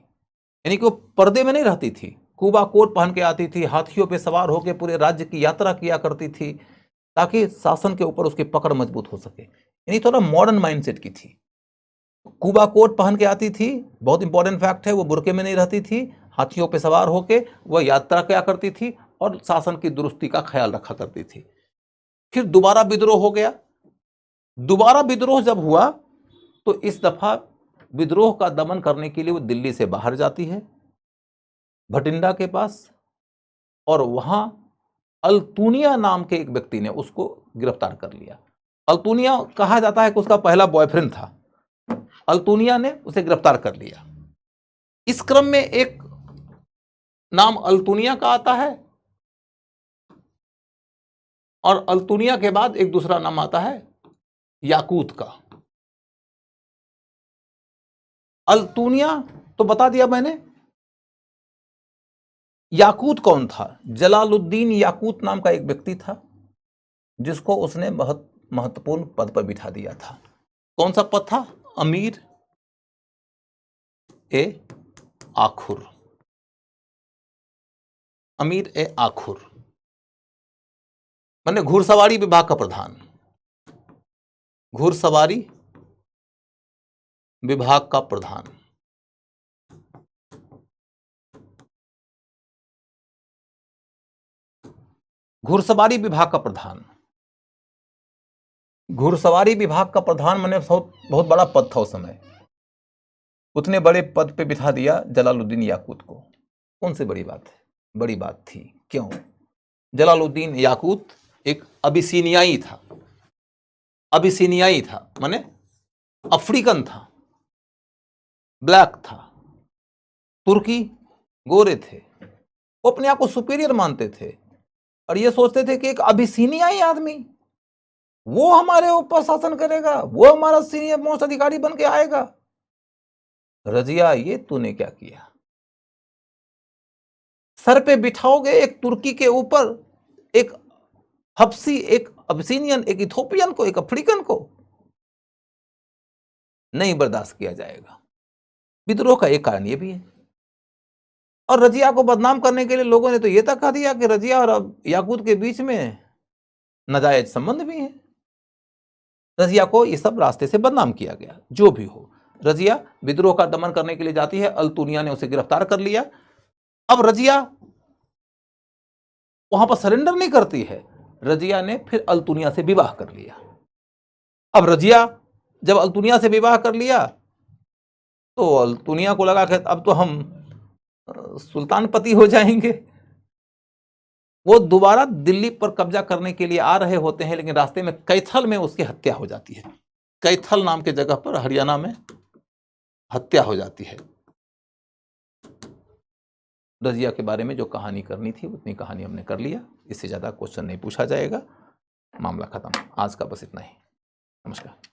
यानी कि वो पर्दे में नहीं रहती थी, कुबा कोट पहन के आती थी, हाथियों पे सवार होकर पूरे राज्य की यात्रा किया करती थी, ताकि शासन के ऊपर उसकी पकड़ मजबूत हो सके। यानी थोड़ा मॉडर्न माइंडसेट की थी। कुबा कोट पहन के आती थी, बहुत इंपॉर्टेंट फैक्ट है, वो बुरके में नहीं रहती थी, हाथियों पे सवार होकर वह यात्रा किया करती थी और शासन की दुरुस्ती का ख्याल रखा करती थी। फिर दोबारा विद्रोह हो गया। दोबारा विद्रोह जब हुआ तो इस दफा विद्रोह का दमन करने के लिए वो दिल्ली से बाहर जाती है, भटिंडा के पास, और वहां अल्तुनिया नाम के एक व्यक्ति ने उसको गिरफ्तार कर लिया। अल्तुनिया कहा जाता है कि उसका पहला बॉयफ्रेंड था। अल्तुनिया ने उसे गिरफ्तार कर लिया। इस क्रम में एक नाम अल्तुनिया का आता है, और अल्तुनिया के बाद एक दूसरा नाम आता है याकूत का। अल्तुनिया तो बता दिया मैंने। याकूत कौन था? जलालुद्दीन याकूत नाम का एक व्यक्ति था, जिसको उसने बहुत महत्वपूर्ण पद पर बिठा दिया था। कौन सा पद था? अमीर ए आखुर। अमीर ए आखुर माने घुड़सवारी विभाग का प्रधान, घुड़सवारी विभाग का प्रधान। घुड़सवारी विभाग का प्रधान, घुड़सवारी विभाग का प्रधान माने बहुत बड़ा पद था उस समय। उतने बड़े पद पे बिठा दिया जलालुद्दीन याकूत को। कौन सी बड़ी बात है? बड़ी बात थी। क्यों? जलालुद्दीन याकूत एक अबिसीनियाई था। अबिसीनियाई था माने अफ्रीकन था, ब्लैक था, तुर्की गोरे थे। वो अपने आप को सुपीरियर मानते थे और ये सोचते थे कि एक अबिसीनियाई आदमी वो हमारे ऊपर शासन करेगा, वो हमारा सीनियर मोस्ट अधिकारी बन के आएगा। रजिया, ये तूने क्या किया? सर पे बिठाओगे एक तुर्की के ऊपर एक हबसी, एक अबिसीनियन, एक इथोपियन को, एक अफ्रीकन को? नहीं बर्दाश्त किया जाएगा। विद्रोह का एक कारण यह भी है। और रजिया को बदनाम करने के लिए लोगों ने तो यह तक कह दिया कि रजिया और याकूत के बीच में नाजायज संबंध भी है। रजिया को इस सब रास्ते से बदनाम किया गया। जो भी हो, रजिया विद्रोह का दमन करने के लिए जाती है, अल्तुनिया ने उसे गिरफ्तार कर लिया। अब रजिया वहां पर सरेंडर नहीं करती है, रजिया ने फिर अल्तुनिया से विवाह कर लिया। अब रजिया जब अल्तुनिया से विवाह कर लिया तो अल्तुनिया को लगा कि अब तो हम सुल्तान पति हो जाएंगे। वो दोबारा दिल्ली पर कब्जा करने के लिए आ रहे होते हैं, लेकिन रास्ते में कैथल में उसकी हत्या हो जाती है। कैथल नाम के जगह पर हरियाणा में हत्या हो जाती है। रज़िया के बारे में जो कहानी करनी थी उतनी कहानी हमने कर लिया, इससे ज़्यादा क्वेश्चन नहीं पूछा जाएगा, मामला ख़त्म। आज का बस इतना ही। नमस्कार।